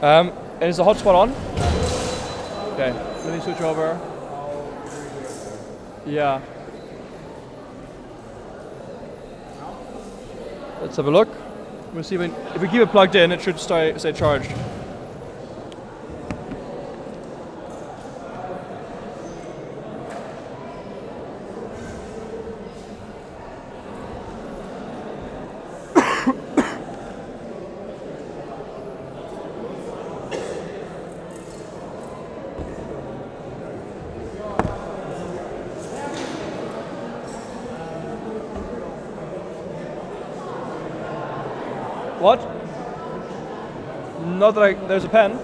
And is the hotspot on? Okay, let me switch over. Yeah. Let's have a look. We'll see if we keep it plugged in, it should stay charged. What? Not that there's a pen.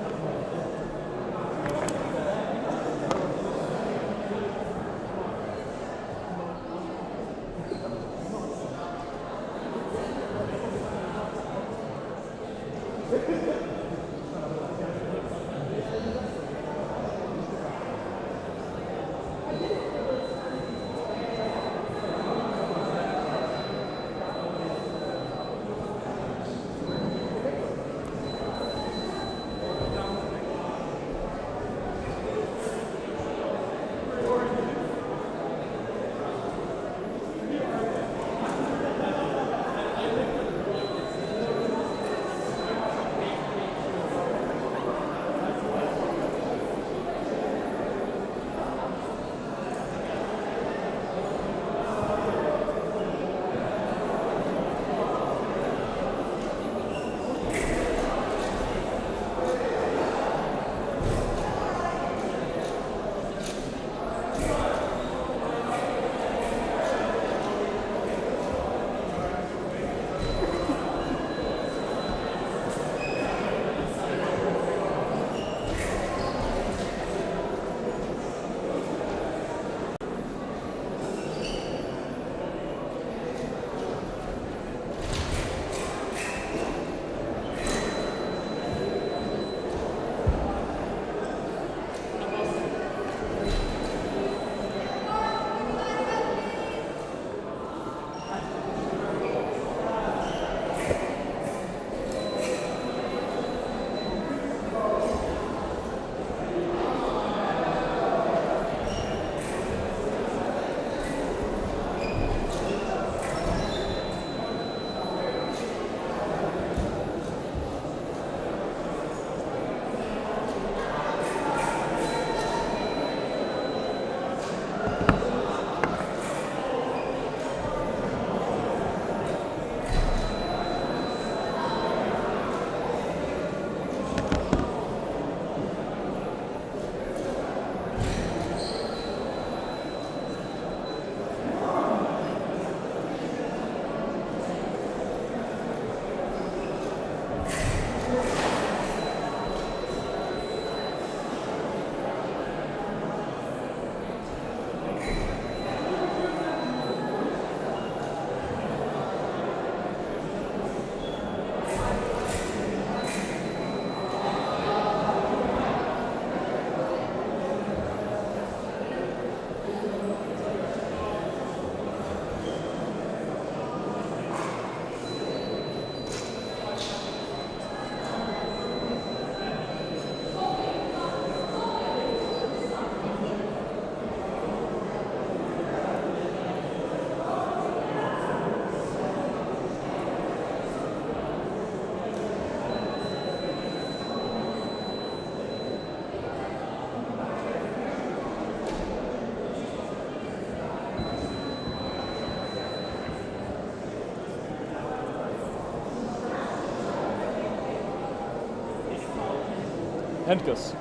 Handkuss.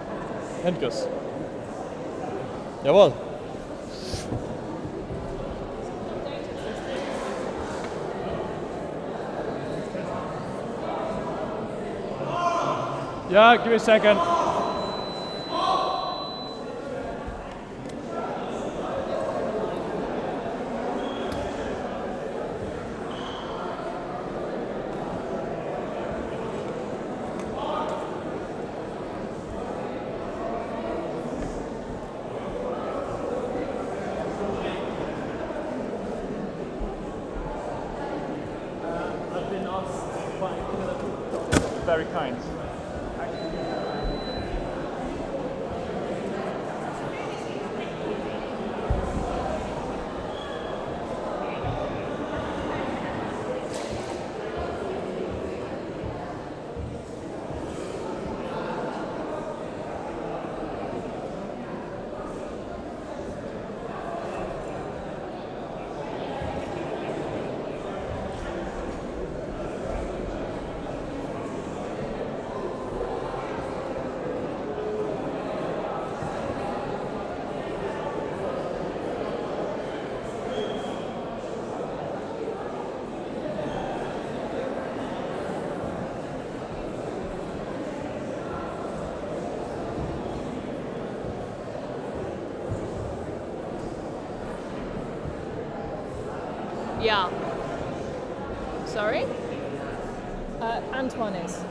Handkuss. Jawohl. Yeah, give me a second. Very kind. Yeah. Sorry? Antoine is.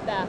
There.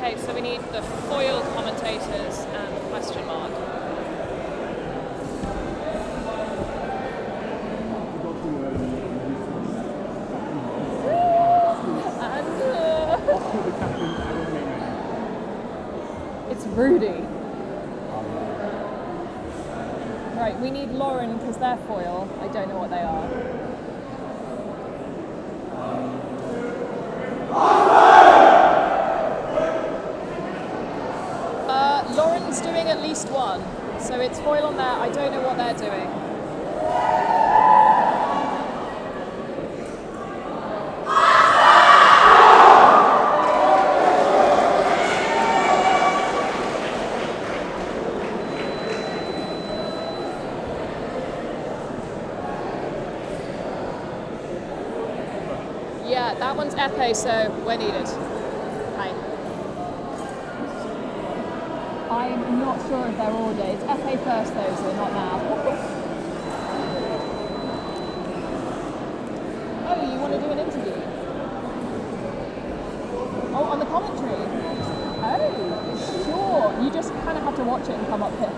Okay, so we need the foil commentators and question mark. It's Rudy. Right, we need Lauren because they're foil. I don't know what they are. Lauren's doing at least one, so it's foil on there. I don't know what they're doing. Yeah, that one's Epee, so we're needed. Hi. I'm not sure if they're ordered. It's Epee first though, so not now. Oh, you want to do an interview? Oh, on the commentary? Oh, sure. You just kind of have to watch it and come up here.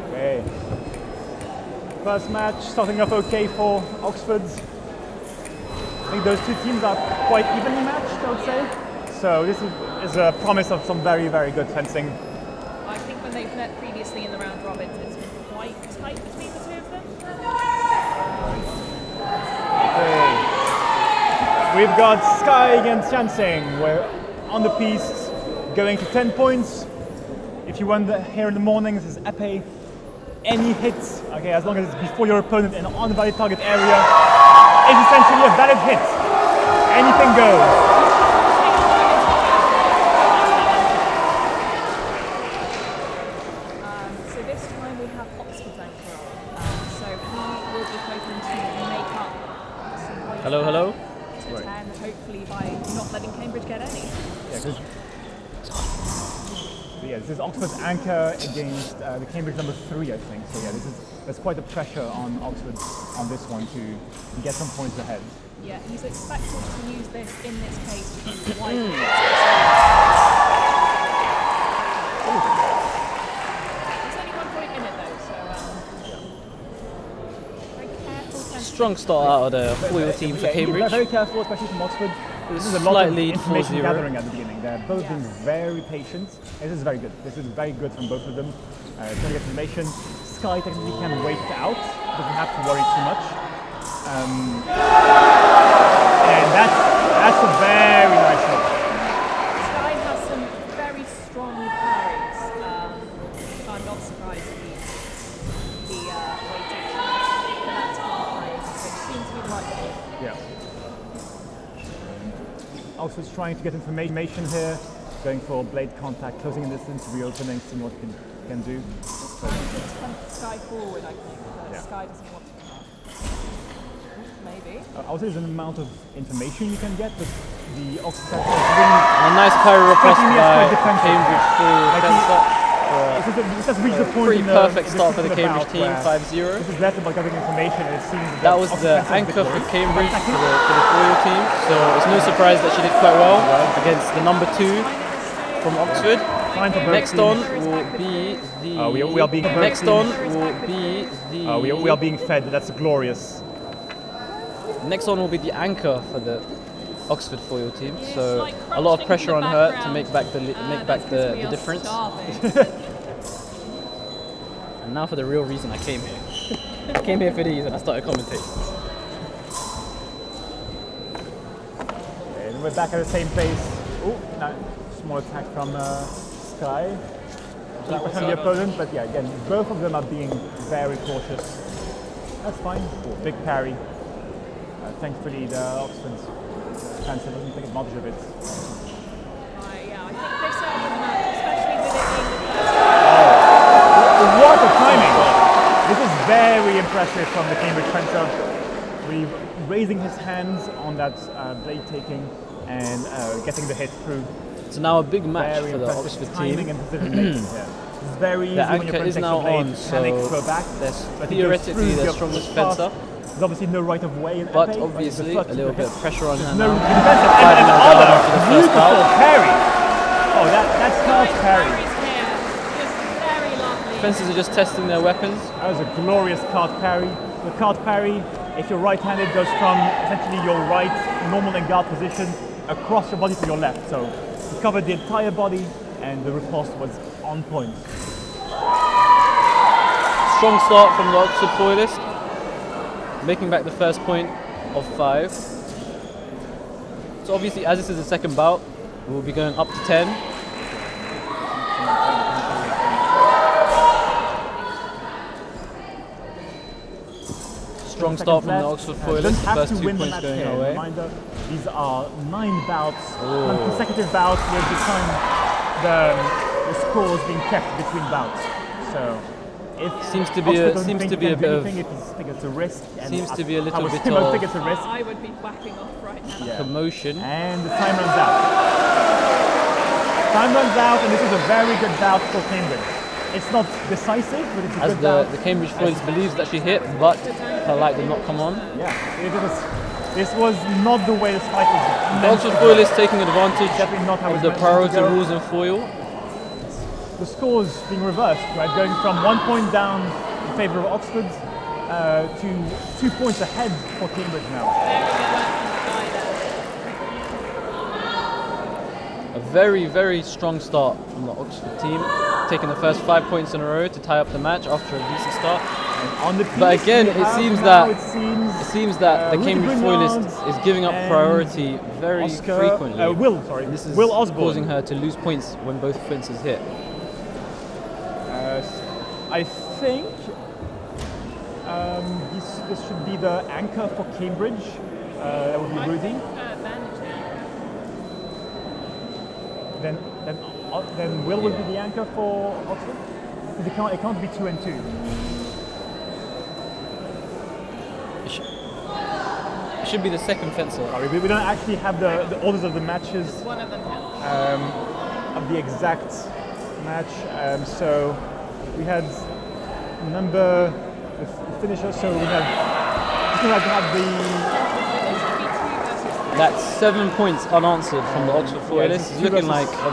Okay. First match starting off okay for Oxford. I think those two teams are quite evenly matched, I would say. So this is a promise of some very, very good fencing. I think when they've met previously in the round robins, it's been quite tight between the two of them. Okay. We've got Sky against Chansing. We're on the piece, going to 10 points. If you won here in the morning, this is Epee. Any hit, okay, as long as it's before your opponent in an unvalid target area, is essentially a valid hit. Anything goes. So this time we have Oxford's anchor. So he will be hoping to make up some points. Hello. To 10, hopefully by not letting Cambridge get any. Yeah, this is Oxford's anchor against the Cambridge number 3, I think. So yeah, there's quite a pressure on Oxford on this one to get some points ahead. Yeah, he's expected to use this in this case to widen it. There's only 1 point in it though, so very careful. Strong start out of the foil team for Cambridge. They're very careful, especially from Oxford. This is a lot Slight of lead, information 4-0. gathering at the beginning. They're both being very patient. This is very good. This is very good from both of them. Trying to get information. Sky technically can wait it out. Doesn't have to worry too much. And that's a very nice shot. Sky has some very strong parries. I'm not surprised the waiting for that to be which seems to be the right way. Yeah. Oxford's trying to get information here, going for blade contact, closing in distance, reopening, seeing what it can do. Just trying to tempt Sky forward, I think, but Yeah. Sky doesn't want to come up. Maybe. I would say there's an amount of information you can get, but the Oxford is really A nice parry request Taking me as by quite defensive. Cambridge to Like fence this has reached the point pretty in the perfect in start for the discussion Cambridge about team, where 5-0. This is less about getting information, and it seems That was the anchor for Cambridge for the foil team, so it's no surprise that she did quite well against the number 2 from Oxford. Fine for both Next teams. on will be the we are being next on will be the we are being fed. That's glorious. next on will be the anchor for the Oxford foil team. Yeah, So slight a lot of crunching pressure from on the her to background. make back That's 'cause the we are difference. starving. And now for the real reason I came here. I came here for these and I started commentating. And we're back at the same place. Oh, no, small attack from Sky. From the opponent, but yeah, again, both of them are being very cautious. That's fine. Oh, big parry. Thankfully, the Oxford fence doesn't take advantage of it. Yeah, I think this match, especially with it being the first. What a timing! This is very impressive from the Cambridge fencer. Really raising his hands on that blade taking and getting the hit through. So now a big match Very for the impressive Oxford timing team. and precision making here. It's very easy The when your anchor is opponent takes now the blade, on, panic, so throw back. there's But he goes theoretically through the your strongest path. fencer, There's obviously no right of way in but Epee, obviously the first a little to bit of pressure on her No now. defensive. Five And now oh, down after the first beautiful foul. parry. Oh, that's Carl's parry. Parries here. Just fences are just testing their weapons. That was a glorious card parry. The card parry, if you're right-handed, goes from essentially your right normal and guard position across your body to your left. So you covered the entire body and the riposte was on point. Strong start from the Oxford foilist, making back the first point of 5. So obviously, as this is the second bout, we'll be going up to 10. Strong start from the Oxford foilist, the first 2 points going our way. Reminder, these are 9 bouts, 9 consecutive bouts with the time the scores being kept between bouts. So if seems to be a bit of I would be whacking off right now. commotion. And the time runs out. Time runs out, and this is a very good bout for Cambridge. It's not decisive, but it's a As good bout. the Cambridge foilist believes that she hit, but her light did not come on. Yeah, this was not the way this fight was. The Oxford foilist taking advantage Definitely not how of it's the meant to priority go. rules in foil. The scores being reversed, right? Going from 1 point down in favour of Oxford to 2 points ahead for Cambridge now. A very, very strong start from the Oxford team, taking the first 5 points in a row to tie up the match after a decent start. On the piece, But again, we it have seems now, that the Cambridge foilist is giving up priority very frequently. This is Will Osborne. causing her to lose points when both fences hit. I think this should be the anchor for Cambridge. That would be Rudy. Then Will would be the anchor for Oxford. It can't be 2 and 2. It should be the second fencer. Sorry, we don't actually have the orders of the matches. One of them Of the exact match. So we had the finisher. So we have the. That's 7 points unanswered from the Oxford foilist. It's looking like a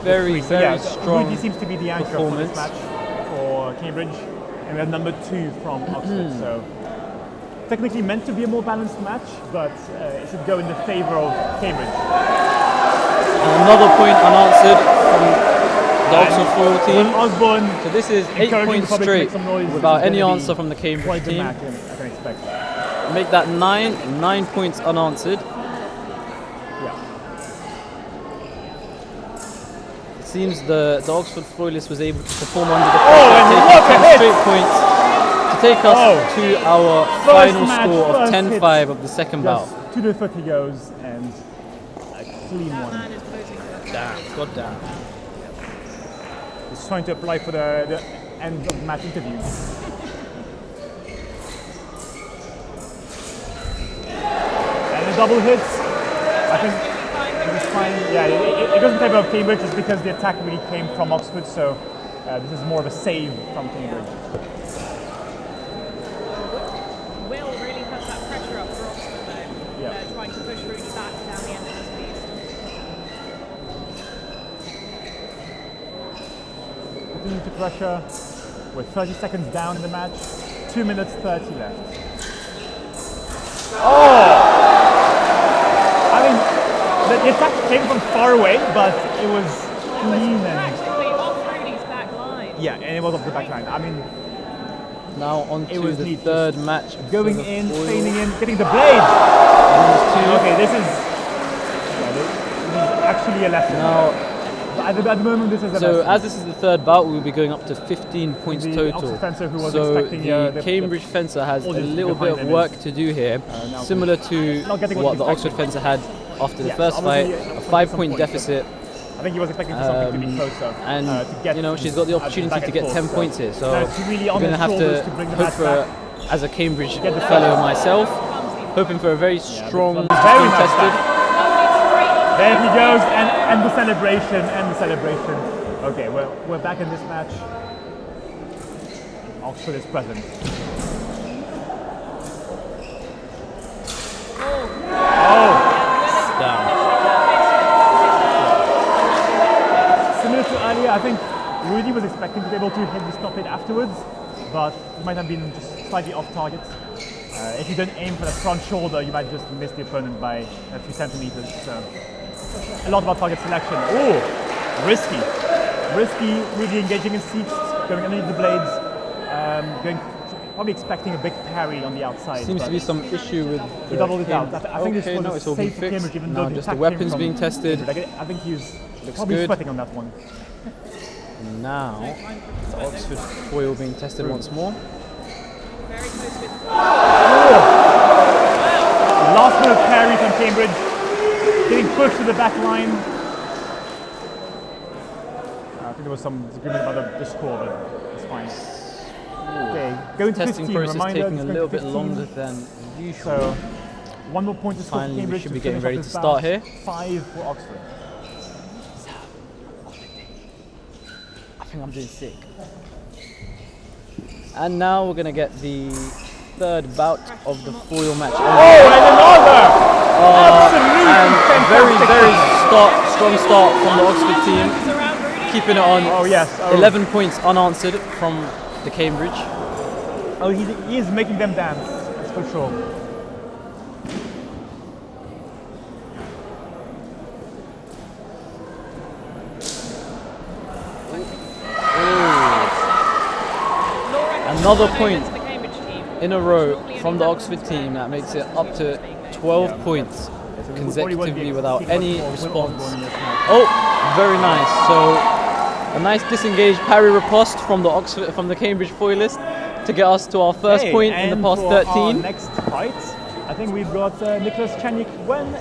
very, very strong Rudy seems to be the anchor for this match for Cambridge, and we have number 2 from Oxford. So technically meant to be a more balanced match, but it should go in the favour of Cambridge. And another point unanswered from the Oxford foil team. Osborne. So this is 8 points straight without any answer from the Cambridge team. I can expect. Make that 9 points unanswered. Yeah. It seems the Oxford foilist was able to perform under the pressure, taking 10 straight points to take us to our final score of 10-5 of the second bout. Just to the foot he goes, and a clean one. man is posing for the Damn, god damn. He's trying to apply for the end of the match interview. Double hits. I think it was fine. Yeah, it goes in favour of Cambridge just because the attack really came from Oxford, so this is more of a save from Cambridge. Will really has that pressure up for Oxford though. Yeah. Trying to push Rudy back down the end of his piece. Continue to pressure. We're 30 seconds down in the match. 2 minutes 30 left. Oh! I mean, the attack came from far away, but it was clean and Practically off Rudy's back line. yeah, and it was off the back line. I mean, Now on to was the neat. third match. going for the in, foil. feigning in, getting the blade. Okay, this is actually a lesson. Now, At the moment, this is a so lesson. as this is the third bout, we'll be going up to 15 points The total. Oxford fencer who was So expecting, the Cambridge fencer has a audience little bit behind of him work to do here, now similar to not getting what what he the Oxford expected. fencer had after the Yes, first fight, obviously, a some 5-point points, deficit. I think he was expecting for something to be closer. And to get you know, she's got the opportunity back to and get forth, 10 points here, so no, it's really on we're going to their have shoulders to bring the hope match for, back. as a Cambridge Get the fellow points. myself, hoping for a very strong very team nice tested. There he goes, and the celebration, Okay, we're back in this match. Oxford is present. Down. Similar to earlier, I think Rudy was expecting to be able to hit the stop it afterwards, but he might have been just slightly off target. If you don't aim for the front shoulder, you might just miss the opponent by a few centimeters. So a lot about target selection. Oh, risky. Risky, really engaging in seats, going underneath the blades, probably expecting a big parry on the outside. Seems to be some issue with he doubled it out. I think okay, this no, was it's all been safe for fixed. Cambridge, even Now though the just the attack weapons came from being tested. Cambridge. I think he's Looks probably good. sweating on that one. Now, the Oxford foil being tested once more. Very close with. Last minute parry from Cambridge, getting pushed to the back line. I think there was some disagreement about the score, but it's fine. Okay, going to Testing 15. process Reminder, taking it's a going little to bit 15. longer than usual. So, one more point to score for Finally, we Cambridge. should to be getting finish ready off to this start bout. here. 5 for Oxford. I think I'm doing sick. And now we're going to get the third bout of the foil match. Oh, and another! Absolutely And very, fantastic. very strong start from the Oxford team. Keeping it on 11 points unanswered from the Cambridge. Oh, he is making them dance, that's for sure. Another point in a row from the Oxford team. That makes it up to 12 points consecutively without any response. Oh, very nice. So a nice disengaged parry riposte from the Cambridge foilist to get us to our first point in the past for 13. Our next fight, I think we've got Nicholas Chanik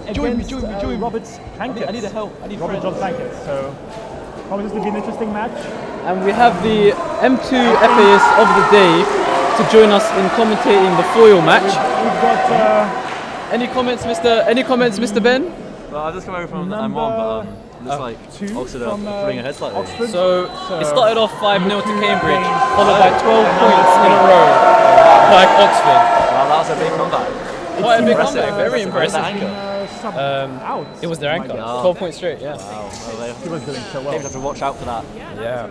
against Robert Plankett. I need help. I need Robert John Plankett. So promises to be an interesting match. And we have the M2 Epeeist of the day to join us in commentating the foil match. We've got Any comments, Mr. Ben? Well, I've just come over from M1, but looks like Oxford are pulling ahead slightly. Oxford. So it started off 5-0 to Cambridge, followed by 12 points in a row by Oxford. Wow, that was a big comeback. Quite a big Impressive. comeback, very impressive. That anchor. Out. It was their anchor, God. 12 points straight, yeah. Wow, He was doing so well. Cambridge have to watch out for that. Yeah.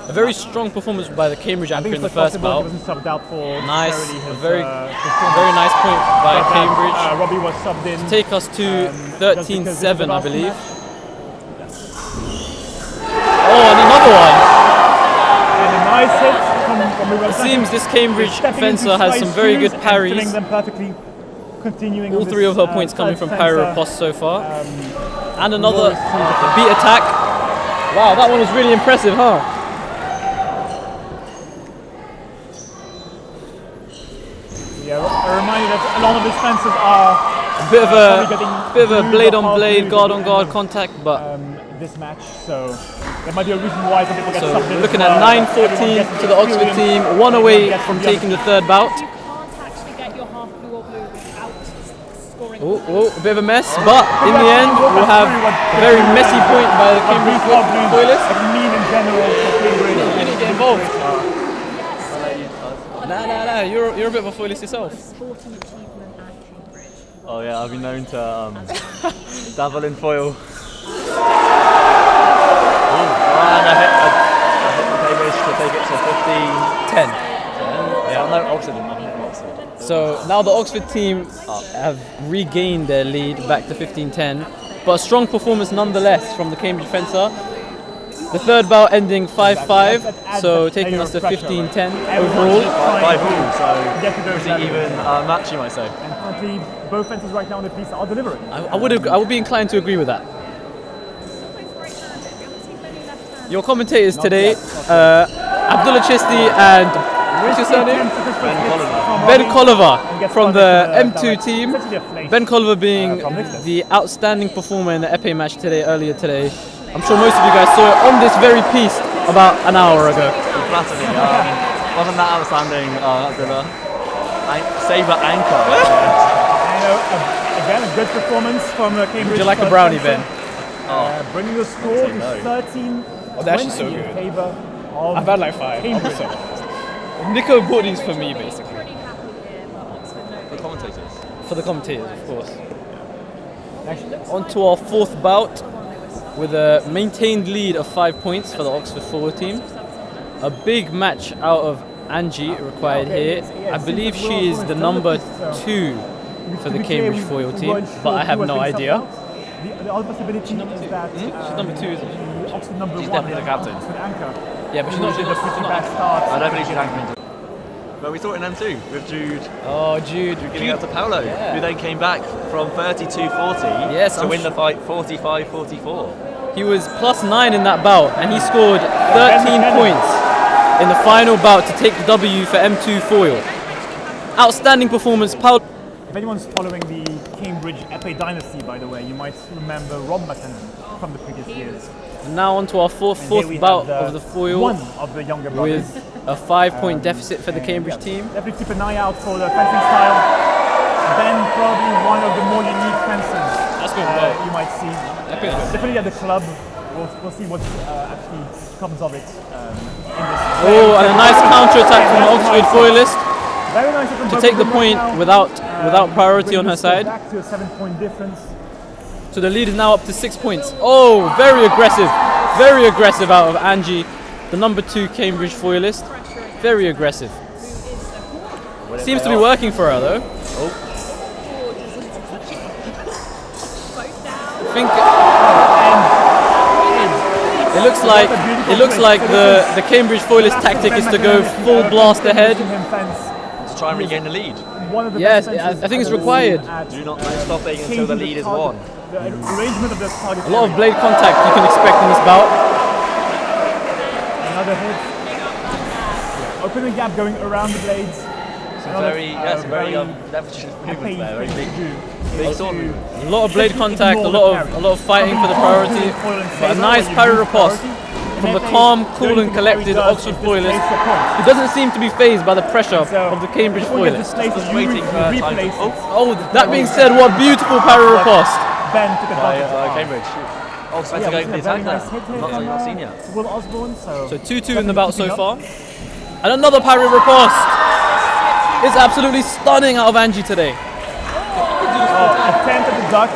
A very strong performance by the Cambridge I anchor think in the it's first possible he bout. wasn't subbed out for Nice, necessarily his, a very performance. nice point by But, Cambridge. Robbie was subbed in. Take us to just because this is the 13-7, I last believe. match. Oh, and another one. And a nice hit from It seems this Cambridge Stepping fencer into has Sky's some very shoes good and parries. filling them perfectly, continuing All on three this, of her points coming third from parry fencer. riposte so far. And Roll another is through. beat attack. Wow, that one was really impressive, huh? Yeah, a reminder that a lot of his fences are A bit of probably getting a blade on half blade, blued guard at on the guard end of, contact, but this match, so there might be a reason why some people get so subbed in. we're looking as at well. 9-14 Everyone gets to the Oxford team, experience, one everyone away gets from the taking the third bout. You can't actually get your half blue or blue without scoring. Oh, a bit of a mess, but in the end we'll have a very messy point by the Cambridge foilist. What do you mean in general for Cambridge? You need to get involved. Nah, you're a bit of a foilist yourself. Sporting achievement at Cambridge. Oh yeah, I've been known to dabble in foil. And I hit the Cambridge to take it to 15-10. 10. Yeah, no, Oxford. I'm from Oxford. So now the Oxford team have regained their lead back to 15-10, but a strong performance nonetheless from the Cambridge fencer. The third bout ending 5-5, so taking us to 15-10 overall. 5-all, so Get to those pretty levels. even match, you might say. And currently, both fences right now on the piece are delivering. I would be inclined to agree with that. Your commentators today, Abdullah Chisti and what's your surname? Ben Colliver from the M2 team. Ben Colliver being the outstanding performer in the Epee match earlier today. I'm sure most of you guys saw it on this very piece about an hour ago. Flattered me. Wasn't that outstanding, Abdullah? Saber anchor. Again, a good performance from Cambridge. Would you like a brownie, Ben? Bringing the score to no. 13. Oh, they're actually so in good. favor of I've had like 5. Cambridge. Nico bought these for me, basically. Pretty happy here, but Oxford know The commentators. For the commentators, of course. Actually, On to our fourth bout. with a maintained lead of 5 points for the Oxford forward team. A big match out of Angie required here. I believe she is the number 2 for the Cambridge foil team, but I have no idea. The other possibility is that She's number 2, isn't she? Oxford number She's 1, definitely the captain. Oxford anchor. Yeah, but she's not. Did a pretty bad start. I don't believe she's anchoring. But we saw it in M2 with Jude Oh, Jude. giving out to Paolo, Yeah. who then came back from 32-40 Yes, to I'm win the fight 45-44. He was +9 in that bout, and he scored 13 points in the final bout to take the W for M2 foil. Outstanding performance, Paul. If anyone's following the Cambridge Epee dynasty, by the way, you might remember Rob McKinnon from the previous years. Now on to our fourth And here we bout have of the foil, one of the younger brothers. with a 5-point deficit for the And, Cambridge yeah, team. Definitely keep an eye out for the fencing style. Ben, probably one of the more unique fencers That's going well. you might see. Definitely at the club. We'll see what actually comes of it in this. Oh, and a nice counter attack from the Oxford foilist Very nice from to both take of the them point right now. without priority on Bringing her the score side. Back to a 7-point difference. So the lead is now up to 6 points. Oh, very aggressive out of Angie, the number 2 Cambridge foilist. Very aggressive. Seems to be working for her though. I think it looks like the Cambridge foilist tactic is to go full blast ahead. To try and regain the lead. Yes, I think it's required. Do not stopping until the lead is won. The arrangement of the target. A lot of blade contact you can expect in this bout. Another hit. Open the gap going around the blades. Very leveraged movement there. Very big sword movement. A lot of blade contact, a lot of fighting for the priority, but a nice parry riposte from the calm, cool and collected Oxford foilist, who doesn't seem to be phased by the pressure of the Cambridge foilist. Just waiting for her time to. Oh, that being said, what beautiful parry riposte. Ben took By advantage. Cambridge. Oxford to go for the attack there. Not seen yet. Will Osborne, so 2-2 in the bout so far. And another parry riposte. It's absolutely stunning out of Angie today. attempt at the duck.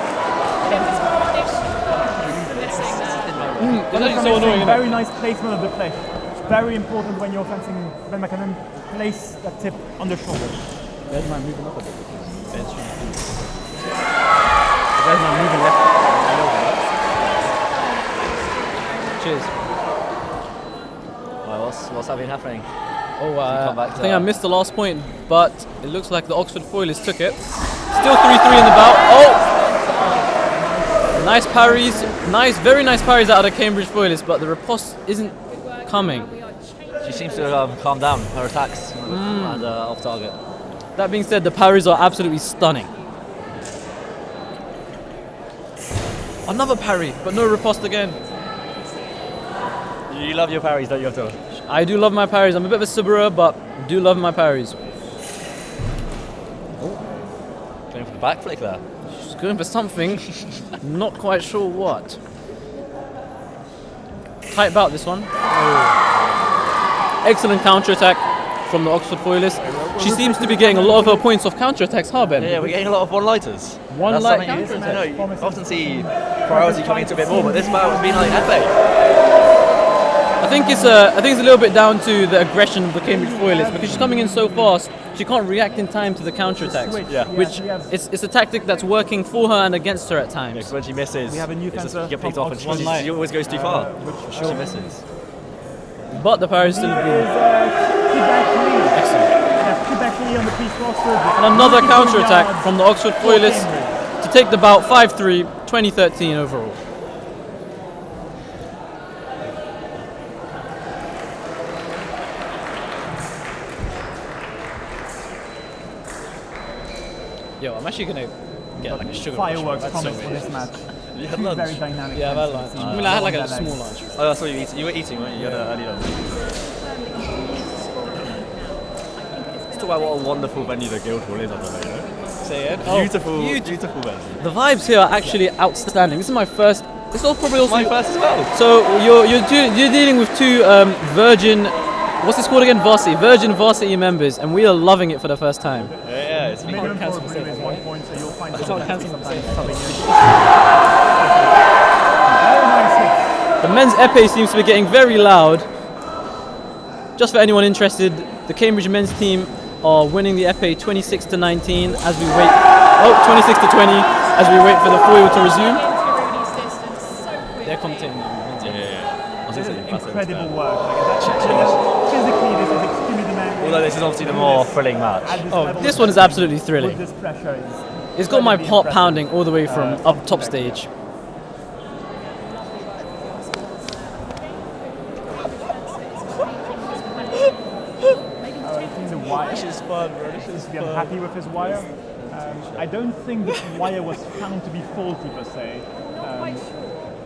It's so annoying, isn't Very it? nice placement of the flesh. It's very important when you're fencing Ben McKinnon. Place that tip on the shoulder. There's my moving up a bit. There's my moving left. Cheers. Well, what's happening? Oh, come back I to think I that. missed the last point, but it looks like the Oxford foilist took it. Still 3-3 in the bout. Oh! Nice parries. Very nice parries out of the Cambridge foilist, but the riposte isn't coming. She seems to calm down her attacks and off target. That being said, the parries are absolutely stunning. Another parry, but no riposte again. You love your parries, don't you, Otto? I do love my parries. I'm a bit of a saber, but do love my parries. Going for the back flick there. She's going for something. Not quite sure what. Tight bout this one. Excellent counter attack from the Oxford foilist. She seems to be getting a lot of her points off counter attacks, huh, Ben? Yeah, we're getting a lot of one-lighters. One-light That's something counter you often see priority coming into a bit more, but this battle has been like Epee. I think it's a little bit down to the aggression of the Cambridge foilist because she's coming in so fast. She can't react in time to the counter attacks, Yeah. which it's a tactic that's working for her and against her at times. Because when she misses, We have a new it's just, fencer you get picked from off and Oxford. she always goes too far. She misses. But the parry is still There's good. Quebec Lee. Excellent. We have Quebec Lee on the piece roster. And another counter attack from the Oxford for foilist Cambridge. to take the bout 5-3, 2013 overall. Yo, I'm actually gonna get like a sugar rush. Fireworks That's promised so for weird. this match. You had Two lunch? very dynamic. Yeah, I've had fencers. lunch. I mean, I had like a Long small legs. lunch. Oh, that's what you were eating, weren't you? You had an early lunch. Let's talk about what a wonderful venue the Guildhall is, I don't know. Say it. Beautiful venue. The vibes here are actually outstanding. This is my first. This is probably also My first as well. So you're dealing with two virgin. What's this called again? Varsity. Virgin Varsity members, and we are loving it for the first time. Yeah, it's been Minimum for cancel blue mistake, is 1 point, so you'll find It's the not cancel sometimes mistake. subbing in. Very nice The men's epee seems to be getting very loud. Just for anyone interested, the Cambridge men's team are winning the epee 26-19 as we wait. Oh, 26-20 as we wait for the foil to resume. They're commentating now. Yeah. This is incredible work. Like, physically, this is extremely demanding. Although this is obviously the more thrilling match. Oh, this one is absolutely thrilling. This pressure is It's got my incredibly heart impressive. pounding all the way from up top stage. The wire. This is fun, bro. This is Seems to be unhappy with his wire. I don't think the wire was found to be faulty per se.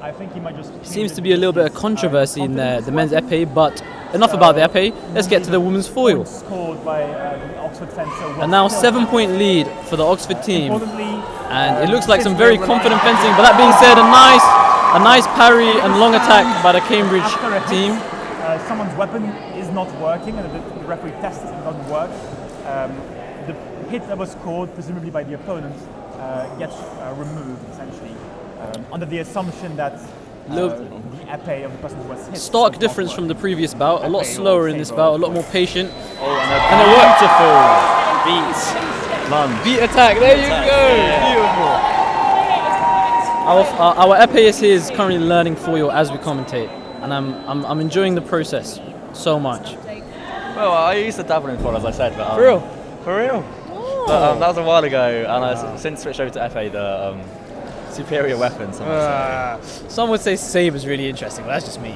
I think he might just. Seems to be a little bit of controversy in the men's epee, but enough about the epee. Let's get to the women's foil. Scored by the Oxford fencer. And now 7-point lead for the Oxford team. Importantly, And it looks like some very confident fencing. But that being said, a nice parry and long attack by the Cambridge after a hit, team. Someone's weapon is not working, and the referee tests it doesn't work. The hit that was scored, presumably by the opponent, gets removed essentially, under the assumption that the epee of the person who was hit. Stark difference from the previous bout. A lot slower in this bout, a lot more patient. Oh, and And a it worked. beautiful beat lunge. Beat attack, there you go. Beautiful. Our epee here is currently learning foil as we commentate, and I'm enjoying the process so much. Well, I used to dabble in foil, as I said, but For real? For real. But, that was a while ago, and I since switched over to Epee, the superior weapon. Some would say. Some would say saber's really interesting, but that's just me.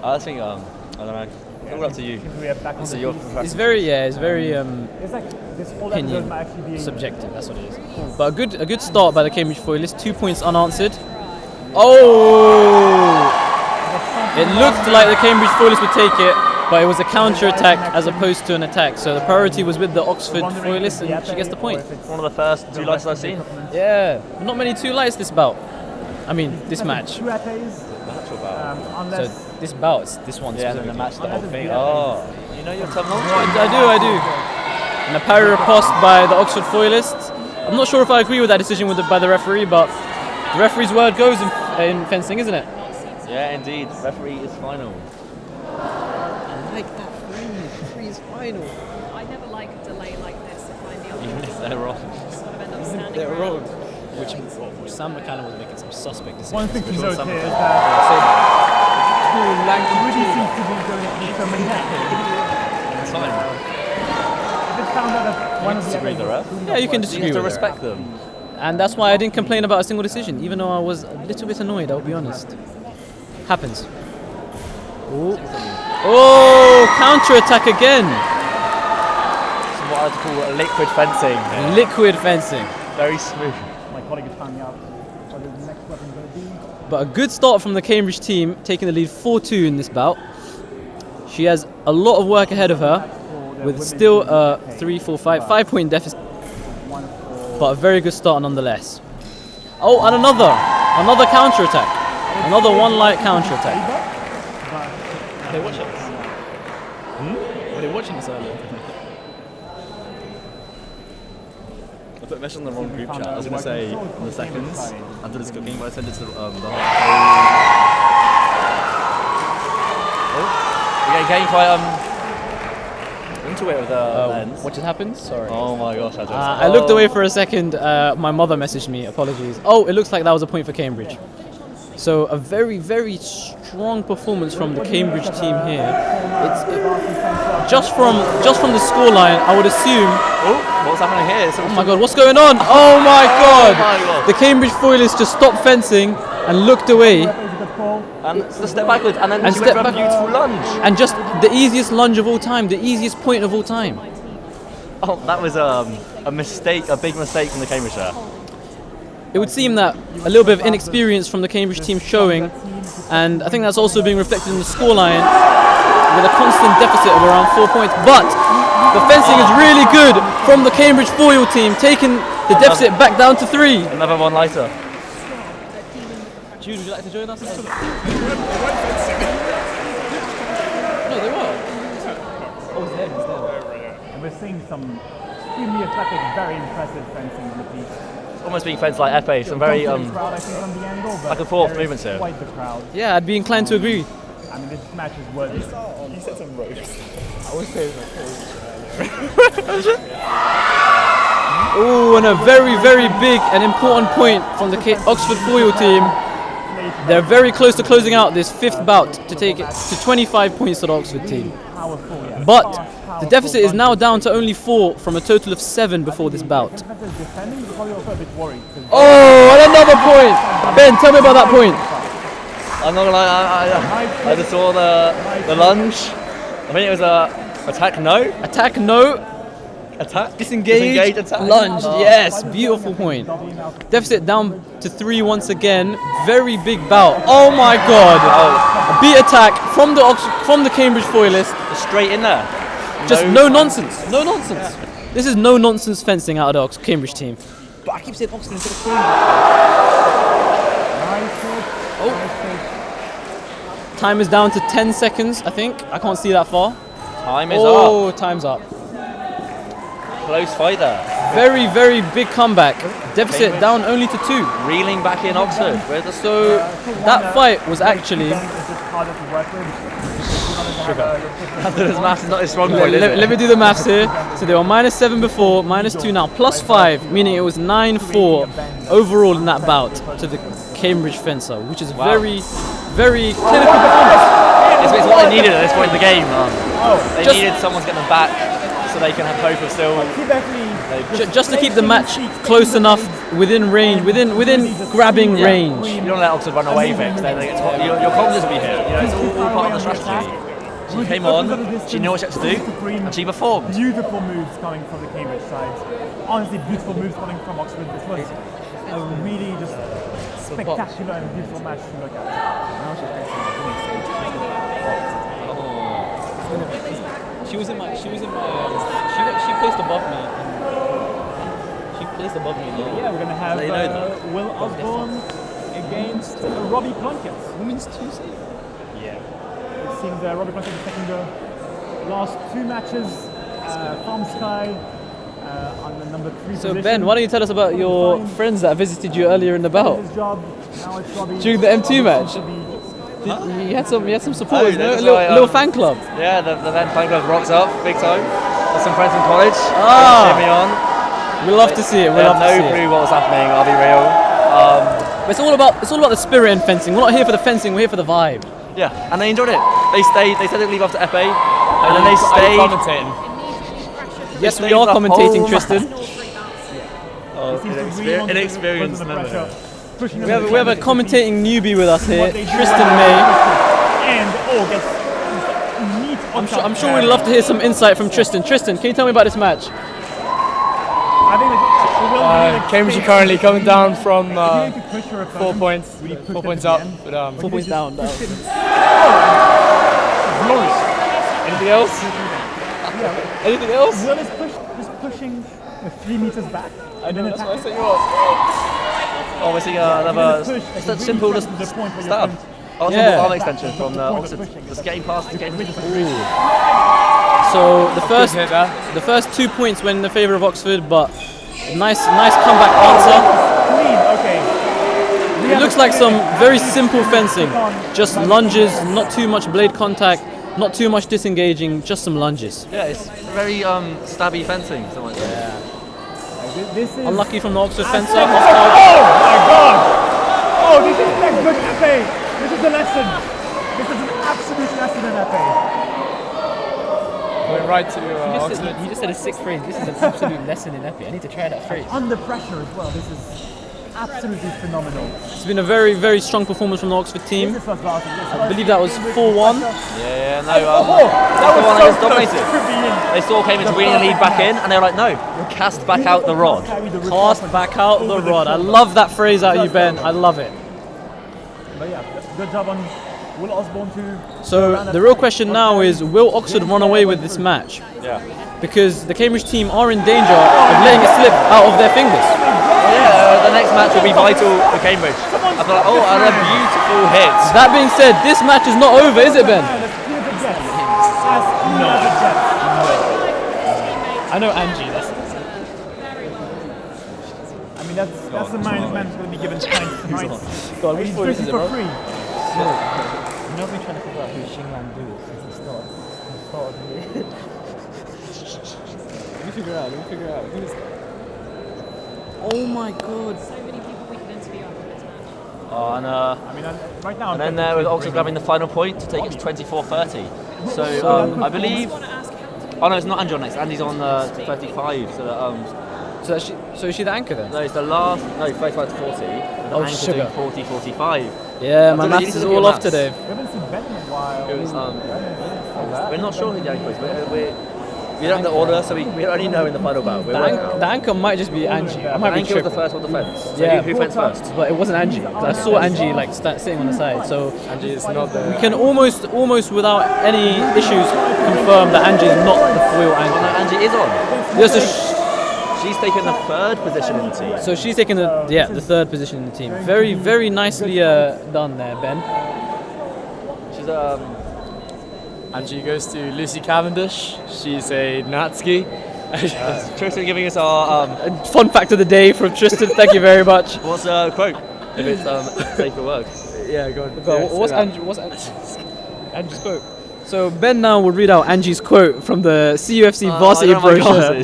I think I don't know. All up to you. We are back on So the your beat. It's very It's like this whole episode opinion might actually be subjective. That's what it is. But a good start by the Cambridge foilist. 2 points unanswered. Oh! It looked like the Cambridge foilist would take it, but it was a counter attack as opposed to an attack. So the priority was with the Oxford foilist, and she gets the point. One of the first 2 lights I've seen. Yeah, not many 2 lights this bout. I mean, this match. Two epees, Natural bout. So unless this bout, this one Yeah, and then the specifically. match, the whole thing. Oh, you know your terminology. I do. And a parry riposte by the Oxford foilist. I'm not sure if I agree with that decision by the referee, but the referee's word goes in fencing, isn't it? Yeah, indeed. Referee is final. I like that free is final. I never like a delay like this if I'm the Even other if they're wrong. sort of end up standing They're around. wrong. Which Sam McCallum was making some suspect decisions. one thing to Which note one's here is some- that So, Rudy seems to be going to determine epees. It's fine. If it's found out that one of the disagree with the ref. yeah, you can You disagree have to with it. respect them. And that's why I didn't complain about a single decision, even though I was a little bit annoyed, I'll be honest. Happens. Oh, counter attack again. So what I'd call a liquid fencing. Liquid fencing. Very smooth. My colleague has found me out what the next weapon is going to be. But a good start from the Cambridge team, taking the lead 4-2 in this bout. She has a lot of work ahead of her, with still a 5-point deficit, but a very good start nonetheless. Oh, and another counter attack. Another one light counter attack. But They watching this? Were they watching this earlier? I put a message on the wrong group chat. I was going to say on the seconds after this cooking, but I sent it to the whole. Oh, okay, getting quite into it with the lens. What just happened? Sorry. Oh my gosh, I looked away for a second. My mother messaged me. Apologies. Oh, it looks like that was a point for Cambridge. So a very, very strong performance from the Cambridge team here. Just from the scoreline, I would assume. Oh, what's happening here? Oh my God, what's going on? Oh my God! my God. The Cambridge foilist just stopped fencing and looked away, And just step backwards, and then And she went step for a back- beautiful lunge. and just the easiest lunge of all time, the easiest point of all time. Oh, that was a mistake, a big mistake from the Cambridge there. It would seem that a little bit of inexperience from the Cambridge team showing, and I think that's also being reflected in the scoreline with a constant deficit of around 4 points. But the fencing is really good from the Cambridge foil team, taking the deficit back down to 3. Another one lighter. Jude, would you like to join us? No, they were. Oh, he's there. And we're seeing some extremely athletic, very impressive fencing on the beach. almost being fenced like Epee. Some very crowd, I think, on the angle, but back and forth there is movements here. Quite the crowd. Yeah, I'd be inclined to agree. I mean, this match is worthy. He said some roast. I would say it's Oh, and a very, very big and important point from the Oxford Foil team. They're very close to closing out this 5th bout to take it to 25 points to the Oxford team. Powerful, yeah. But the deficit is now down to only 4 from a total of 7 before this bout. Defending is probably also a bit worried. Oh, and another point! Ben, tell me about that point. I'm not gonna lie, I just saw the lunge. I think it was a attack no? Attack no, Attack? disengage, attack. lunge. Yes, beautiful point. Deficit down to 3 once again. Very big bout. Oh my god. A beat attack from the Cambridge Foilist. Just straight in there. Just no nonsense. No nonsense. This is no nonsense fencing out of the Cambridge team. But I keep saying Oxford instead of Cambridge. Time is down to 10 seconds, I think. I can't see that far. Time is up. Oh, time's up. Close fight there. Very, very big comeback. Deficit down only to 2. Reeling back in Oxford. So that fight was actually. His maths is not his strong point, is it? Let me do the maths here. So they were -7 before, -2 now, +5, meaning it was 9-4 overall in that bout to the Cambridge fencer, which is very, very clinical performance. It's what they needed at this point in the game. They Just- needed someone to get them back so they can have hope of still. Just to keep the match close enough within range, within grabbing range. You don't let Oxford run away with it, 'cause then they get your confidence will be here. You know, it's all part of the strategy. She came on, she knew what she had to do, and she performed. Beautiful moves coming from the Cambridge side. Honestly, beautiful moves coming from Oxford. This was a really just spectacular and beautiful match to look at. She placed above me. She placed above me. Yeah, we're gonna have They know that. Will Osborne against Robbie Plunkett. Women's Tuesday. It seems Robbie Plunkett is taking the last 2 matches from Sky on the number 3 So position. Ben, why don't you tell us about your friends that visited you earlier in the bout? His job. Now it's Robbie. During the M2 match? You had some supporters, Oh, no? that's A little, right, little fan club. Yeah, the then fan club rocks up big time. Got some friends from college. Ah. Cheer me on. We love to see it. We They love have to see no it. clue what was happening. I'll be real. But it's all about the spirit in fencing. We're not here for the fencing. We're here for the vibe. Yeah, and they enjoyed it. They stayed. They said they'd leave after Epee, and then they stayed. Yes, we stayed are the commentating, whole Tristan. Inexperienced member. We have a commentating newbie with us here, Tristan May. And gets neat on I'm sure we'd love to hear some insight from Tristan. Tristan, can you tell me about this match? I think Cambridge are currently coming down from 4 points. 4 points up. But, 4 points down. anything else? Anything else? Will is pushing 3 meters back. I know, that's why I set you up. Oh, we're seeing another such simple just stab. Oh, Yeah. simple arm extension from Oxford. Just getting past the game. So the Good hit there. first 2 points went in the favour of Oxford, but nice comeback answer. Clean, okay. It looks like some very simple fencing. Just lunges, not too much blade contact, not too much disengaging, just some lunges. Yeah, it's very stabby fencing. So much. This is Unlucky from the Oxford fencer. Oh my god! Oh, this is textbook Epee. This is a lesson. This is an absolute lesson in Epee. Went right to Oxford. You just said a 6th phrase. This is an absolute lesson in Epee. I need to try that phrase. Under pressure as well. This is absolutely phenomenal. It's been a very, very strong performance from the Oxford team. This was last. I believe that was 4-1. Yeah, no. That the one was that so was close dominated. to being They saw came into winning the lead back in, and they were like, no, cast back out the rod. Cast back out the rod. I love that phrase out of you, Ben. I love it. But yeah, good job on Will Osborne too. So the real question now is, will Oxford run away with this match? Yeah. Because the Cambridge team are in danger of letting it slip out of their fingers. Yeah, the next match will be vital for Cambridge. I thought, oh, and a beautiful hit. That being said, this match is not over, is it, Ben? I know Angie, that's I mean, mean, that's the man who's going to be given points tonight. God, which He's point is drinking it, for bro? free. You know, we're trying to figure out who Xinglan do since the start of the year. Let me figure out. Who's... Oh my god. So many people we can interview after this match. Oh, and I mean, right now, and then there with Oxford grabbing the final point to take it to 24-30. So I believe. I want to ask how to Oh no, it's not Andy on next. Andy's on 35. So is she the anchor then? No, it's the last. No, 35 to 40. The Oh, anchor sugar. doing 40-45. Yeah, my Abdullah, you maths need is to look at all your off today. we haven't seen Ben in a while. It was we're not sure who the anchor is. We don't have the order, so we only know in the final bout. The anchor might just be Angie. I might be Anchor was the tripping. first one to fence. So Yeah. who fenced first? But it wasn't Angie. 'Cause I saw Angie like sitting on the side. So Angie is not the. we can almost without any issues confirm that Angie is not the foil Oh, anchor. no, Angie is on. Yes, so She's taken the third position in the team. so she's taking the third position in the team. Very nicely done there, Ben. She's Angie goes to Lucy Cavendish. She's a Natsuki. Tristan giving us our Fun fact of the day from Tristan. Thank you very much. what's the quote? If it's safe for work. Yeah, go on. But what's Angie's quote? So Ben now will read out Angie's quote from the CUFC Varsity brochure.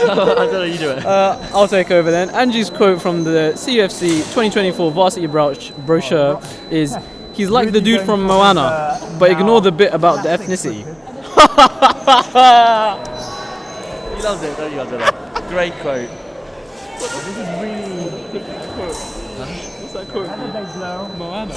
I don't know, you do it. I'll take over then. Angie's quote from the CUFC 2024 Varsity brochure is, "He's like the dude from Moana, but ignore the bit about the ethnicity." You loved it, don't you, Abdullah? Great quote. This is really What's that quote? Moana.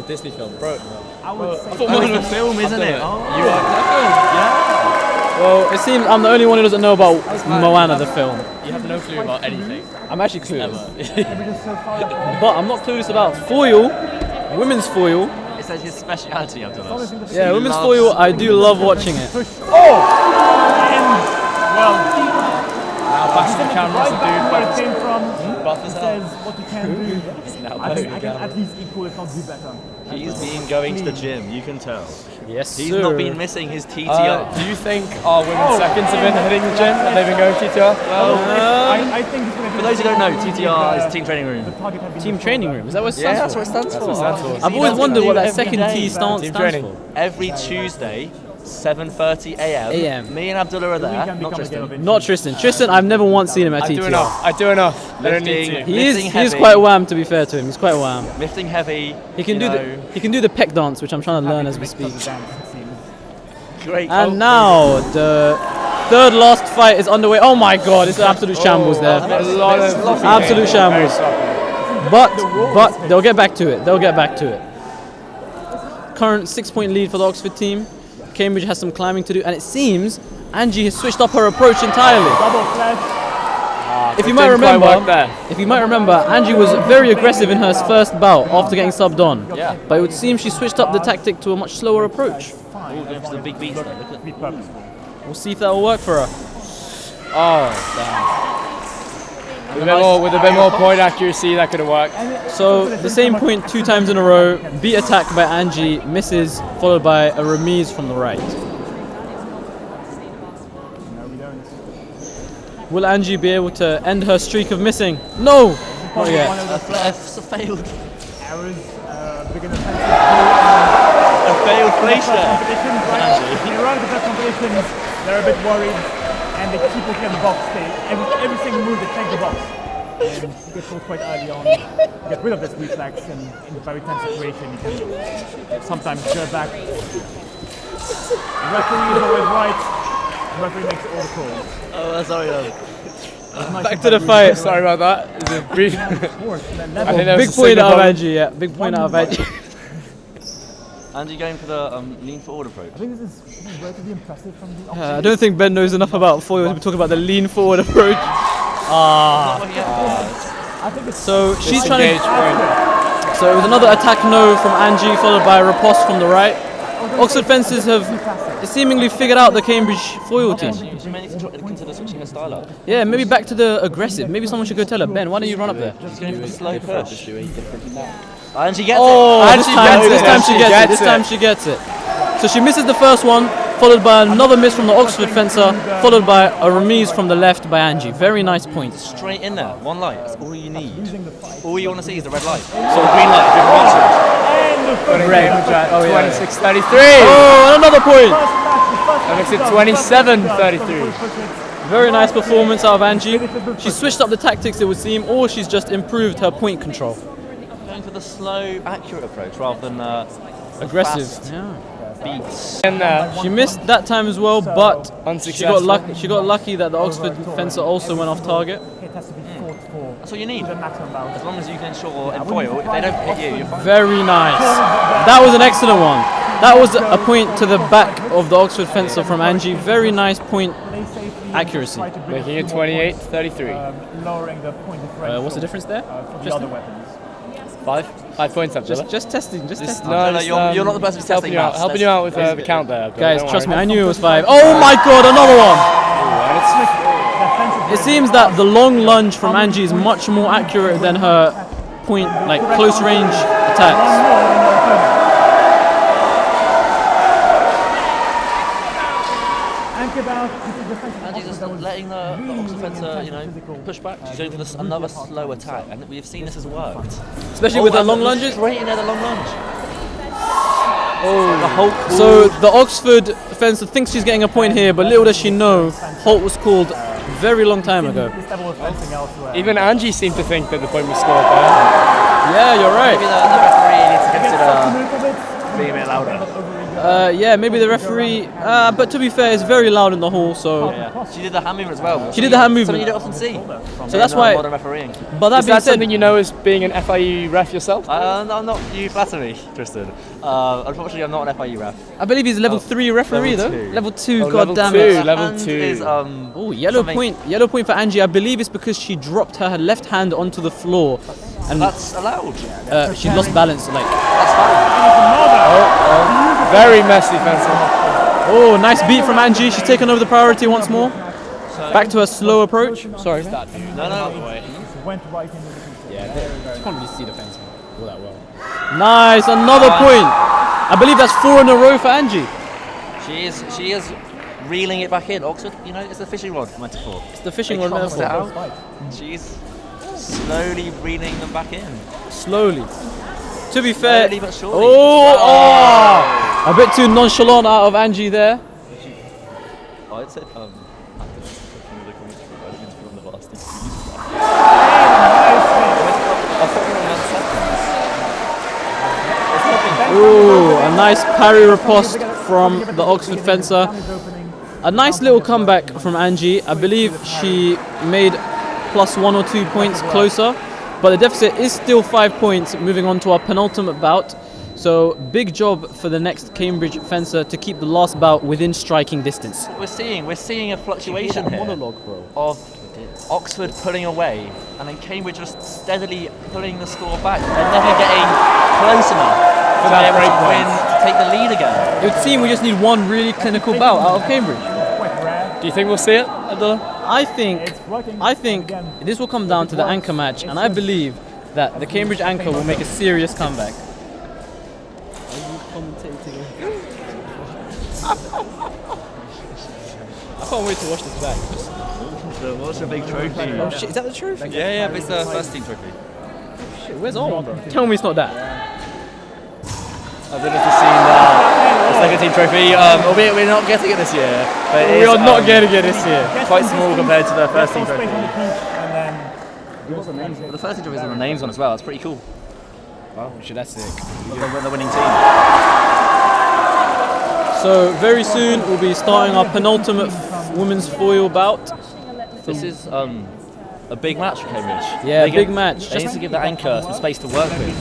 Disney film, bro. I would say It's a film, isn't it? You are. Well, it seems I'm the only one who doesn't know about Moana, the film. You have no clue about anything. I'm actually clueless. we're just so far up. But I'm not clueless about foil, women's foil. It says his speciality, Abdullah. Yeah, women's foil, I do love watching it. Now back to the cameras and Right back where it do came from. buffers Says out. what you can do. I can at least equal, if not do better. He's been going to the gym, you can tell. Yes, He's sir. not been missing his TTR. Do you think our women's seconds have been hitting the gym? Have they been going TTR? I think he's going to For those who don't know, TTR is team training room. Team training room. Is that what it stands Yeah, that's for? what it stands for. That's what I've always wondered what that second day. T stands Team for. training. Every Tuesday, 7:30 a.m. AM. Me and Abdullah are there, can not become a game of Tristan. Not Tristan. Tristan, I've never once seen him at I do TTR. enough. I do enough. I don't need to. Lifting. He is heavy. quite wham, to be fair to him. He's quite wham. Lifting heavy. He can do the peck dance, which I'm trying to learn as we speak. Great. And now the third last fight is underway. Oh my god, it's an absolute shambles there. A lot of Absolute shambles. But they'll get back to it. They'll get back to it. Current 6-point lead for the Oxford team. Cambridge has some climbing to do, and it seems Angie has switched up her approach entirely. Double flash. If you might remember, Angie was very aggressive in her first bout after getting subbed on. Yeah. But it would seem she switched up the tactic to a much slower approach. Ooh, going for the big beats there. Look at Be purposeful. We'll see if that will work for her. With a bit more point accuracy, that could have worked. So the same point 2 times in a row, beat attack by Angie, misses, followed by a remise from the right. No, we don't. Will Angie be able to end her streak of missing? No! Not One yet. of the F's failed. errors, begin offensive A failed place there. competitions, right? In a round of defense competitions, they're a bit worried, and they keep looking at the box. Every single move, they check the box. And you get caught quite early on. Get rid of this reflex, and in a very tense situation, you can sometimes go back. The referee is always right. The referee makes all the calls. Oh, sorry. Back to the fight. Sorry about that. It's a brief. Of course, and then I never think that was Big a point signal out of button. Angie, yeah. Big point out of Angie. Angie going for the lean forward approach. I think this is relatively impressive from the option. I don't think Ben knows enough about foil to talk about the lean forward approach. I think it's So she's trying Disengage to. point. So it was another attack no from Angie, followed by a riposte from the right. Oxford fencers have seemingly figured out the Cambridge foil team. She may need to consider switching her style up. Yeah, maybe back to the aggressive. Maybe someone should go tell her, Ben, why don't you run up there? She's going for the slow push. And she gets Oh, it. this she time gets it, she she gets it. gets This it. time she gets it. So she misses the first one, followed by another miss from the Oxford fencer, followed by a remise from the left by Angie. Very nice points. Straight in there, one light. That's all you need. All you want to see is the red light. So the green light if you want to. Red, 26-33. Oh, and another point. That makes it 27-33. Very nice performance out of Angie. She switched up the tactics, it would seem, or she's just improved her point control. Going for the slow, accurate approach rather than Aggressive. fast Yeah. beats. And She missed that time as well, but she got unsuccessful. lucky. She got lucky that the Oxford fencer also went off target. It has to be fought for That's all you need. the maximum amount. As long as you can ensure in foil, if they don't hit you, you're fine. Very nice. That was an excellent one. That was a point to the back of the Oxford fencer from Angie. Very nice point accuracy. Making it 28-33. Lowering the point differential. What's the difference there? For the Just other weapons. 5 points up, Just testing. Just testing. No, you're not the person who's testing maths. helping you out with the count there. Guys, trust me, I knew it was 5. Oh my god, another one! It seems that the long lunge from Angie is much more accurate than her point, like close range attacks. Angie's just letting the Oxford fencer, push back. She's going for another slow attack, and we've seen this has worked. Especially with the and long lunges. Straight in there, the long lunge. Oh, so the Oxford fencer thinks she's getting a point here, but little does she know, halt was called a very long time ago. This level of fencing elsewhere. Even Angie seemed to think that the point was scored there. Yeah, you're Maybe right. the referee needs to consider being a bit louder. Yeah, maybe the referee. But to be fair, it's very loud in the hall, so. Yeah. She did the hand movement as well. She did the hand movement. Something you don't often see. So that's why. Modern refereeing. But that Is being that said, something you know as being an FIU ref yourself? I'm not. You flatter me, Tristan. Unfortunately, I'm not an FIU ref. I believe he's level 3 referee level though. two. Level 2, Oh, god level damn two. it. Level And 2. Is, Oh, yellow something- point. Yellow point for Angie. I believe it's because she dropped her left hand onto the floor, and That's allowed. she lost balance. Like, That's fine. Very messy fencing. oh, nice beat from Angie. She's taken over the priority once more. Back to her slow approach. Sorry. No. Went right into the Yeah, you can't really see the fence all that well. Nice, another point. I believe that's 4 in a row for Angie. She is reeling it back in. Oxford, it's the fishing rod metaphor. It's the fishing They rod cast it metaphor. out. She's slowly reeling them back in. Slowly. To be fair, Slowly but surely. a bit too nonchalant out of Angie there. I'd say the Varsity. Ooh, a nice parry riposte from the Oxford fencer. A nice little comeback from Angie. I believe she made plus 1 or 2 points closer, but the deficit is still 5 points moving on to our penultimate bout. So big job for the next Cambridge fencer to keep the last bout within striking distance. We're seeing a fluctuation here of Oxford pulling away and then Cambridge just steadily pulling the score back. They're never getting close enough to be able to win, to take the lead again. It would seem we just need one really clinical bout out of Cambridge. Do you think we'll see it, Abdullah? I think this will come down to the anchor match, and I believe that the Cambridge anchor will make a serious comeback. Are you commentating? I can't wait to watch this back. What's a big trophy? Oh shit, is that the trophy? Yeah, but it's the first team trophy. Shit, where's Arm, bro? Tell me it's not that. I don't know if you've seen the second team trophy, albeit we're not getting it this year. But We are not getting it this year. quite small compared to the first team trophy. and then But the first team trophy is on the names on as well, it's pretty cool. Oh shit, that's sick. The winning team. So very soon we'll be starting our penultimate women's foil bout. This is a big match for Cambridge. Yeah, They big get- match. They need to give the anchor some space to work with.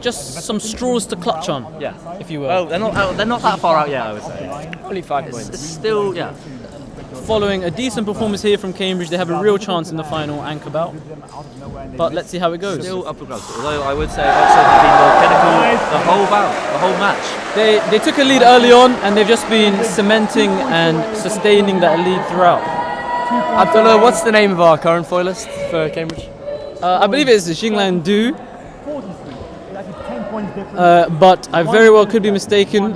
Just some straws to clutch on, Yeah. if you will. Oh, they're not that far out yet, I would say. Only 5 points. It's still, yeah. Following a decent performance here from Cambridge, they have a real chance in the final anchor bout. But let's see how it goes. Still up for grabs. Although I would say Oxford have been more clinical the whole bout, the whole match. They took a lead early on, and they've just been cementing and sustaining that lead throughout. Abdullah, what's the name of our current foilist for Cambridge? I believe it's Xinglan Du, 10 points difference. but I very well could be mistaken.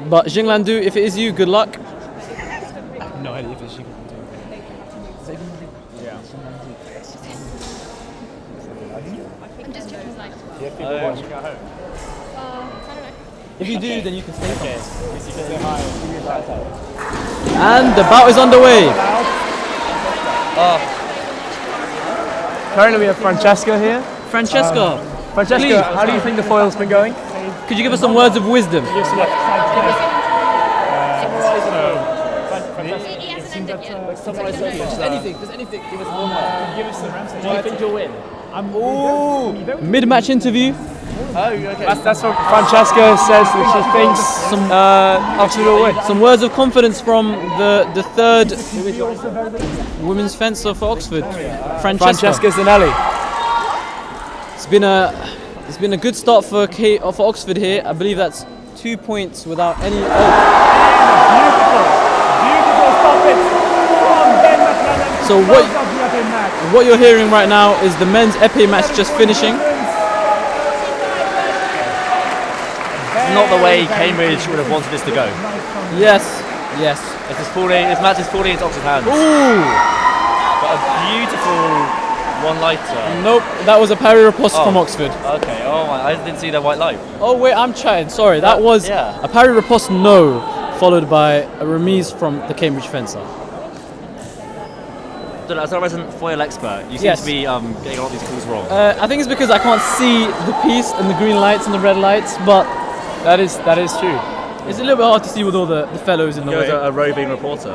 But Jinglandu, if it is you, good luck. I have no idea if it's Xinglandu. I'm just checking his light as well. You have people watching at home. I don't know. If you do, then you can stay. Okay. If you can say hi, give me a shout out. And the bout is underway. Currently we have Francesca here. Francesca, Francesca, please. how do you think the foil's been going? Could you give us some words of wisdom? He hasn't ended yet. Just anything. Give us one word. Give us the Ramsey. Do you think you'll win? Mid-match interview. Oh, okay. That's what Francesca says that she thinks Oxford will win. Some words of confidence from the third women's fencer for Oxford, Francesca Zanelli. It's been a good start for Oxford here. I believe that's 2 points without any. Beautiful stoppage from Ben McLennan. So what you're hearing right now is the men's Epee match just finishing. Not the way Cambridge would have wanted this to go. Yes. This match is falling into Oxford's hands. Ooh. But a beautiful one-lighter. Nope. That was a parry riposte from Oxford. Okay. Oh my! I didn't see the white light. Oh wait, I'm chatting. Sorry, that was yeah. a parry riposte no, followed by a remise from the Cambridge fencer. As a resident foil expert, you seem Yes. to be getting a lot of these calls wrong. I think it's because I can't see the piece and the green lights and the red lights, but That is true. it's a little bit hard to see with all the fellows in the Goes way. a roving reporter.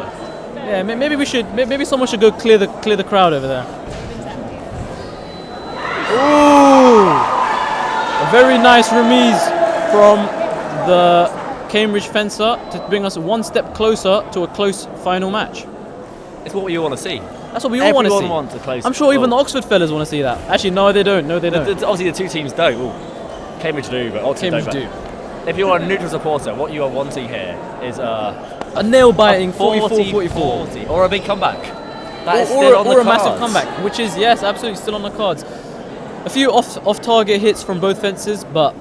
Yeah, maybe someone should go clear the crowd over there. Ooh! A very nice remise from the Cambridge fencer to bring us one step closer to a close final match. It's what we all want to see. That's what we all want to see. Everyone wants a close. I'm sure even the Oxford fellas want to see that. Actually, no, they don't. Obviously, the two teams don't. Well, Cambridge do, but Oxford Cambridge don't. do. If you're a neutral supporter, what you are wanting here is A nail-biting 44-44. 40, or a big comeback. That is Or still on the a massive cards. comeback, which is, yes, absolutely still on the cards. A few off-target hits from both fences, but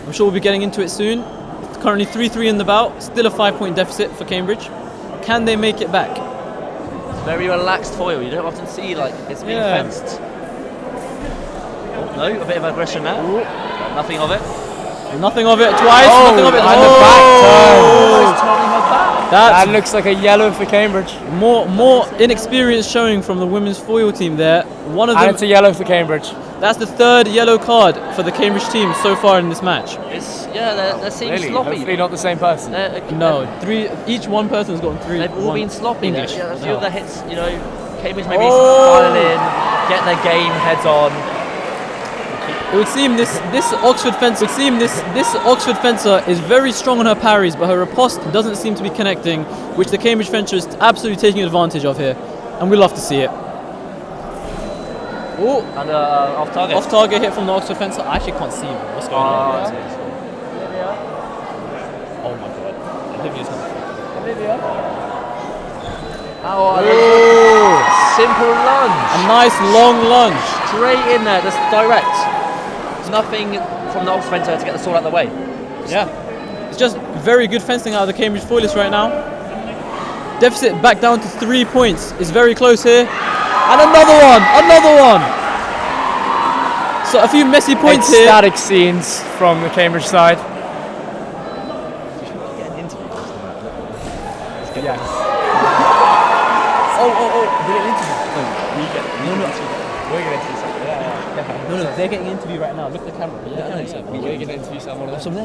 I'm sure we'll be getting into it soon. It's currently 3-3 in the bout, still a 5-point deficit for Cambridge. Can they make it back? Very relaxed foil. You don't often see like it's being Yeah. fenced. Oh, no, a bit of aggression there. Nothing of it. Nothing of it twice, nothing of it. And the back Almost turn. turning her back. That That's looks like a yellow for Cambridge. more inexperience showing from the women's foil team there. One of And them, it's a yellow for Cambridge. that's the third yellow card for the Cambridge team so far in this match. They seem Really? sloppy. Hopefully not the same person. No, each one person's gotten 3. They've all been sloppy. English. A few of the hits, Cambridge maybe dial in, get their game heads on. It would seem this Oxford fencer is very strong on her parries, but her riposte doesn't seem to be connecting, which the Cambridge fencer is absolutely taking advantage of here, and we love to see it. Oh, And off target. off target hit from the Oxford fencer. I actually can't see what's going on. Oh my god, Olivia's gonna. Simple lunge. A nice long lunge. Straight in there, just direct. Nothing from the Oxford fencer to get the sword out of the way. Yeah, it's just very good fencing out of the Cambridge foilists right now. Deficit back down to 3 points. Is very close here. And another one. So a few messy points here. Ecstatic scenes from the Cambridge side. Yes. No, they're getting an interview right now. Look at the camera. We're going to interview someone of them.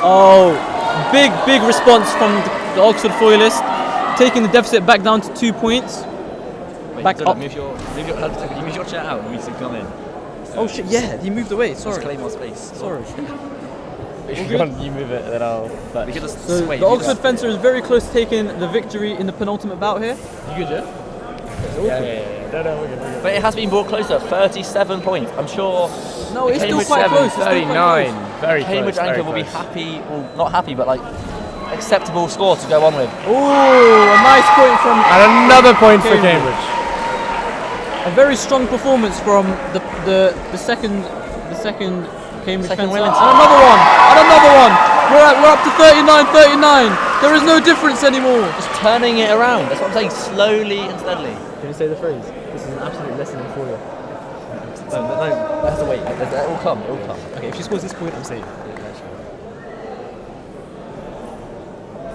Oh, big response from the Oxford foilist, taking the deficit back down to 2 points. Back up. Move your chair out and we can come in. Oh shit! Yeah, he moved away. Just Sorry. claim our space. Sorry. You move it, then I'll. We can just So sway. the Oxford fencer is very close to taking the victory in the penultimate bout here. You good, yeah? But it has been brought closer. 37 points. I'm sure. No, it's still Cambridge quite 7, close. It's still quite 39. close. Very Cambridge close. Anchor Very will be close. happy, well, not happy, but like acceptable score to go on with. Ooh, a nice point from. And another point for Cambridge. Cambridge. A very strong performance from the second Cambridge Second fencer. women's. And another one. And another one. We're up to 39-39. There is no difference anymore. Just turning it around. That's what I'm saying. Slowly and steadily. Can you say the phrase? This is an absolute lesson in foil. No, that has to wait. It will come. It will come. Okay, if she scores this point, I'm safe.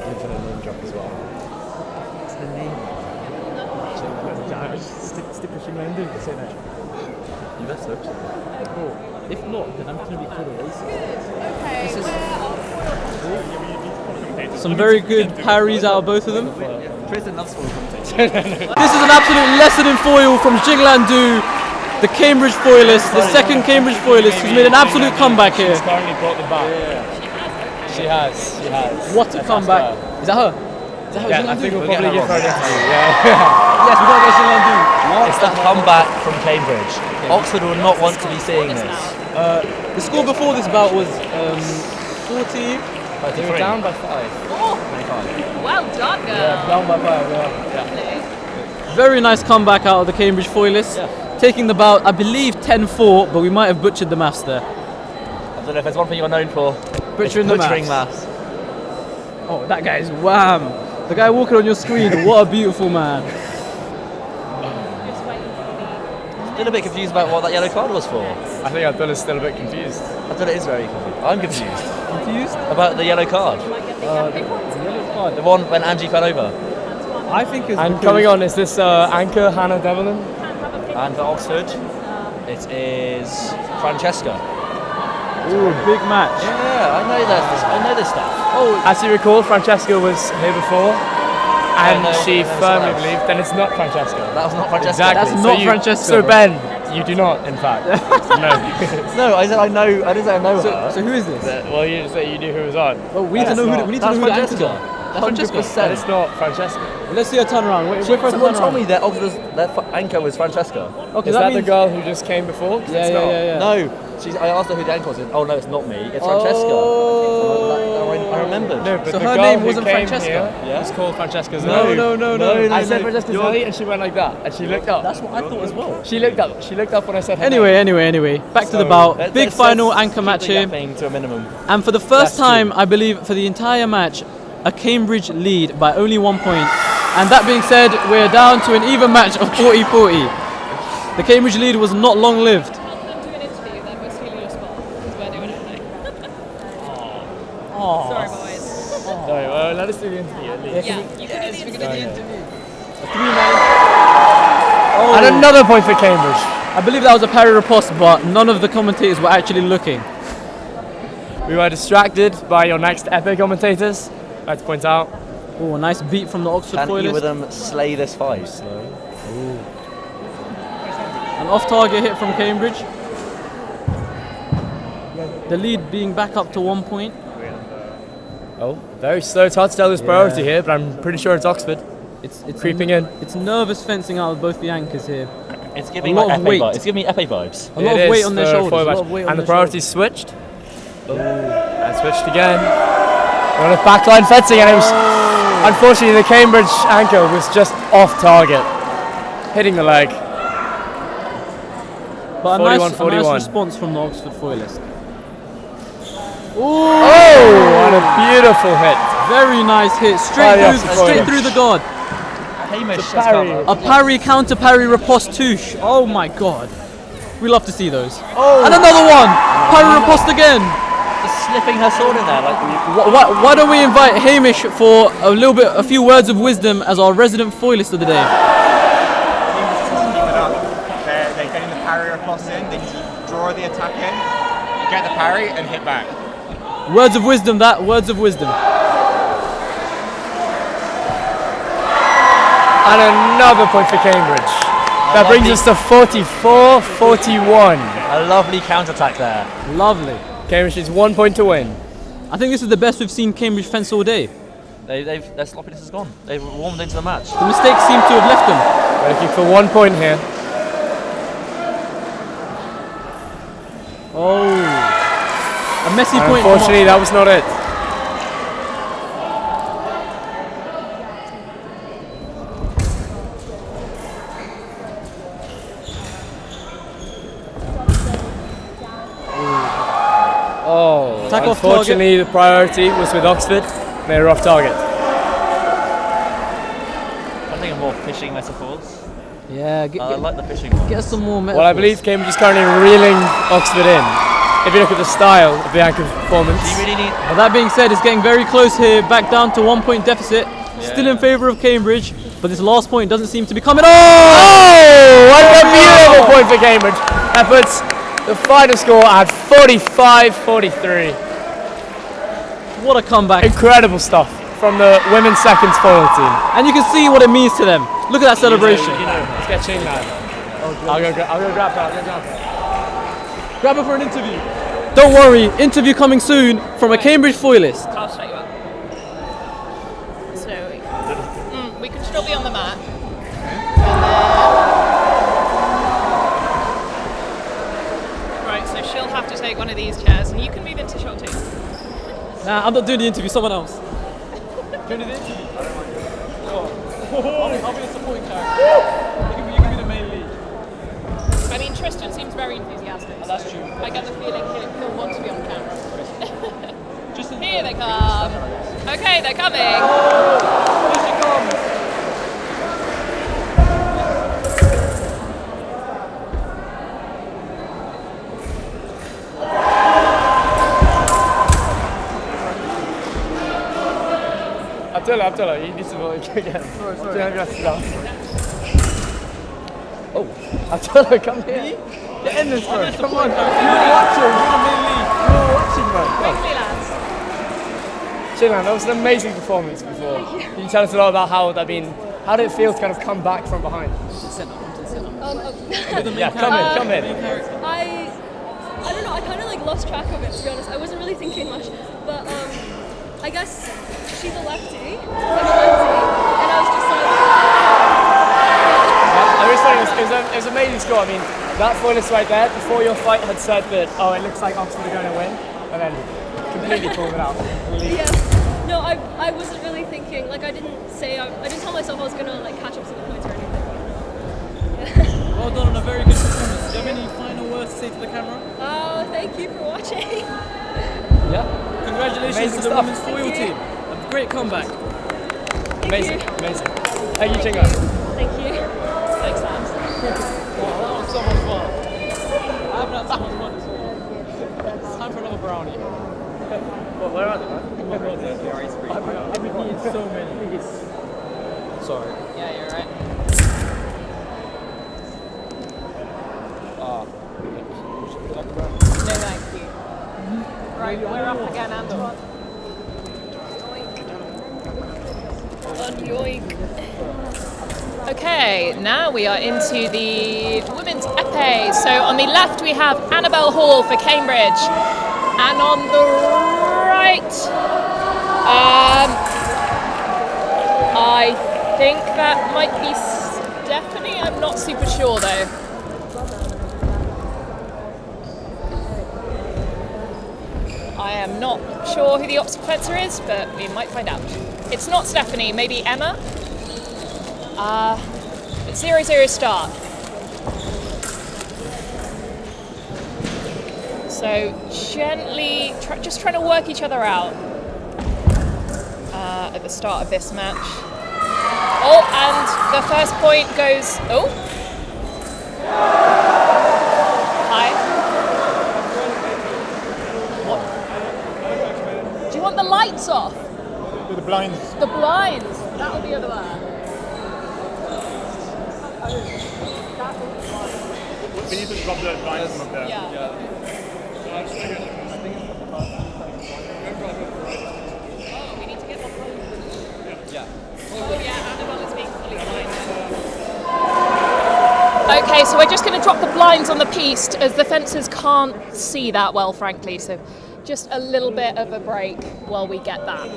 Infinite name drop as well. What's the name? Stick with Shingland do. Say that. You best hope so. If not, then I'm going to be called a racist. Okay, Some very good parries out of both of them. Tristan loves foil commentating. This is an absolute lesson in foil from Jinglandu, the Cambridge foilist, the second Cambridge foilist, who's made an absolute comeback here. She's currently brought them back. She has. What a comeback! Is that her? Is that her? Yeah, I think we'll probably give her an interview. Yes, we gotta go Jinglandu. It's the comeback from Cambridge. Oxford will not want to be seeing this. The score before this bout was 40. They were down by 5. Well done, girl. Yeah, down by 5, yeah. Very nice comeback out of the Cambridge foilists. Taking the bout, I believe 10-4, but we might have butchered the maths there. I don't know if there's one thing you're known for. Butchering the butchering maths. maths. Oh, that guy is wham! The guy walking on your screen, what a beautiful man. Just waiting for Still a bit confused about what that yellow card was for. I think Abdullah's still a bit confused. I thought it is very confused. I'm confused Confused? about the yellow card. The one when Angie fell over. I think it's And coming on is this anchor Hannah Devlin. And for Oxford, it is Francesca. Ooh, big match. Yeah, I know this stuff. Oh, as you recall, Francesca was here before, and no, she no, firmly no. believed then it's not Francesca. That was not Francesca. Exactly. That's not you, Francesca, So bro. Ben, you do not, in fact. No. No, I said I know. I didn't say I know her. So who is this? Well, you just said you knew who was on. Well, we need to know who we need to know That's who the anchors Francesca. are. That's Francesca. But it's not Francesca. Let's see her turn around. Wait for her to Someone turn told around. me that Oxford's anchor was Francesca. Okay, Is that the means- girl who just came before? 'Cause it's not. Yeah. No, I asked her who the anchor was. Oh no, it's not me. It's Francesca. Oh. I remembered. No, but So the her girl name who wasn't came Francesca? Here was called Francesca No, Zelli. no. I said Francesca Zelli and she went like that. And she looked up. That's what I thought as well. She looked up. She looked up when I said her Anyway. Back to the bout. Big final anchor match here. To a minimum. And for the first That's true. time, I believe, for the entire match, a Cambridge lead by only 1 point. And that being said, we're down to an even match of 40-40. The Cambridge lead was not long-lived. Help them do an interview, then we're stealing your spot because we're doing everything. Sorry, boys. Sorry, well, let us do the interview at least. Yeah, you can do the interview. And another point for Cambridge. I believe that was a parry riposte, but none of the commentators were actually looking. We were distracted by your next Epee commentators. I'd like to point out. Oh, a nice beat from the Oxford Can either of foilist. them slay this fight? An off-target hit from Cambridge. The lead being back up to 1 point. Oh, very slow. It's hard to tell who's priority here, but I'm pretty sure it's Oxford. It's Creeping in. It's nervous fencing out of both the anchors here. It's giving lot like of Epee weight. vibes. It's giving me Epee vibes. A lot It of weight is on their for shoulders. foil A lot match. of weight on And the their priorities switched. And switched again. On a backline fencing, and it was unfortunately the Cambridge anchor was just off target, hitting the leg. But a nice 41. response from the Oxford foilist. Oh, what a beautiful hit! Very nice hit. Straight yes, through the guard. Hamish parry. A parry, counter parry, riposte touche. Oh my god. We love to see those. And another one. Parry riposte again. Just slipping her sword in there. Like, Why don't we invite Hamish for a few words of wisdom as our resident foilist of the day? They're getting the parry across in, they draw the attack in, get the parry and hit back. Words of wisdom, words of wisdom. And another point for Cambridge. That brings us to 44-41. a lovely counter-attack there. Lovely. Cambridge needs 1 point to win. I think this is the best we've seen Cambridge fence all day. Their sloppiness is gone. They've warmed into the match. The mistakes seem to have left them. We're looking for 1 point here. Oh. A messy And point. unfortunately, that was not it. Attack off target. Unfortunately, the priority was with Oxford. They were off target. I think of more fishing metaphors. Yeah, I like the fishing one. get some more metaphors. Well, I believe Cambridge is currently reeling Oxford in. If you look at the style of the anchor performance. Do you really need... Well, that being said, it's getting very close here, back down to 1 point deficit. Still in favour of Cambridge, but this last point doesn't seem to be coming. Oh! What a beautiful point for Cambridge. That puts the final score at 45-43. What a comeback. Incredible stuff from the women's seconds foil team. And you can see what it means to them. Look at that celebration. Let's get Ching now. I'll go grab that. Grab her for an interview. Don't worry, interview coming soon from a Cambridge foilist. I'll show you up. So we can still be on the mat. Right, so she'll have to take one of these chairs, and you can move into shot too. Nah, I'm not doing the interview, someone else. Do you want to do the interview? I'll be a supporting character. You can be the main lead. I mean, Tristan seems very enthusiastic. Oh, that's true. I get the feeling he'll want to be on camera. Just here they come. Okay, they're coming. Here she comes. Abdullah, you need to vote again. Sorry. Oh, Abdullah, come here. Get in this, bro. Come on. You're watching, man. Quickly, lads. Chilan, that was an amazing performance before. Can you tell us a lot about how did it feel to kind of come back from behind? Yeah, come in. I don't know, I kind of like lost track of it, to be honest. I wasn't really thinking much, but I guess she's a lefty, and I was just like... I was saying it was an amazing score. I mean, that foilist right there, before your fight had said that, oh, it looks like Oxford are going to win, and then completely pulled it out. Yeah, no, I wasn't really thinking, like I didn't tell myself I was going to like catch up to the points or anything. Well done on a very good performance. Do you have any final words to say to the camera? Oh, thank you for watching. Yeah. Congratulations Amazing to the stuff. women's foil team. A great comeback. Amazing. Thank you, Chinga. Thank you. Thanks, lads. Wow, that was so much fun. I haven't had so much fun this morning. It's time for another brownie. Where are they, man? I've been eating so many. Sorry. Yeah, you're right. No, thank you. Right, we're up again, Antoine. Yoink. Okay, now we are into the women's epee. So on the left we have Annabelle Hall for Cambridge, and on the right, I think that might be Stephanie. I'm not super sure though. I am not sure who the Oxford fencer is, but we might find out. It's not Stephanie, maybe Emma. 0-0 start. So gently, just trying to work each other out at the start of this match. Oh, and the first point goes. Oh, hi. What? Do you want the lights off? The blinds. The blinds. That'll be the one. We need to drop the blinds from up there. Yeah. Oh, we need to get one. Yeah. Oh yeah, Annabelle is being fully blinded. Okay, so we're just going to drop the blinds on the piste as the fencers can't see that well, frankly. So just a little bit of a break while we get that.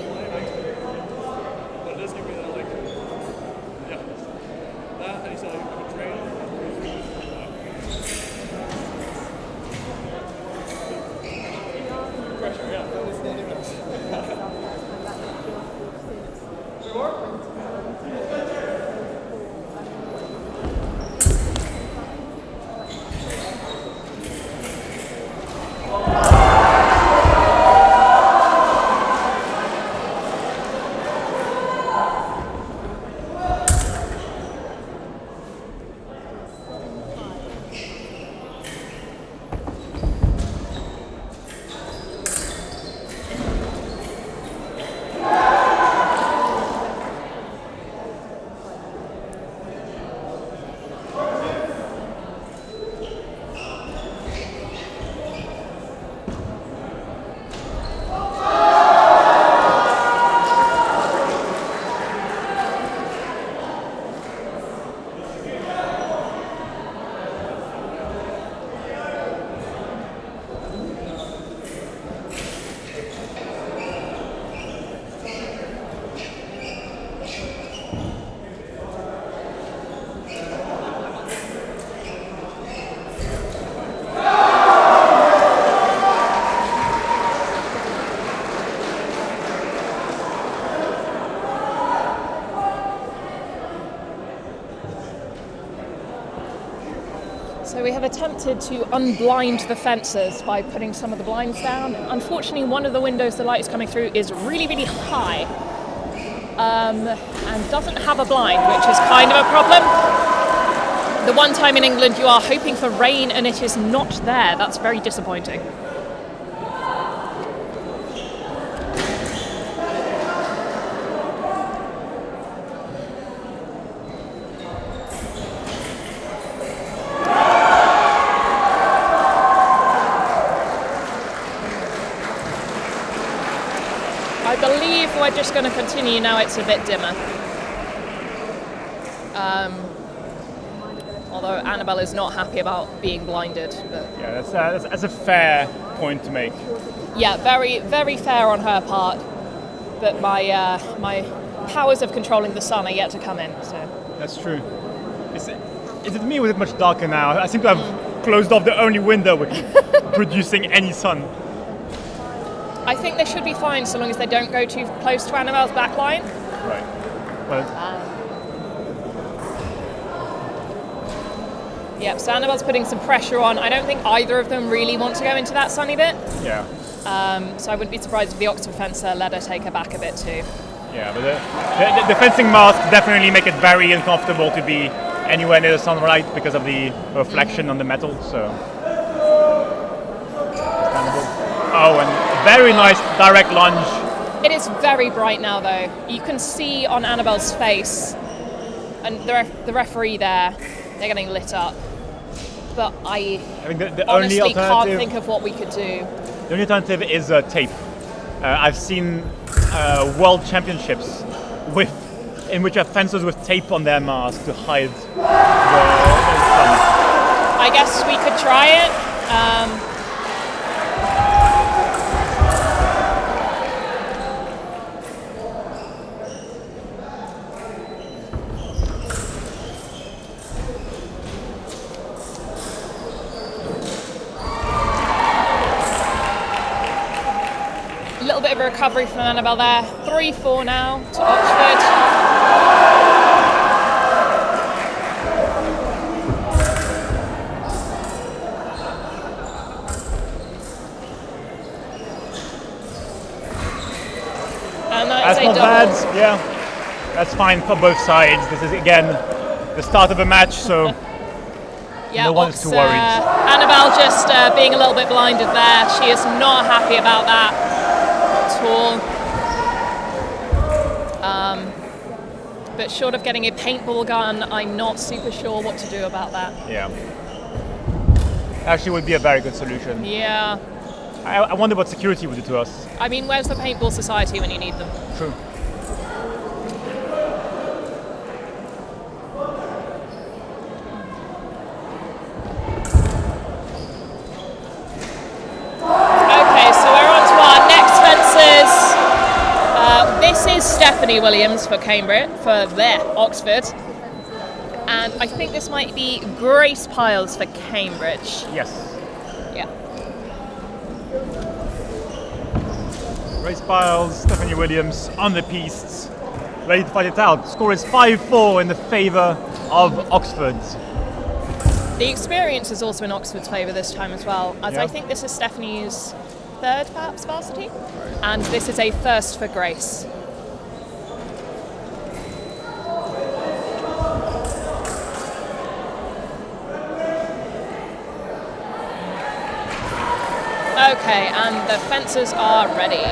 So we have attempted to unblind the fences by putting some of the blinds down. Unfortunately, one of the windows the light is coming through is really, really high and doesn't have a blind, which is kind of a problem. The one time in England you are hoping for rain and it is not there. That's very disappointing. I believe we're just going to continue now. It's a bit dimmer. Although Annabelle is not happy about being blinded. But Yeah, that's a fair point to make. yeah, very, very fair on her part. But my powers of controlling the sun are yet to come in. So That's true. Is it me or is it much darker now? I seem to have closed off the only window which is producing any sun. I think they should be fine so long as they don't go too close to Annabelle's backline. Right. Well, Yep, so Annabelle's putting some pressure on. I don't think either of them really want to go into that sunny bit. yeah. So I wouldn't be surprised if the Oxford fencer let her take her back a bit too. Yeah, but the fencing mask definitely make it very uncomfortable to be anywhere near the sunlight because of the reflection on the metal. So. Oh, and very nice direct lunge. It is very bright now though. You can see on Annabelle's face and the referee there, they're getting lit up. But I think the honestly only can't alternative, think of what we could do. The only alternative is tape. I've seen world championships in which have fencers with tape on their mask to hide the sun. I guess we could try it. A little bit of a recovery from Annabelle there. 3-4 now to Oxford. And That's that's a not double. bad. Yeah, that's fine for both sides. This is again the start of a match, so Yeah, no one's too worried. Annabelle just being a little bit blinded there. She is not happy about that at all. But short of getting a paintball gun, I'm not super sure what to do about that. Yeah, actually would be a very good solution. Yeah. I wonder what security would do to us. I mean, where's the paintball society when you need them? True. Okay, so we're on to our next fences. This is Stephanie Williams for Cambridge, for Oxford. And I think this might be Grace Piles for Cambridge. Yes. Yeah. Grace Piles, Stephanie Williams on the piste, ready to fight it out. Score is 5-4 in the favour of Oxford. The experience is also in Oxford's favour this time as well, as Yeah. I think this is Stephanie's third, perhaps, varsity, and this is a first for Grace. Okay, and the fencers are ready.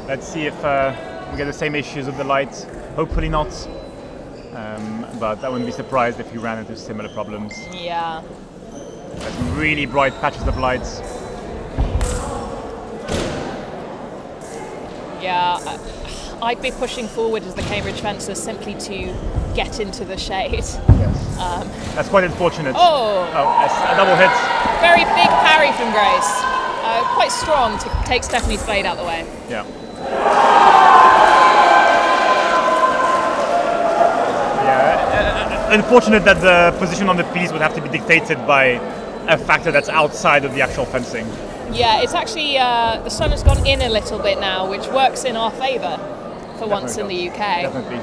Let's see if we get the same issues with the lights. Hopefully not. But I wouldn't be surprised if we ran into similar problems. Yeah. There's some really bright patches of lights. Yeah, I'd be pushing forward as the Cambridge fencer simply to get into the shade. Yes. That's quite unfortunate. Oh! Yes, a double hit. Very big parry from Grace. Quite strong to take Stephanie's blade out the way. Yeah. Unfortunate that the position on the piece would have to be dictated by a factor that's outside of the actual fencing. Yeah, it's actually, the sun has gone in a little bit now, which works in our favour for once in the UK. Definitely.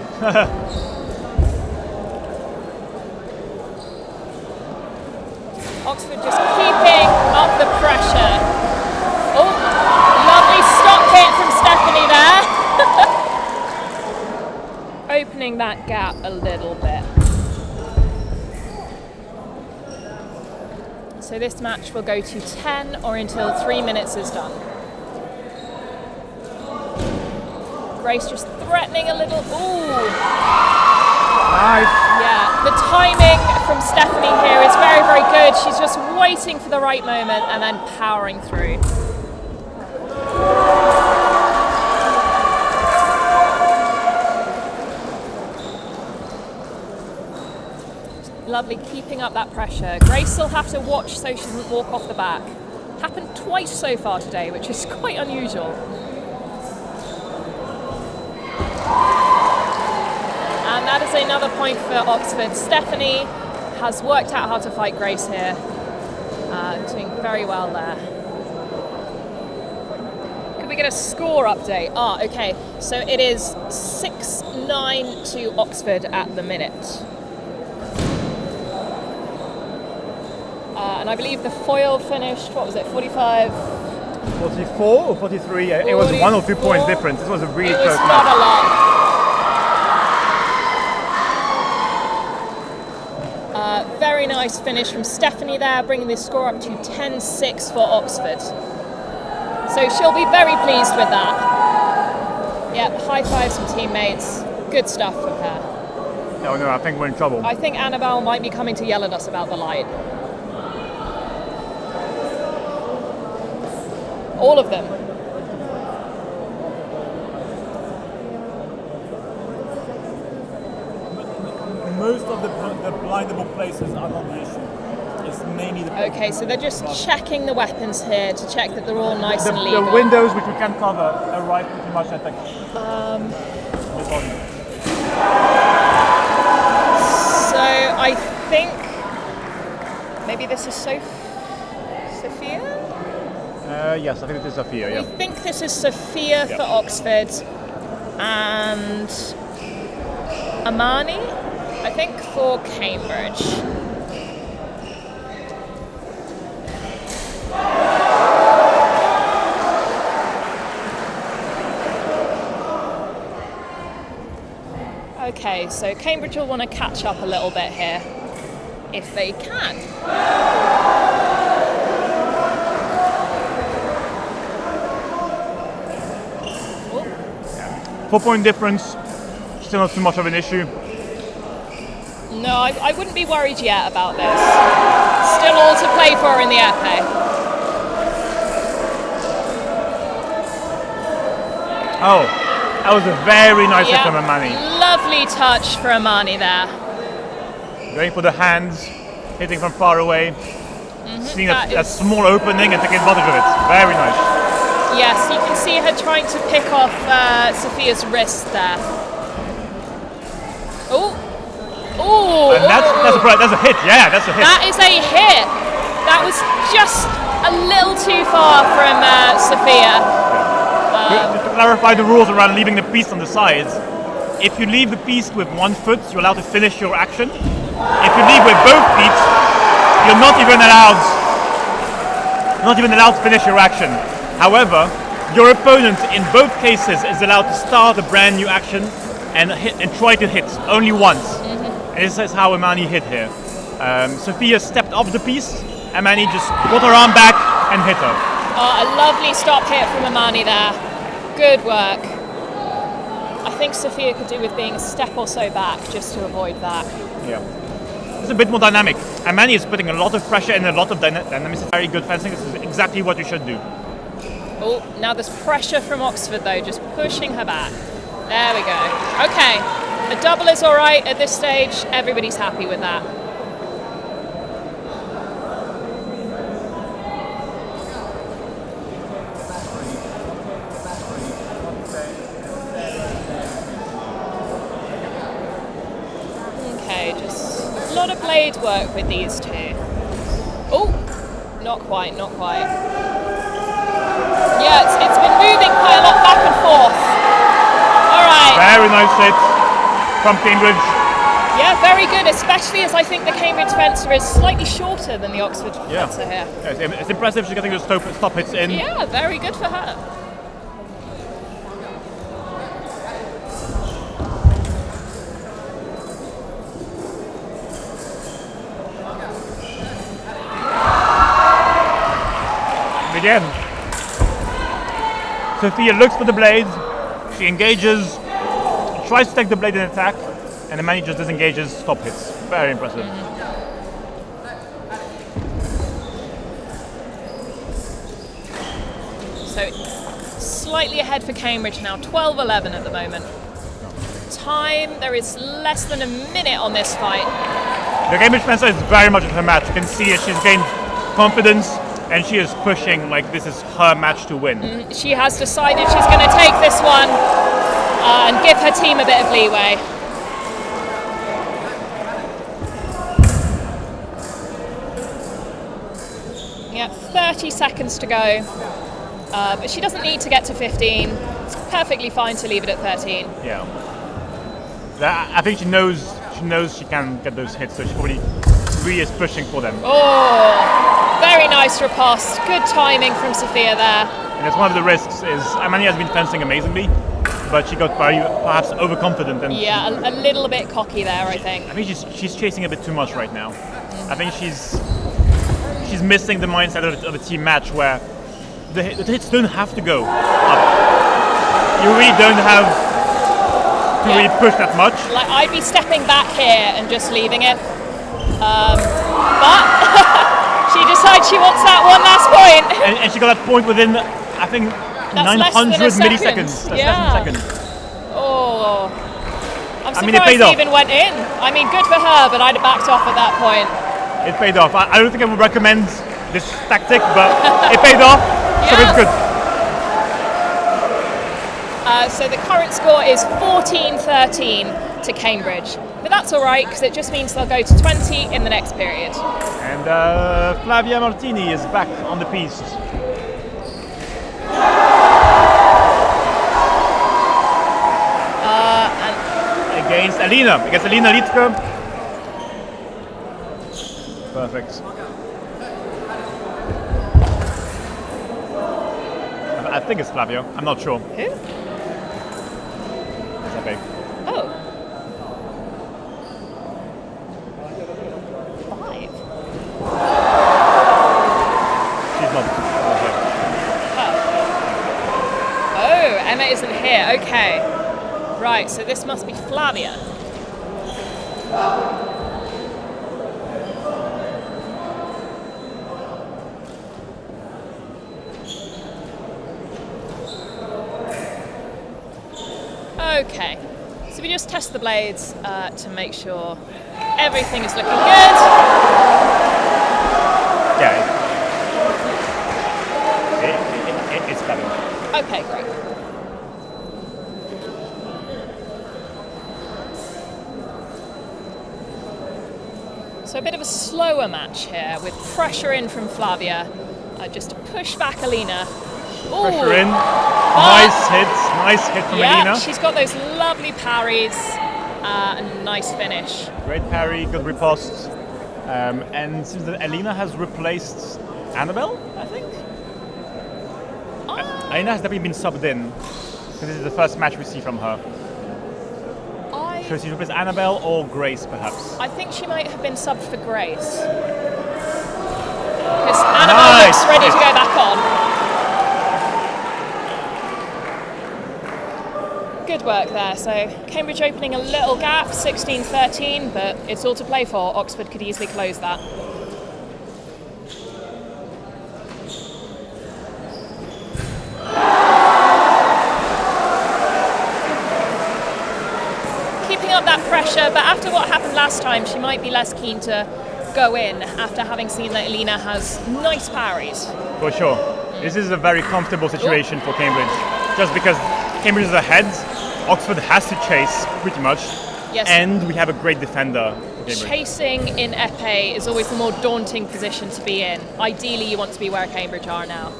Oxford just keeping up the pressure. Oh, lovely stop hit from Stephanie there. Opening that gap a little bit. So this match will go to 10 or until 3 minutes is done. Grace just threatening a little. Ooh. Nice. Yeah, the timing from Stephanie here is very, very good. She's just waiting for the right moment and then powering through. Lovely, keeping up that pressure. Grace will have to watch so she doesn't walk off the back. Happened twice so far today, which is quite unusual. And that is another point for Oxford. Stephanie has worked out how to fight Grace here. Doing very well there. Could we get a score update? Okay. So it is 6-9 to Oxford at the minute. And I believe the foil finished, what was it, 45? 44 or 43? It was 1 or 2 points difference. This was a really close It was match. not a lot. Very nice finish from Stephanie there, bringing the score up to 10-6 for Oxford. So she'll be very pleased with that. Yep, high fives from teammates. Good stuff from her. Oh no, I think we're in trouble. I think Annabelle might be coming to yell at us about the light. All of them. Most of the blindable places are not the issue. It's mainly the... Okay, so they're just checking the weapons here to check that they're all nice and legal. The windows which we can cover are right pretty much at the... So I think maybe this is Sophia? Yes, I think it is Sophia, yeah. We think this is Sophia for Oxford and Amani, I think, for Cambridge. Okay, so Cambridge will want to catch up a little bit here, if they can. 4-point difference, still not too much of an issue. No, I wouldn't be worried yet about this. Still all to play for in the Epee. Oh, that was a very nice hit from Amani. Lovely touch for Amani there. Going for the hands, hitting from far away, seeing that small opening and taking advantage of it. Very nice. Yes, you can see her trying to pick off Sophia's wrist there. Oh, and that's a hit. Yeah, that's a hit. That is a hit. That was just a little too far from Sophia. Just to clarify the rules around leaving the piece on the sides. If you leave the piece with one foot, you're allowed to finish your action. If you leave with both feet, you're not even allowed to finish your action. However, your opponent in both cases is allowed to start a brand new action and try to hit only once. And this is how Amani hit here. Sophia stepped off the piece, Amani just got her arm back and hit her. A lovely stop hit from Amani there. Good work. I think Sophia could do with being a step or so back just to avoid that. Yeah. It's a bit more dynamic. Amani is putting a lot of pressure and a lot of dynamics. Very good fencing. This is exactly what you should do. Oh, now there's pressure from Oxford though, just pushing her back. There we go. Okay, the double is all right at this stage. Everybody's happy with that. Okay, just a lot of blade work with these two. Oh, not quite, not quite. Yeah, it's been moving quite a lot back and forth. All right. Very nice hit from Cambridge. Yeah, very good, especially as I think the Cambridge fencer is slightly shorter than the Oxford fencer here. Yeah, it's impressive she's getting those stop hits in. Yeah, very good for her. Again, Sophia looks for the blade, she engages, tries to take the blade in attack, and the man just disengages, stop hits. Very impressive. So slightly ahead for Cambridge now, 12-11 at the moment. Time, there is less than a minute on this fight. The Cambridge fencer is very much of her match. You can see it, she's gained confidence, and she is pushing like this is her match to win. She has decided she's going to take this one and give her team a bit of leeway. Yeah, 30 seconds to go, but she doesn't need to get to 15. It's perfectly fine to leave it at 13. Yeah. I think she knows she can get those hits, so she probably really is pushing for them. Oh, very nice riposte. Good timing from Sophia there. And that's one of the risks is Amani has been fencing amazingly, but she got perhaps overconfident and Yeah, a little bit cocky there, I think. I think she's chasing a bit too much right now. I think she's missing the mindset of a team match where the hits don't have to go up. You really don't have to really push that much. Like I'd be stepping back here and just leaving it, but she decides she wants that one last point. And she got that point within, I think, That's 900 less than a milliseconds. second. That's less than a second. Oh, I'm I mean, surprised it paid it off. even went in. I mean, good for her, but I'd have backed off at that point. It paid off. I don't think I would recommend this tactic, but it paid off, so Yeah. it's good. So the current score is 14-13 to Cambridge. But that's all right, because it just means they'll go to 20 in the next period. And Flavia Martini is back on the piste. Against Alina Litke. Perfect. I think it's Flavio. I'm not sure. Who? It's Epee. Oh. 5. She's not here. Oh, Emma isn't here. Okay. Right, so this must be Flavia. Okay, so we just test the blades to make sure everything is looking good. Yeah. It's better. Okay, great. So a bit of a slower match here with pressure in from Flavia, just to push back Alina. Ooh, Pressure in. but- Nice hit from yeah, Alina. she's got those lovely parries and nice finish. Great parry, good riposte. And seems that Alina has replaced Annabelle, I think. Alina has definitely been subbed in, because this is the first match we see from her. So she's replaced Annabelle or Grace, perhaps. I think she might have been subbed for Grace. Because Annabelle looks ready to go back on. Good work there. So Cambridge opening a little gap, 16-13, but it's all to play for. Oxford could easily close that. Keeping up that pressure, but after what happened last time, she might be less keen to go in after having seen that Alina has nice parries. For sure. This is a very comfortable situation for Cambridge. Just because Cambridge is ahead, Oxford has to chase pretty much. Yes. And we have a great defender for Cambridge. Chasing in Epee is always the more daunting position to be in. Ideally, you want to be where Cambridge are now.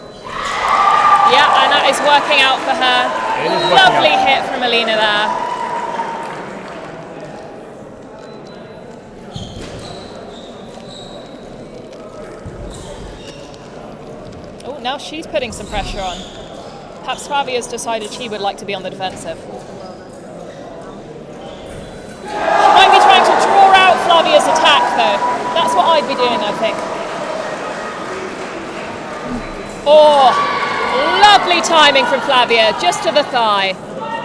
Yeah, and that is working out for her. It is working Lovely out. hit from Alina there. Oh, now she's putting some pressure on. Perhaps Flavia's decided she would like to be on the defensive. She might be trying to draw out Flavia's attack, though. That's what I'd be doing, I think. Oh, lovely timing from Flavia, just to the thigh.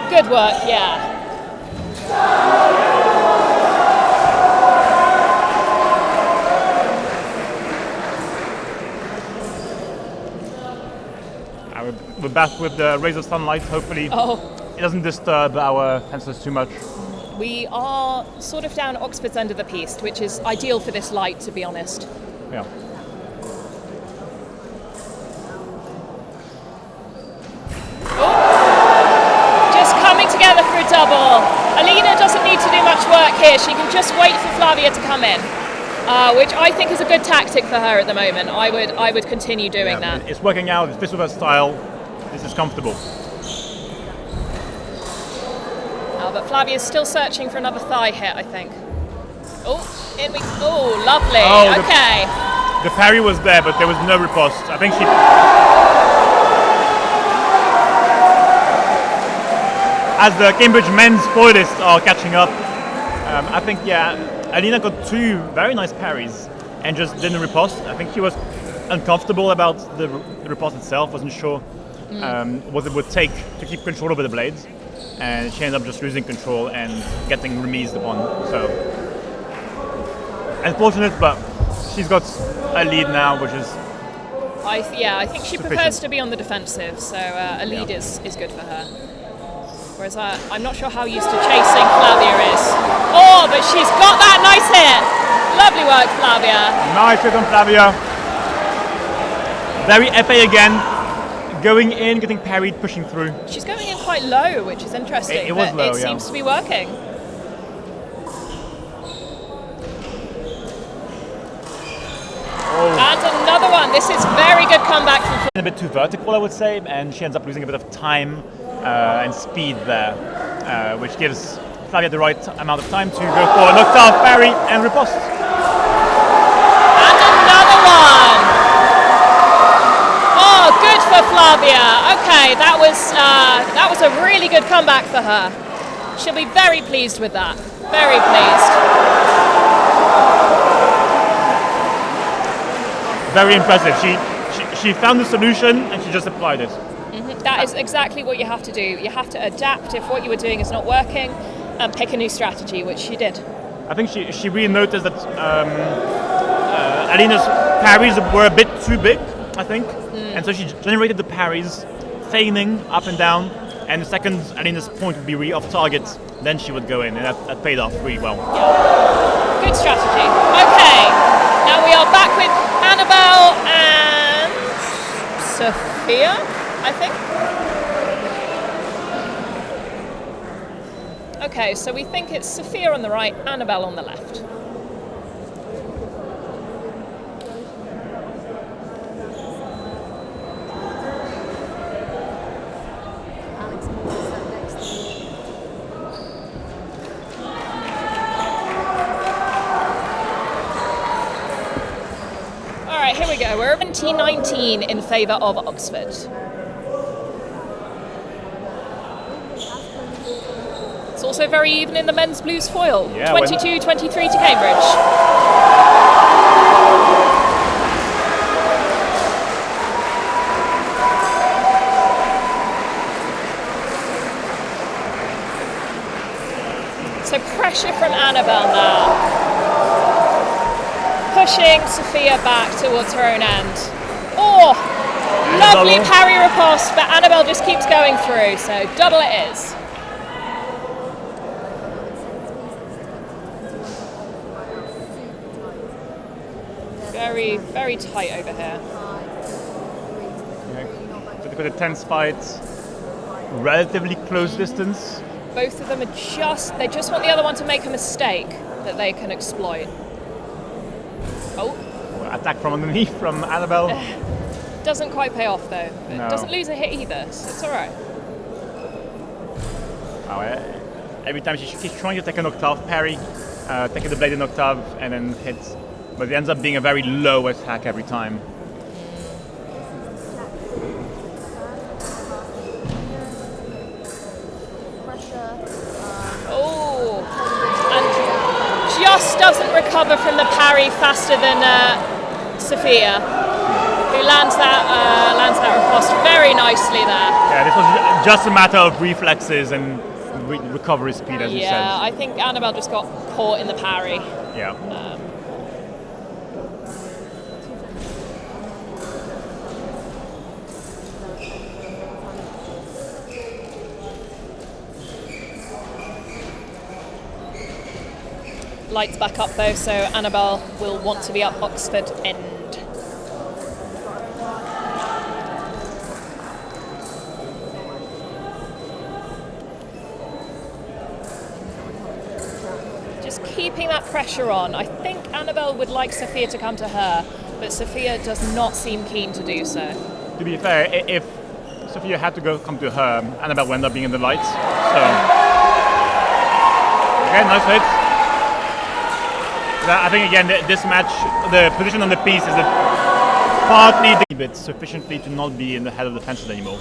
Good work, yeah. We're back with the rays of sunlight. Hopefully, it doesn't disturb our fences too much. We are sort of down Oxford's end of the piece, which is ideal for this light, to be honest. Yeah. Just coming together for a double. Alina doesn't need to do much work here. She can just wait for Flavia to come in, which I think is a good tactic for her at the moment. I would continue doing that. It's working out. It fits with her style. This is comfortable. But Flavia's still searching for another thigh hit, I think. Oh, lovely. Okay. The parry was there, but there was no riposte. I think she... As the Cambridge men's foilists are catching up, I think, Alina got two very nice parries and just didn't riposte. I think she was uncomfortable about the riposte itself, wasn't sure what it would take to keep control over the blades. And she ended up just losing control and getting remised upon. So, unfortunate, but she's got a lead now, which is I think she prefers to be on the defensive, so a lead is good for her. Whereas I'm not sure how used to chasing Flavia is. Oh, but she's got that nice hit. Lovely work, Flavia. Nice hit on Flavia. Very Epee again. Going in, getting parried, pushing through. She's going in quite low, which is interesting. It was low, It seems to be working. And another one. This is very good comeback from Flavia. A bit too vertical, I would say, and she ends up losing a bit of time and speed there, which gives Flavia the right amount of time to go for an octave parry and riposte. And another one. Oh, good for Flavia. Okay, that was a really good comeback for her. She'll be very pleased with that. Very pleased. Very impressive. She found the solution and she just applied it. That is exactly what you have to do. You have to adapt if what you were doing is not working and pick a new strategy, which she did. I think she really noticed that Alina's parries were a bit too big, I think. And so she generated the parries, feigning up and down, and the second Alina's point would be really off target, then she would go in, and that paid off really well. Yeah. Good strategy. Okay, now we are back with Annabelle and Sophia, I think. Okay, so we think it's Sophia on the right, Annabelle on the left. Here we go, we're 17-19 in favour of Oxford. It's also very even in the men's blues foil, 22-23 to Cambridge. So pressure from Annabelle now. Pushing Sophia back towards her own end. Oh, lovely parry riposte, but Annabelle just keeps going through, so double it is. Very, very tight over here. So they've got a tense fight, relatively close distance. Both of them are they just want the other one to make a mistake that they can exploit. Oh. Attack from underneath from Annabelle. Doesn't quite pay off though. No. Doesn't lose a hit either, so it's alright. Every time she's trying to take an octave parry, taking the blade in octave and then hit. But it ends up being a very low attack every time. just doesn't recover from the parry faster than Sophia, who lands that riposte very nicely there. Yeah, this was just a matter of reflexes and recovery speed, as you said. Yeah, I think Annabelle just got caught in the parry. Yeah. Lights back up though, so Annabelle will want to be up Oxford end. Just keeping that pressure on. I think Annabelle would like Sophia to come to her, but Sophia does not seem keen to do so. To be fair, if Sophia had to come to her, Annabelle would end up being in the lights. So, okay, nice hit. I think again, this match, the position on the piece is partly but sufficiently to not be in the head of the fences anymore.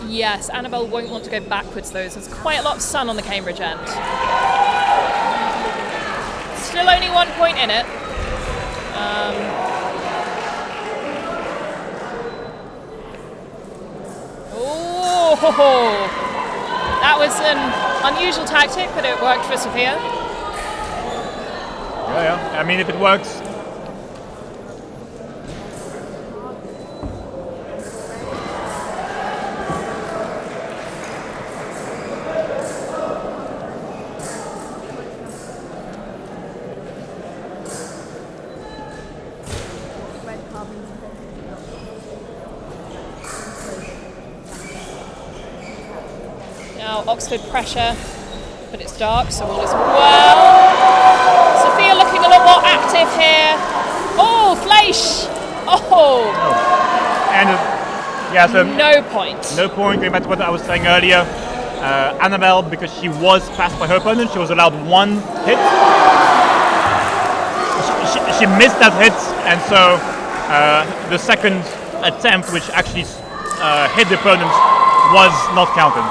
Yes, Annabelle won't want to go backwards though. There's quite a lot of sun on the Cambridge end. Still only 1 point in it. Oh, that was an unusual tactic, but it worked for Sophia. Yeah. I mean, if it works. Now Oxford pressure, but it's dark, so all is well. Sophia looking a lot more active here. Oh, Fleisch! Oh! And yeah, so no point. No point, going back to what I was saying earlier. Annabelle, because she was passed by her opponent, she was allowed one hit. She missed that hit, and so the second attempt, which actually hit the opponent, was not counted.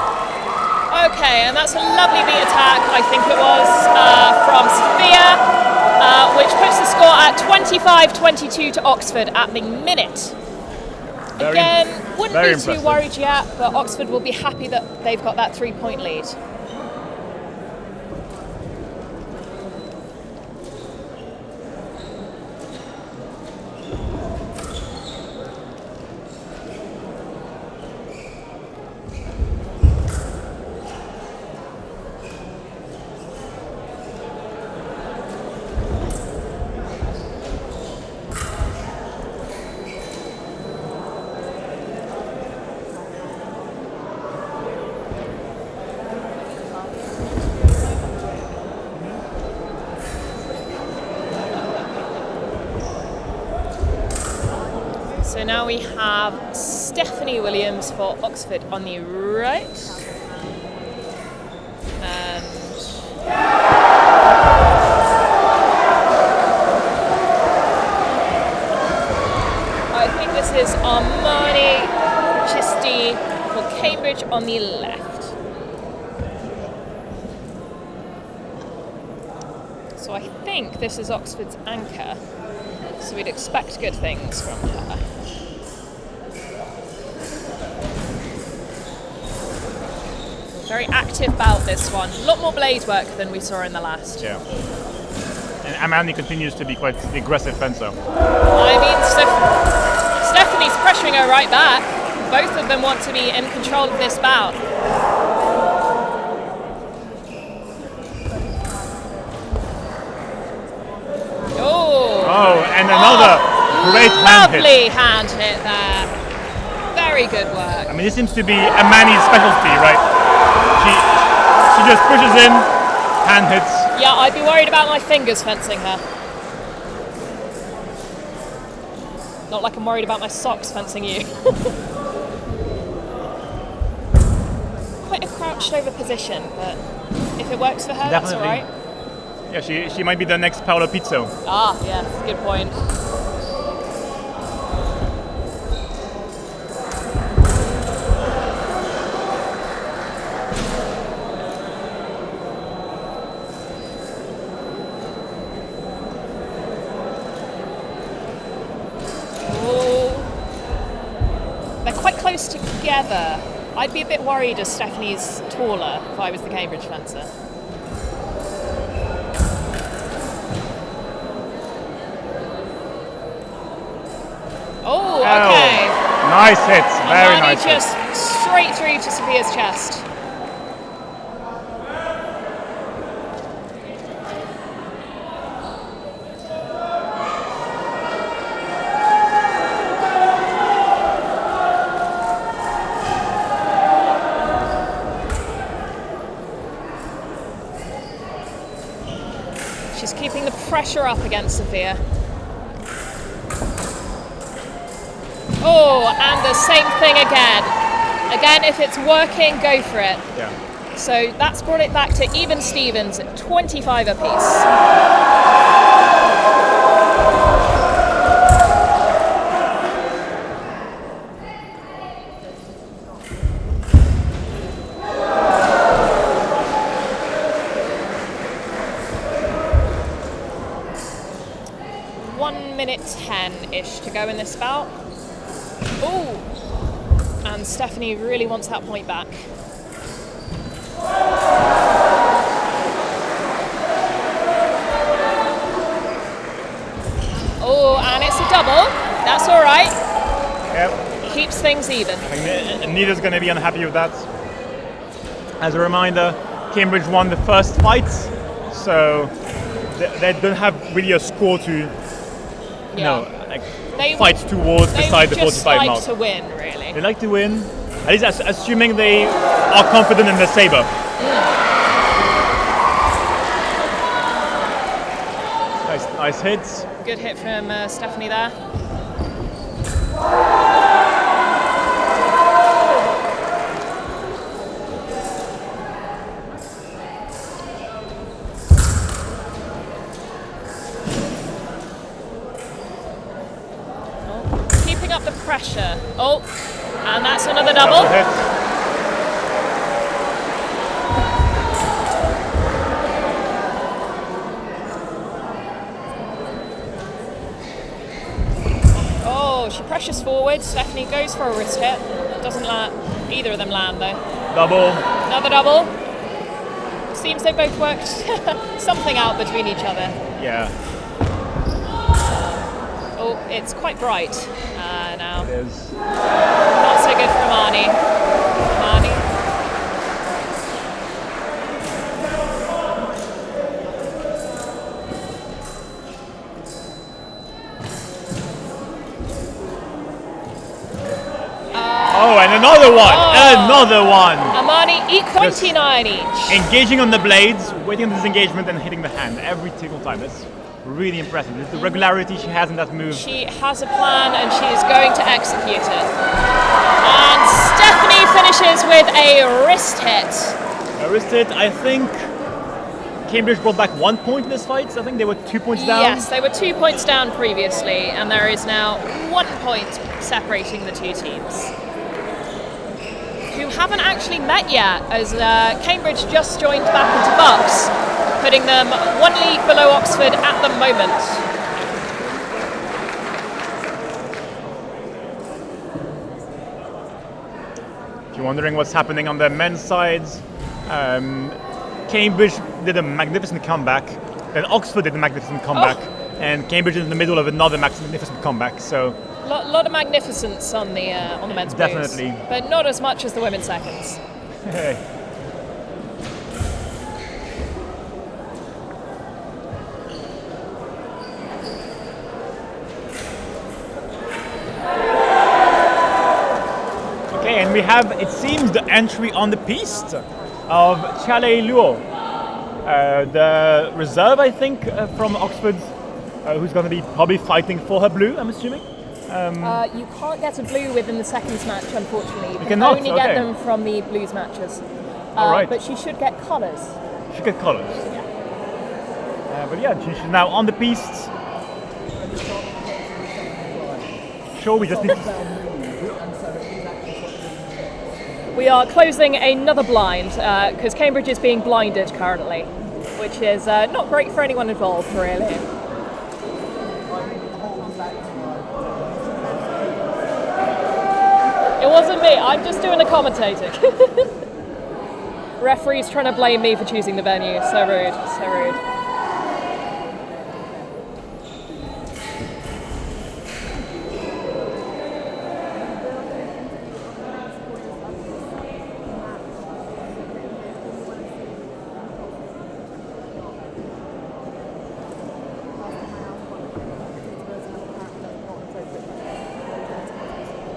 Okay, and that's a lovely beat attack, I think it was, from Sophia, which puts the score at 25-22 to Oxford at the minute. Again, wouldn't be too worried yet, but Oxford will be happy that they've got that 3-point lead. So now we have Stephanie Williams for Oxford on the right. And I think this is Armani Chisti for Cambridge on the left. So I think this is Oxford's anchor. So we'd expect good things from her. Very active bout this one. A lot more blade work than we saw in the last. Yeah. And Amani continues to be quite the aggressive fencer. I mean, Stephanie's pressuring her right back. Both of them want to be in control of this bout. Oh, and another great hand hit. Lovely hand hit there. Very good work. I mean, this seems to be Amani's specialty, right? She just pushes in, hand hits. Yeah, I'd be worried about my fingers fencing her. Not like I'm worried about my socks fencing you. Quite a crouched over position, but if it works for her, Definitely. That's all right. Yeah, she might be the next Paolo Pizzo. Ah, yes, good point. close together. I'd be a bit worried as Stephanie's taller if I was the Cambridge fencer. Oh, okay. Nice hits, very Amani nice hits. just straight through to Sophia's chest. She's keeping the pressure up against Sophia. Oh, and the same thing again. Again, if it's working, go for it. Yeah. So that's brought it back to even Stevens at 25 apiece. Minute 10-ish to go in this bout. Oh, and Stephanie really wants that point back. Oh, and it's a double. That's all right. Yep. Keeps things even. I think Nita's going to be unhappy with that. As a reminder, Cambridge won the first fight, so they don't have really a score to fight towards beside the 45 mark. They like to win, really. They like to win, at least assuming they are confident in the saber. Nice hits. Good hit from Stephanie there. The pressure. Oh, and that's another double. Oh, she pressures forward. Stephanie goes for a wrist hit. Doesn't land. Either of them land though. Double. Another double. Seems they both worked something out between each other. Yeah. Oh, it's quite bright now. It is. Not so good for Amani. Oh, and another one! Another one! Amani, 29 each. Engaging on the blades, waiting on the disengagement, and hitting the hand every single time. That's really impressive. The regularity she has in that move. She has a plan and she is going to execute it. And Stephanie finishes with a wrist hit. A wrist hit, I think Cambridge brought back 1 point in this fight. I think they were 2 points down. Yes, they were 2 points down previously, and there is now 1 point separating the two teams, who haven't actually met yet, as Cambridge just joined back into Bucks, putting them 1 league below Oxford at the moment. If you're wondering what's happening on the men's sides, Cambridge did a magnificent comeback, then Oxford did a magnificent comeback, and Cambridge is in the middle of another magnificent comeback. So, lot of magnificence on the men's blues, definitely, but not as much as the women's seconds. Okay, and we have, it seems, the entry on the piste of Chale Luo, the reserve, I think, from Oxford, who's going to be probably fighting for her blue, I'm assuming. You can't get a blue within the seconds match, unfortunately. You can cannot? only get them from the blues matches. Right. But she should get colours. She should get colours. But yeah, she's now on the piste. Sure, we just need to... We are closing another blind because Cambridge is being blinded currently, which is not great for anyone involved, really. wasn't me. I'm just doing the commentating. Referee's trying to blame me for choosing the venue. So rude. So rude.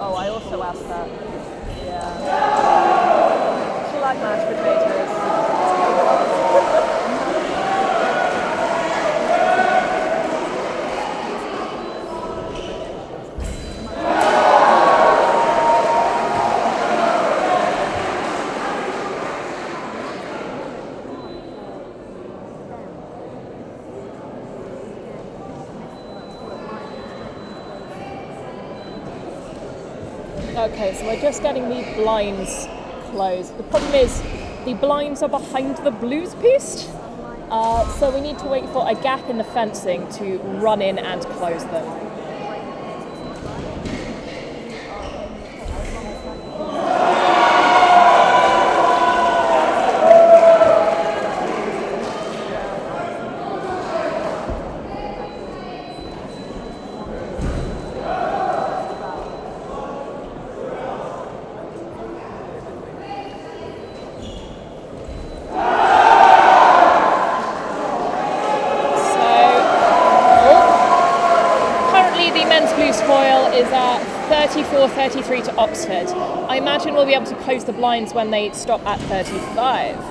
Oh, I also asked that. Yeah. She like mashed potatoes. Okay, so we're just getting the blinds closed. The problem is the blinds are behind the blues piece, so we need to wait for a gap in the fencing to run in and close them. Is at 34-33 to Oxford. I imagine we'll be able to close the blinds when they stop at 35. It's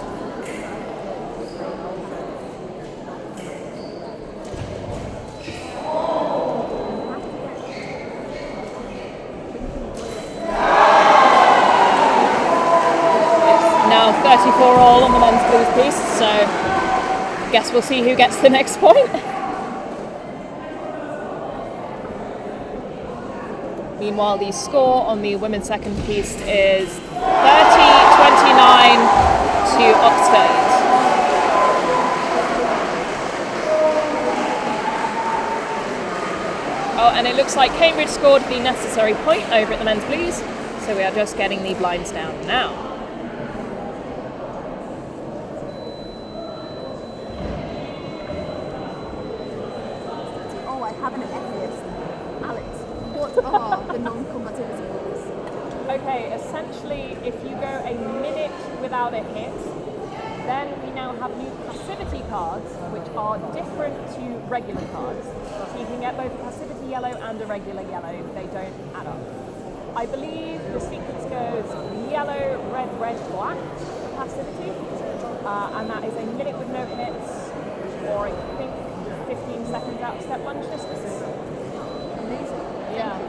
now 34 all on the men's blues piece, so I guess we'll see who gets the next point. Meanwhile, the score on the women's second piece is 30-29 to Oxford. Oh, and it looks like Cambridge scored the necessary point over at the men's blues, so we are just getting the blinds down now. Oh, I have an atheist. Alex, what are the non-combativity rules? Okay, essentially, if you go a minute without a hit, then we now have new passivity cards, which are different to regular cards. So you can get both a passivity yellow and a regular yellow. They don't add up. I believe the sequence goes yellow, red, red, black for passivity, and that is a minute with no hits, or I think 15 seconds out of step lunge distance. Amazing. Yeah,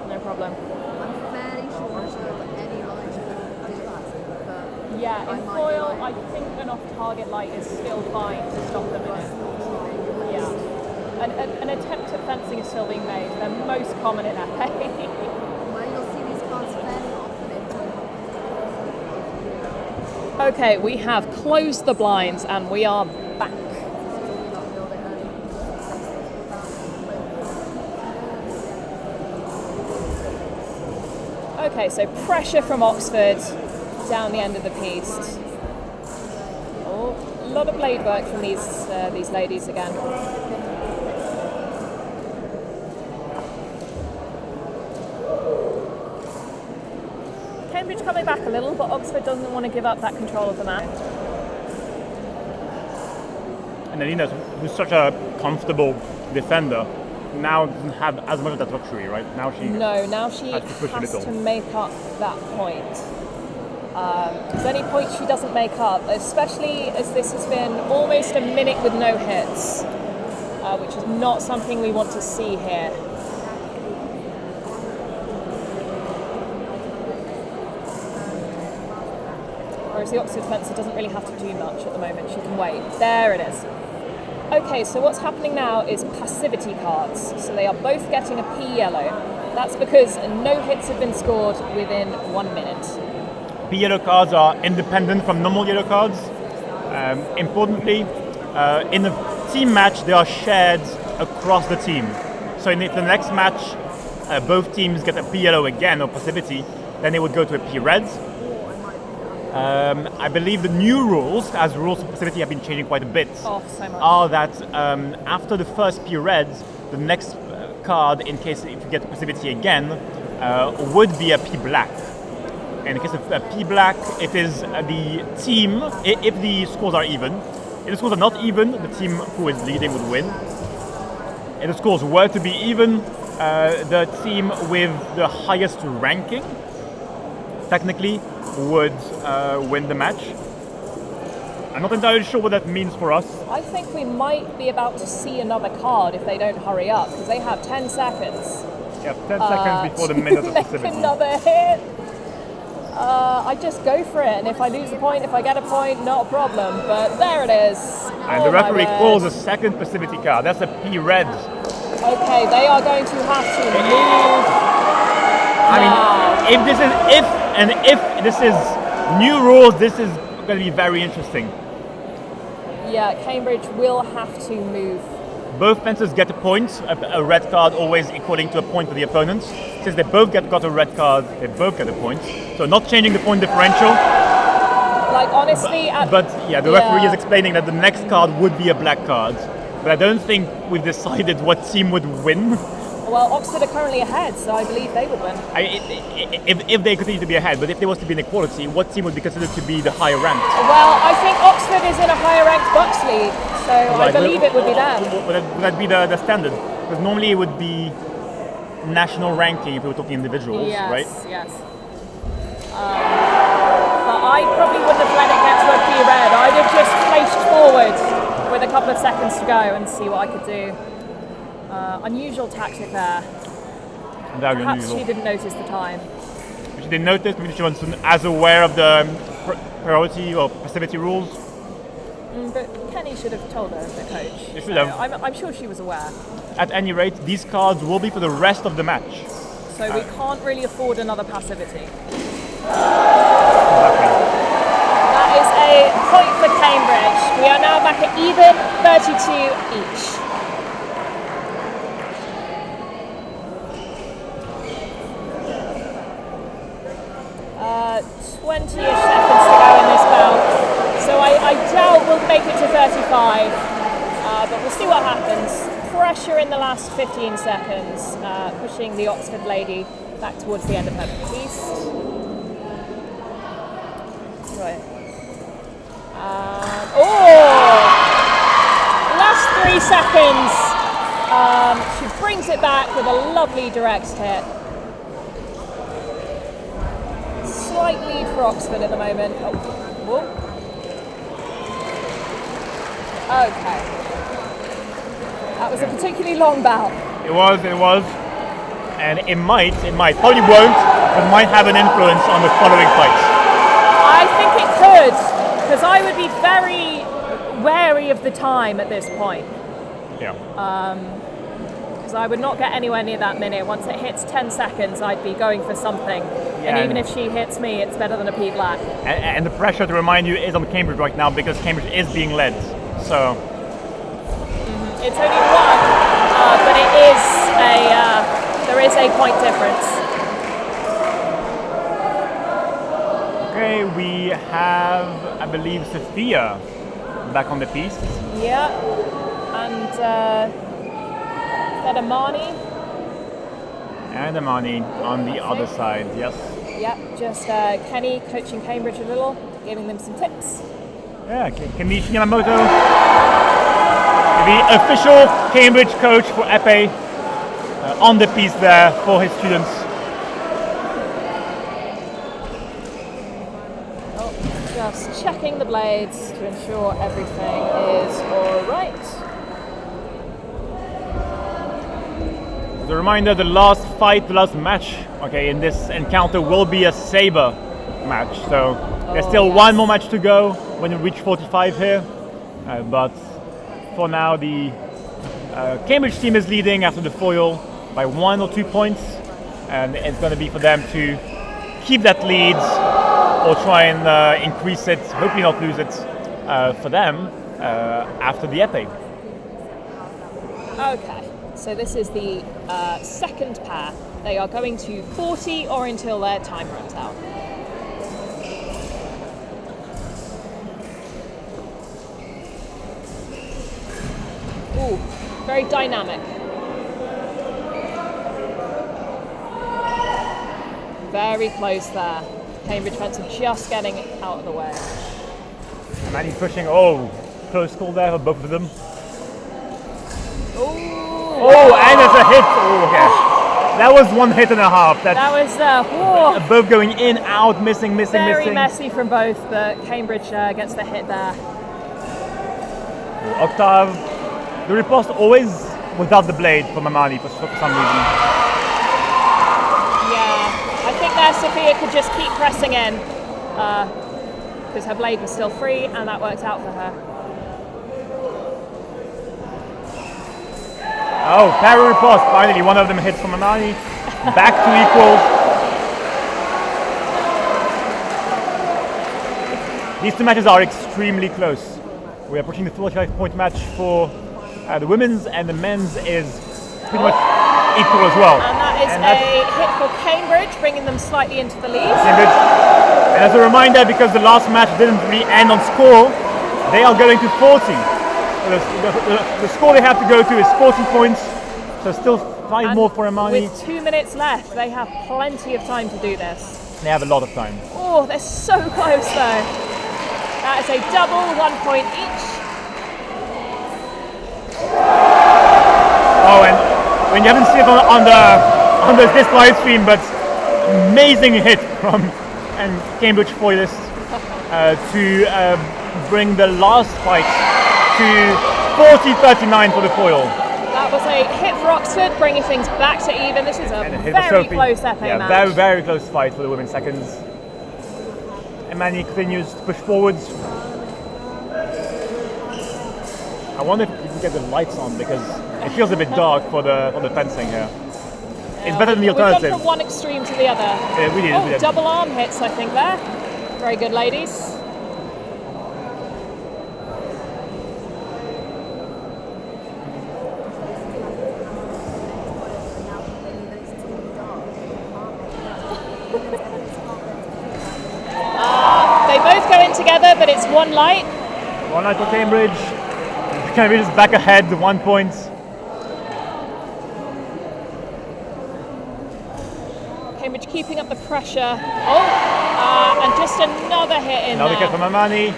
no problem. I'm fairly sure I should have any lines that do that, but Yeah, in foil, I think an off-target light is still fine to stop them in it. Yeah. An attempt at fencing is still being made. They're most common in Epee. well, you'll see these cards fairly often in Okay, we have closed the blinds and we are back. Okay, so pressure from Oxford down the end of the piece. Oh, a lot of blade work from these ladies again. Cambridge coming back a little, but Oxford doesn't want to give up that control of the match. And Alina, who's such a comfortable defender, now doesn't have as much of that luxury, right? Now she has to make up that point. Because any point she doesn't make up, especially as this has been almost a minute with no hits, which is not something we want to see here. Whereas the Oxford fencer doesn't really have to do much at the moment, she can wait. There it is. Okay, so what's happening now is passivity cards. So they are both getting a P yellow. That's because no hits have been scored within 1 minute. P yellow cards are independent from normal yellow cards. Importantly, in a team match, they are shared across the team. So in the next match, both teams get a P yellow again, or passivity. then it would go to Epee Red. I believe the new rules, as rules of passivity have been changing quite a bit, Oh, so much. are that after the first Epee Red, the next card, in case if you get passivity again, would be a Epee Black. In the case of Epee Black, it is the team, if the scores are even. If the scores are not even, the team who is leading would win. If the scores were to be even, the team with the highest ranking, technically, would win the match. I'm not entirely sure what that means for us. I think we might be about to see another card if they don't hurry up, because they have 10 seconds. Yeah, 10 seconds before the minute of make passivity. another hit. I just go for it, and if I lose a point, if I get a point, not a problem. But there it is. And the referee calls a second passivity card. That's a Epee Red. Okay, they are going to have to move. I mean, if this is new rules, this is going to be very interesting. Yeah, Cambridge will have to move. Both fencers get a point, a red card always equaling to a point for the opponents. Since they both got a red card, they both get a point. So not changing the point differential. Like, honestly... But the referee is explaining that the next card would be a black card. But I don't think we've decided what team would win. Well, Oxford are currently ahead, so I believe they would win. If they continue to be ahead, but if there was to be an equality, what team would be considered to be the higher ranked? Well, I think Oxford is in a higher ranked Bucks league, so I believe it would be them. Would that be the standard? Because normally it would be national ranking if we were talking individuals, right? Yes. But I probably wouldn't have let it get to a Epee Red. I'd have just placed forward with a couple of seconds to go and see what I could do. Unusual tactic there. Very Perhaps unusual. she didn't notice the time. She didn't notice, maybe she wasn't as aware of the priority or passivity rules. But Kenny should have told her, the coach. She should have. I'm sure she was aware. At any rate, these cards will be for the rest of the match. So we can't really afford another passivity. That is a point for Cambridge. We are now back at even 32 each. 20-ish seconds to go in this bout. So I doubt we'll make it to 35, but we'll see what happens. Pressure in the last 15 seconds, pushing the Oxford lady back towards the end of her piece. Right. Last 3 seconds. She brings it back with a lovely direct hit. Slight lead for Oxford at the moment. Okay. That was a particularly long bout. It was. And it might, probably won't, but might have an influence on the following fights. I think it could, because I would be very wary of the time at this point. Yeah. Because I would not get anywhere near that minute. Once it hits 10 seconds, I'd be going for something. Yeah, and even if she hits me, it's better than a Epee Black. And the pressure, to remind you, is on Cambridge right now because Cambridge is being led. So. It's only one, but it is there is a point difference. Okay, we have, I believe, Sophia back on the piece. Yeah, and is that Amani? And Amani on the other side, yes. Yep, just Kenny coaching Cambridge a little, giving them some tips. Yeah, Kenichi Yamamoto, the official Cambridge coach for Epee, on the piece there for his students. Just checking the blades to ensure everything is all right. As a reminder, the last match, okay, in this encounter will be a saber match. So there's still one more match to go when we reach 45 here. But for now, the Cambridge team is leading after the foil by 1 or 2 points, and it's going to be for them to keep that lead or try and increase it, hopefully not lose it for them after the Epee. Okay, So this is the second pair. They are going to 40 or until their time runs out. Ooh, very dynamic. Very close there. Cambridge fencer just getting out of the way. And he's pushing. Oh, close call there for both of them. Oh, and it's a hit. Oh, okay. That was 1 hit and a half. That was both going in, out, missing. very messy from both, but Cambridge gets the hit there. Octave, the riposte always without the blade for Mamani for some reason. Yeah, I think there Sophia could just keep pressing in because her blade was still free, and that worked out for her. Oh, parry riposte, finally one of them hits from Mamani. Back to equal. These two matches are extremely close. We are pushing the 45-point match for the women's, and the men's is pretty much equal as well. And that is a hit for Cambridge, bringing them slightly into the lead. Cambridge. And as a reminder, because the last match didn't really end on score, they are going to 40. The score they have to go to is 40 points, so still 5 more for Amani. With 2 minutes left, they have plenty of time to do this. They have a lot of time. Oh, they're so close though. That is a double, 1 point each. Oh, and when you haven't seen it on this live stream, but amazing hit from Cambridge foilists to bring the last fight to 40-39 for the foil. That was a hit for Oxford, bringing things back to even. This is a very close Epee match. Very, very close fight for the women's seconds. Emani continues to push forwards. I wonder if we can get the lights on, because it feels a bit dark for the fencing here. It's better than the alternative. We've gone from one extreme to the other. Yeah, we did. Double arm hits, I think, there. Very good, ladies. They both go in together, but it's one light. One light for Cambridge. Cambridge is back ahead, 1 point. Cambridge keeping up the pressure. And just another hit in Another there. hit from Amani,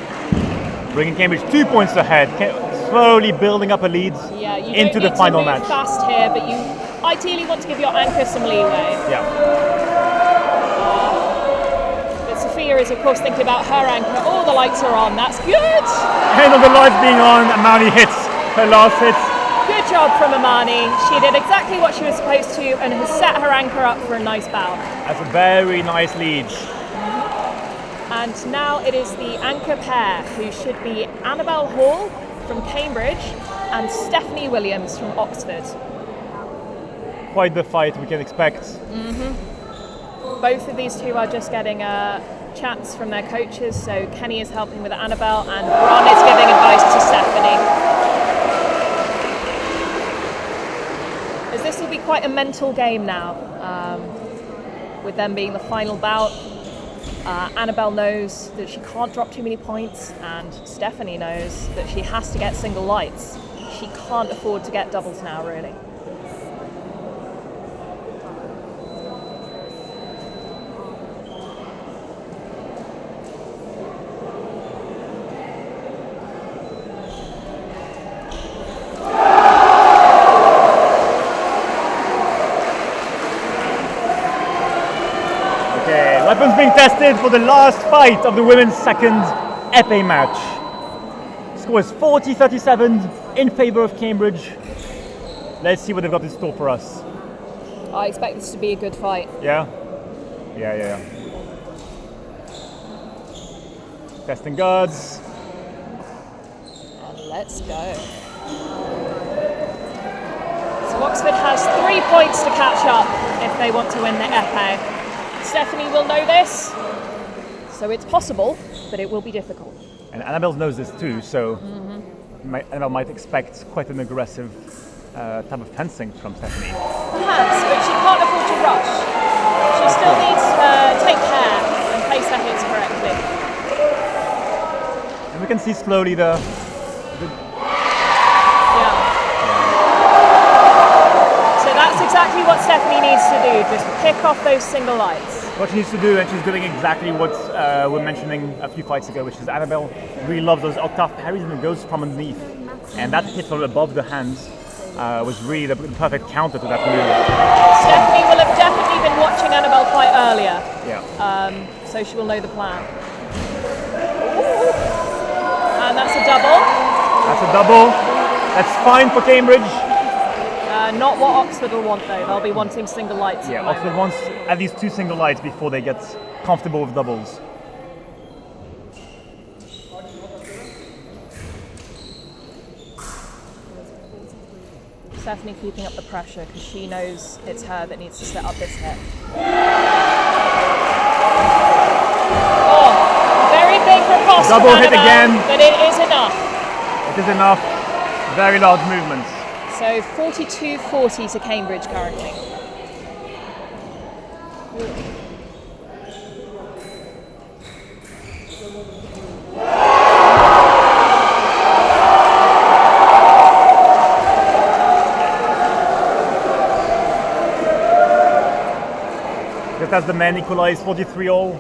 bringing Cambridge 2 points ahead, slowly building up a lead into the final match. You don't need to move fast here, but you ideally want to give your anchor some leeway. Yeah. But Sophia is, of course, thinking about her anchor. Oh, the lights are on. That's good. And on the lights being on, Amani hits her last hit. Good job from Amani. She did exactly what she was supposed to and has set her anchor up for a nice bout. That's a very nice lead. And now it is the anchor pair, who should be Annabelle Hall from Cambridge and Stephanie Williams from Oxford. Quite the fight we can expect. Both of these two are just getting chats from their coaches, so Kenny is helping with Annabelle and Ron is giving advice to Stephanie. As this will be quite a mental game now, with them being the final bout. Annabelle knows that she can't drop too many points, and Stephanie knows that she has to get single lights. She can't afford to get doubles now, really. Weapons being tested for the last fight of the women's second Epee match. Score is 40-37 in favour of Cambridge. Let's see what they've got in store for us. I expect this to be a good fight. Yeah? Yeah. Testing guards. And let's go. So Oxford has 3 points to catch up if they want to win the Epee. Stephanie will know this, so it's possible, but it will be difficult. And Annabelle knows this too, so Annabelle might expect quite an aggressive type of fencing from Stephanie. Perhaps, but she can't afford to rush. She still needs to take care and place her hits correctly. And we can see slowly the So that's exactly what Stephanie needs to do, just pick off those single lights. what she needs to do, and she's doing exactly what we're mentioning a few fights ago, which is Annabelle really loves those octave parries and it goes from underneath. And that hit from above the hands was really the perfect counter to that move. Stephanie will have definitely been watching Annabelle fight earlier, Yeah. so she will know the plan. And that's a double. That's a double. That's fine for Cambridge. Not what Oxford will want though, they'll be wanting single lights. Yeah, Oxford wants at least 2 single lights before they get comfortable with doubles. Stephanie keeping up the pressure because she knows it's her that needs to set up this hit. Oh, very big riposte Double from hit Annabelle, again. but it is enough. It is enough. Very large movements. So 42-40 to Cambridge currently. Just as the men equalize 43-all,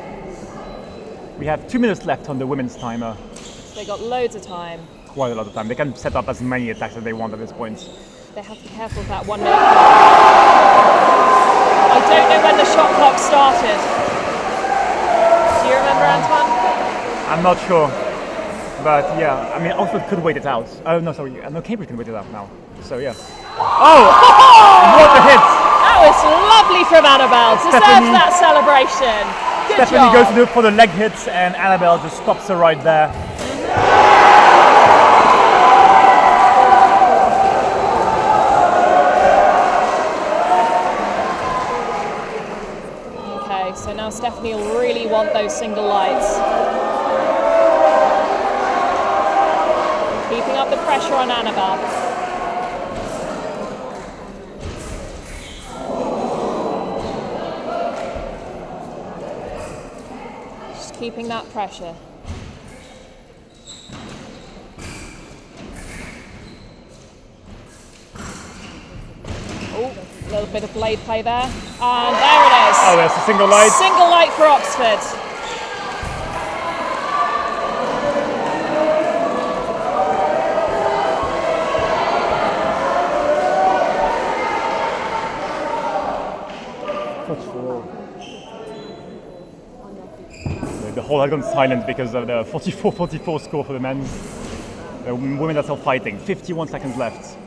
we have 2 minutes left on the women's timer. So they got loads of time. Quite a lot of time. They can set up as many attacks as they want at this point. They have to be careful of that 1 minute. I don't know when the shot clock started. Do you remember, Antoine? I'm not sure. But yeah, I mean, Oxford could wait it out. Oh, no, sorry. No, Cambridge can wait it out now. So yeah. Oh! What a hit! That was lovely from Annabelle. Deserves that celebration. Good Stephanie job. goes to do it for the leg hits and Annabelle just stops her right there. Okay, so now Stephanie will really want those single lights. Keeping up the pressure on Annabelle. Just keeping that pressure. Oh, a little bit of blade play there. And there it is. Oh, that's a single light. Single light for Oxford. The whole has gone silent because of the 44-44 score for the men. The women are still fighting. 51 seconds left.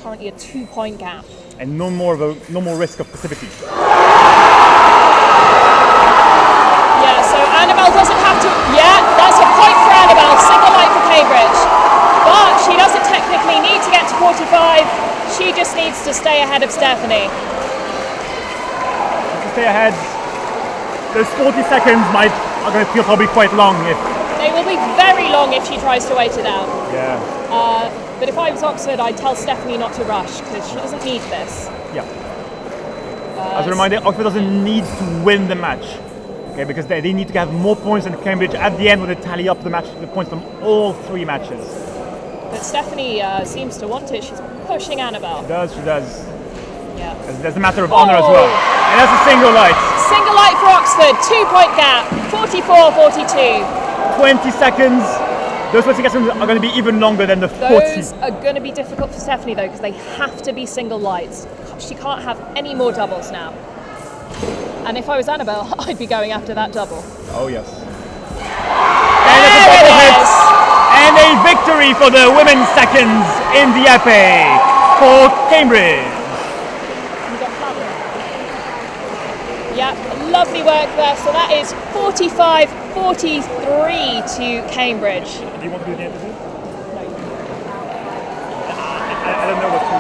Currently a 2-point gap. And no more risk of passivity. Yeah, so Annabelle doesn't have to. Yeah, that's a point for Annabelle. Single light for Cambridge. But she doesn't technically need to get to 45. She just needs to stay ahead of Stephanie. To stay ahead, those 40 seconds are going to feel probably quite long if. They will be very long if she tries to wait it out. Yeah. But if I was Oxford, I'd tell Stephanie not to rush because she doesn't need this. Yeah. As a reminder, Oxford doesn't need to win the match. Okay, because they need to have more points than Cambridge at the end when they tally up the points from all 3 matches. But Stephanie seems to want it. She's pushing Annabelle. She does. Yeah. There's a matter of honour as well. And that's a single light. Single light for Oxford, 2-point gap, 44-42. 20 seconds. Those 20 seconds are going to be even longer than the 40. Those are going to be difficult for Stephanie though because they have to be single lights. She can't have any more doubles now. And if I was Annabelle, I'd be going after that double. Oh yes. There it is! And a victory for the women's seconds in the Epee for Cambridge. Yeah, lovely work there. So that is 45-43 to Cambridge. Do you want to do the interview? No. I don't know what to do.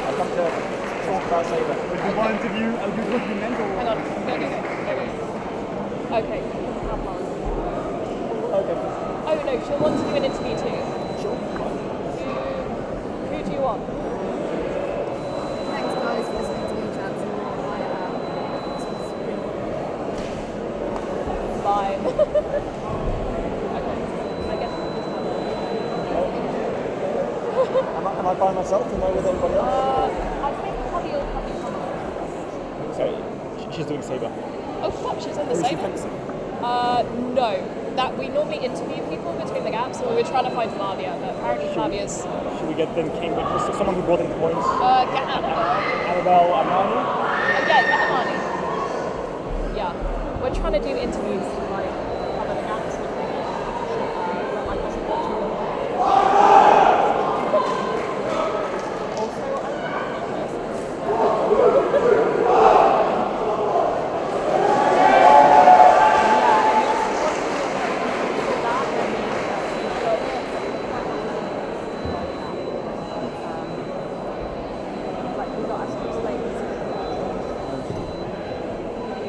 I'll come to talk about saber. Would you want to interview? Do you want to be mental? Hang on. No. Okay. Okay. Oh no, she'll want to do an interview too. Sure. Who do you want? Thanks guys for listening to me chat some more. This was really Fine. Okay. I guess we'll just have Am I by myself? Am I with anybody else? I think Holly will probably come on. Sorry, she's doing saber. Oh fuck, she's in the Who is she same. fencing? No. That we normally interview people between the gaps, so we were trying to find Flavia, but apparently Flavia's Should we get then Cambridge? Someone who brought in points. get Annabelle. Annabelle Armani? Yeah, get Amani. Yeah. We're trying to do interviews to like cover the gaps and things. But like wasn't watching them. Also, I don't know.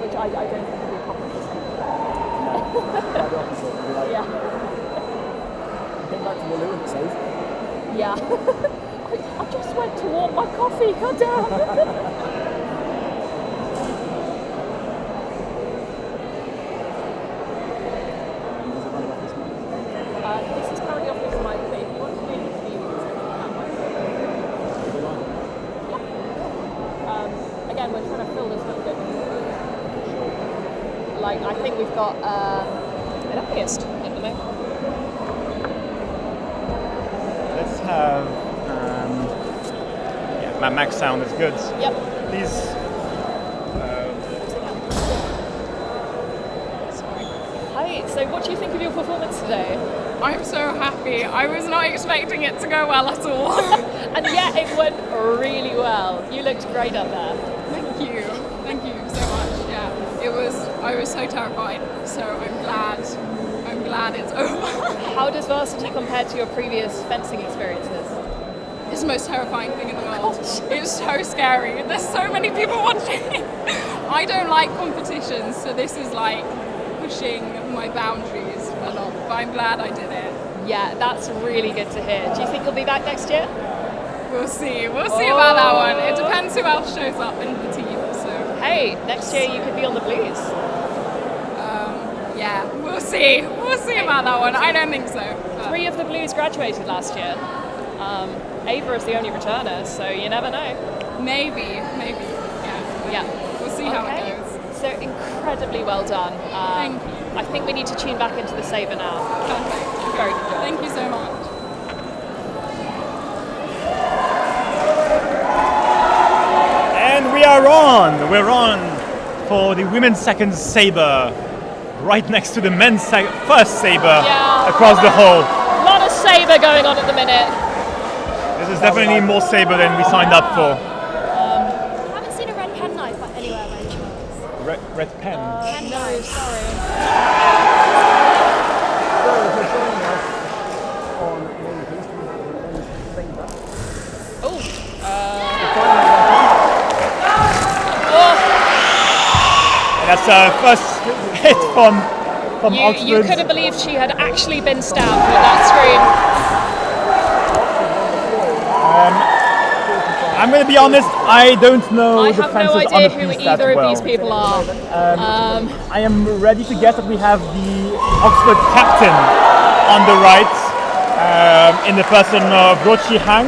Which I don't think would be a problem for some Yeah. Came back from the loo and safe. Yeah. I just went to warm my coffee, goddamn. This is currently off this mic, but if you want to do an interview, you can send it that way. Yeah. Again, we're trying to fill this little bit. Like, I think we've got an Epeeist at the moment. Let's have. Yeah, Max sound is good. Yep. Please. Hi, so what do you think of your performance today? I'm so happy. I was not expecting it to go well at all. And yet it went really well. You looked great up there. Thank you. Thank you so much. Yeah. I was so terrified. So I'm glad it's over. How does Varsity compare to your previous fencing experiences? It's the most terrifying thing in the world. It's so scary. There's so many people watching. I don't like competitions, so this is like pushing my boundaries a lot. But I'm glad I did it. Yeah, that's really good to hear. Do you think you'll be back next year? We'll see. We'll see about that one. It depends who else shows up in the team. So hey, next year you could be on the Blues. Yeah, we'll see. We'll see about that one. I don't think so. 3 of the Blues graduated last year. Ava is the only returner, so you never know. Maybe. Yeah. We'll see how it goes. So incredibly well done. Thank you. I think we need to tune back into the saber now. Perfect. Very good job. Thank you so much. And we are on. We're on for the women's second saber, right next to the men's first saber across the hall. A lot of saber going on at the minute. This is definitely more saber than we signed up for. I haven't seen a red pen knife anywhere by any chance. Red pen. No, sorry. That's first hit from Oxford. You couldn't believe she had actually been stabbed with that scream. I'm going to be honest, I don't know I the have fences no on idea the who piece either that of well. these people are. I am ready to guess that we have the Oxford captain on the right, in the person of Rochi Hang,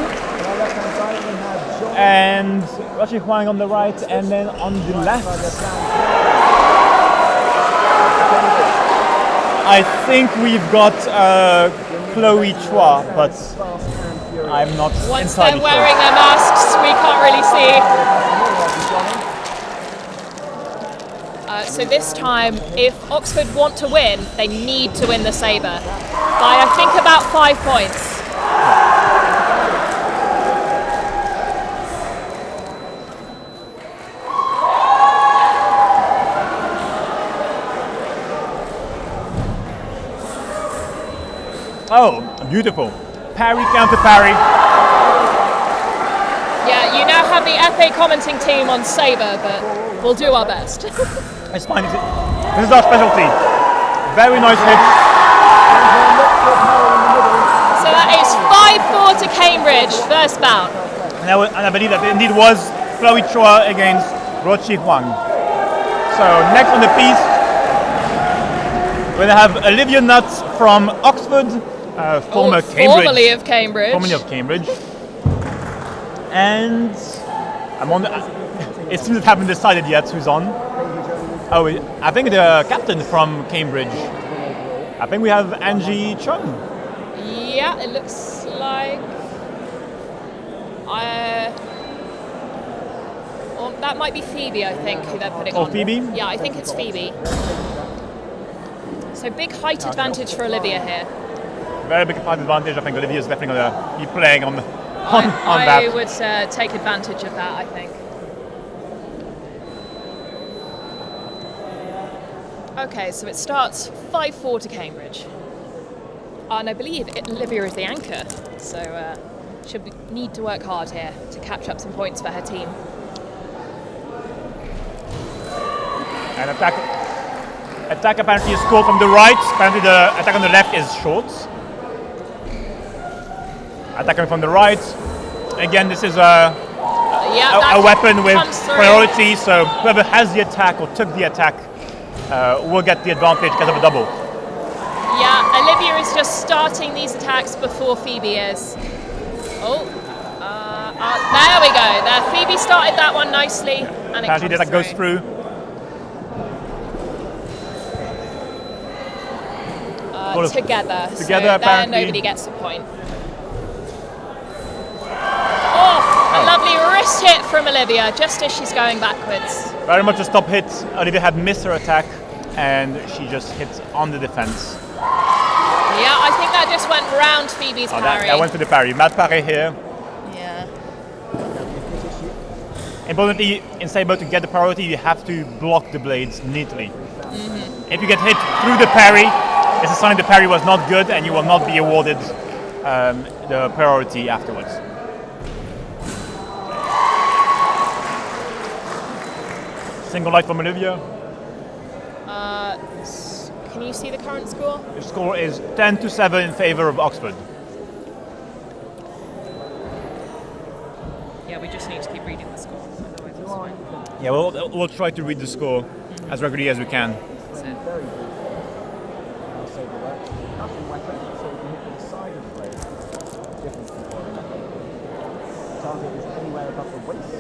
and Rochi Huang on the right, and then on the left, I think we've got Chloe Chua, but I'm not Once they're entirely wearing sure. their masks, we can't really see. So this time, if Oxford want to win, they need to win the saber by, I think, about 5 points. Oh, beautiful. Parry, counter parry. Yeah, you now have the Epee commenting team on saber, but we'll do our best. It's fine. This is our specialty. Very nice hit. So that it's 5-4 to Cambridge, first bout. And I believe that it indeed was Chloe Chua against Rochi Huang. So next on the piece, we're going to have Olivia Nutt from Oxford, formerly of Cambridge. Formerly of Cambridge. And it seems it haven't decided yet who's on. Oh, I think the captain from Cambridge. I think we have Angie Chung. Yeah, it looks like. That might be Phoebe, I think, who they're putting on. Oh, Phoebe? Yeah, I think it's Phoebe. So big height advantage for Olivia here. Very big height advantage. I think Olivia is definitely going to be playing on that. I would take advantage of that, I think. Okay, so it starts 5-4 to Cambridge. And I believe Olivia is the anchor, so she'll need to work hard here to catch up some points for her team. And attack apparently is scored from the right. Apparently the attack on the left is short. Attack coming from the right. Again, this is a weapon with priority, so whoever has the attack or took the attack will get the advantage because of a double. Yeah, Olivia is just starting these attacks before Phoebe is. Oh, there we go. There, Phoebe started that one nicely, and apparently that goes through. Together, so apparently. there nobody gets a point. Oh, a lovely wrist hit from Olivia, just as she's going backwards. Very much a stop hit. Olivia had missed her attack, and she just hit on the defense. Yeah, I think that just went round Phoebe's parry. That went to the parry. Mad parry here. Yeah. Importantly, in saber, to get the priority, you have to block the blades neatly. If you get hit through the parry, it's a sign the parry was not good, and you will not be awarded the priority afterwards. Single light from Olivia. Can you see the current score? The score is 10-7 in favor of Oxford. Yeah, we just need to keep reading the score. Yeah, we'll try to read the score as regularly as we can.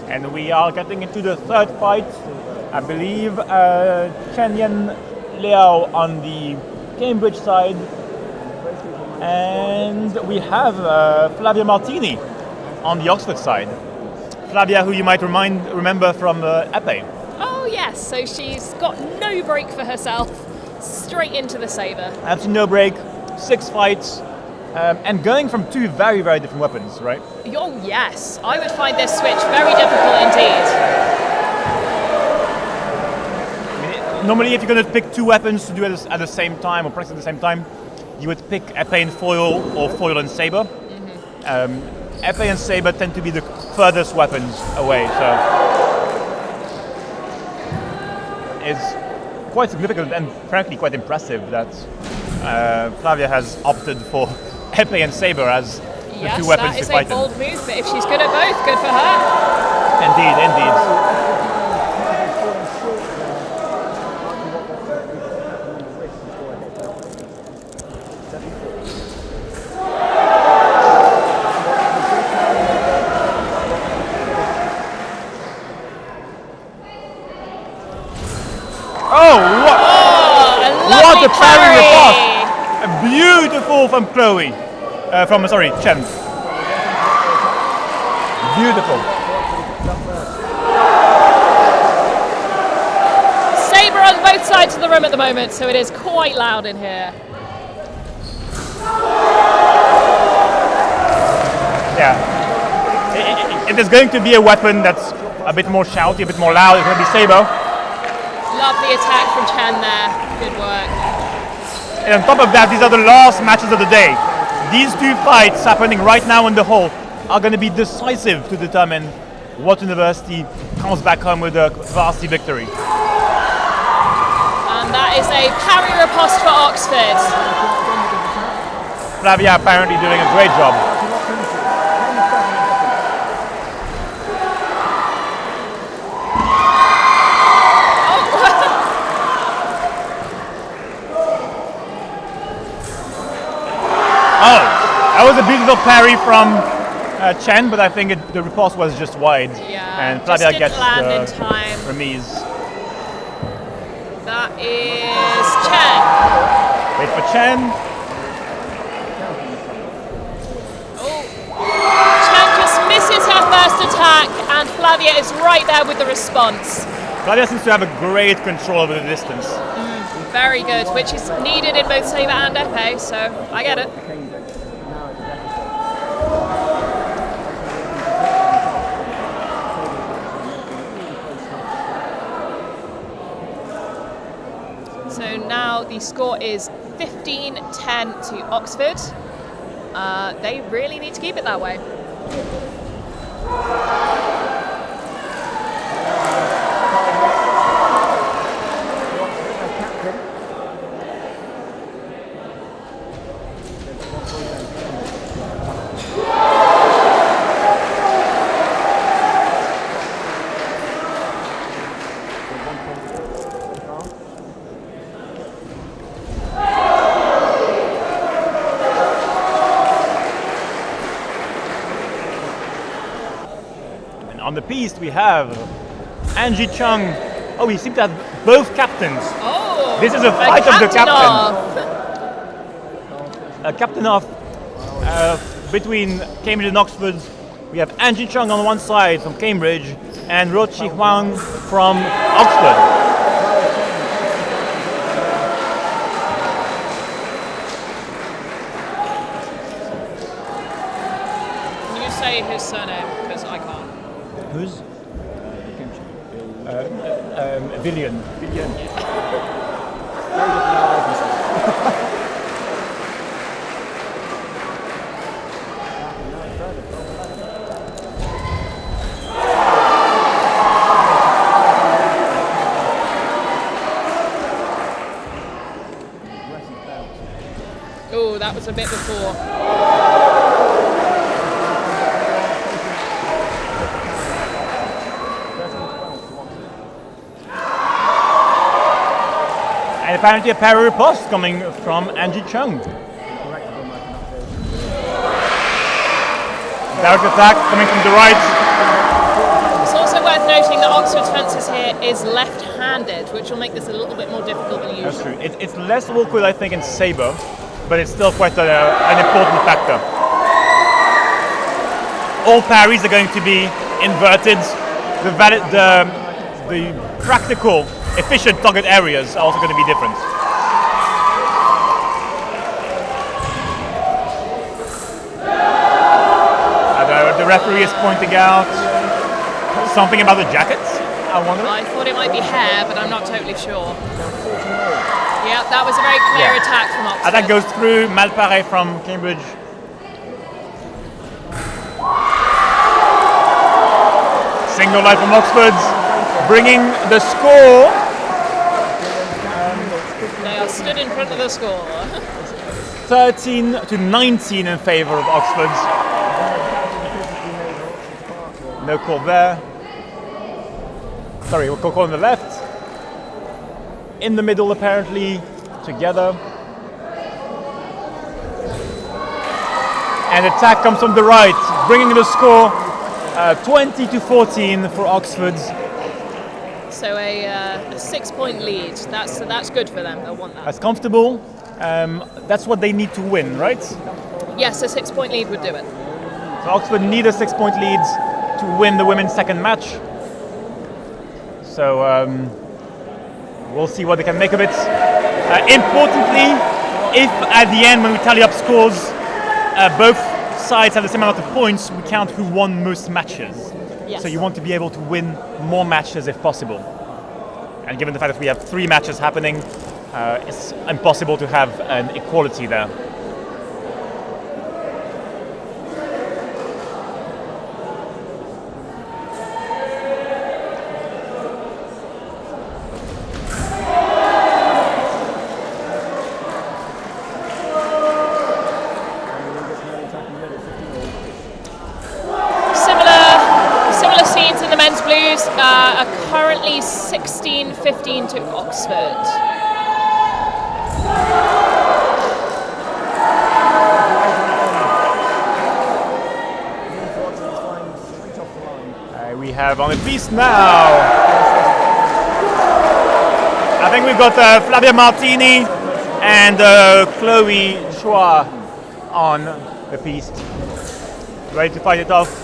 And we are getting into the third fight. I believe Chen Yan Liao on the Cambridge side. And we have Flavia Martini on the Oxford side. Flavia, who you might remember from Epee. Oh yes, so she's got no break for herself. Straight into the saber. Absolutely no break. 6 fights. And going from 2 very, very different weapons, right? Oh yes, I would find this switch very difficult indeed. Normally, if you're going to pick 2 weapons to do it at the same time or practice at the same time, you would pick epee and foil or foil and saber. Epee and saber tend to be the furthest weapons away, so it's quite significant and frankly quite impressive that Flavia has opted for epee and saber as the 2 weapons to fight in. Yes, that is a bold move, but if she's good at both, good for her. Indeed, indeed. What a parry riposte! Beautiful from Chloe. Chen. Beautiful. Saber on both sides of the room at the moment, so it is quite loud in here. Yeah. If there's going to be a weapon that's a bit more shouty, a bit more loud, it's going to be saber. Lovely attack from Chen there. Good work. And on top of that, these are the last matches of the day. These 2 fights happening right now in the hall are going to be decisive to determine what university comes back home with a Varsity victory. And that is a parry riposte for Oxford. Flavia apparently doing a great job. Oh, that was a beautiful parry from Chen, but I think the riposte was just wide. Yeah, and Flavia just gets didn't land the in time. remise. That is Chen. Wait for Chen. Chen just misses her first attack, and Flavia is right there with the response. Flavia seems to have a great control over the distance. Very good, which is needed in both saber and epee, so I get it. So now the score is 15-10 to Oxford. They really need to keep it that way. On the piste we have Angie Chung. Oh, we seem to have both captains. Oh, this is a fight of the captain. Off. A captain off between Cambridge and Oxford. We have Angie Chung on one side from Cambridge and Rochi Huang from Oxford. Can you say his surname? Because I can't. Who's? Villian. Oh, that was a bit before. And apparently a parry riposte coming from Angie Chung. Direct attack coming from the right. It's also worth noting that Oxford's fences here is left-handed, which will make this a little bit more difficult than usual. That's true. It's less awkward, I think, in saber, but it's still quite an important factor. All parries are going to be inverted. The practical, efficient target areas are also going to be different. The referee is pointing out something about the jackets, I wonder. I thought it might be hair, but I'm not totally sure. Yeah, that was a very clear attack from Oxford. And that goes through Malpare from Cambridge. Single line from Oxford, bringing the score. They are stood in front of the score. 13-19 in favour of Oxford. No call there. Sorry, we'll call on the left. In the middle, apparently, together. And attack comes from the right, bringing the score 20-14 for Oxford. So a 6-point lead. That's good for them. They'll want that. That's comfortable. That's what they need to win, right? Yes, a 6-point lead would do it. So Oxford need a 6-point lead to win the women's second match. So we'll see what they can make of it. Importantly, if at the end when we tally up scores, both sides have the same amount of points, we count who won most matches. Yes. So you want to be able to win more matches if possible. And given the fact that we have 3 matches happening, it's impossible to have an equality there. Blues are currently 16-15 to Oxford. We have on the piste now. I think we've got Flavia Martini and Chloe Chua on the piste, ready to fight it off.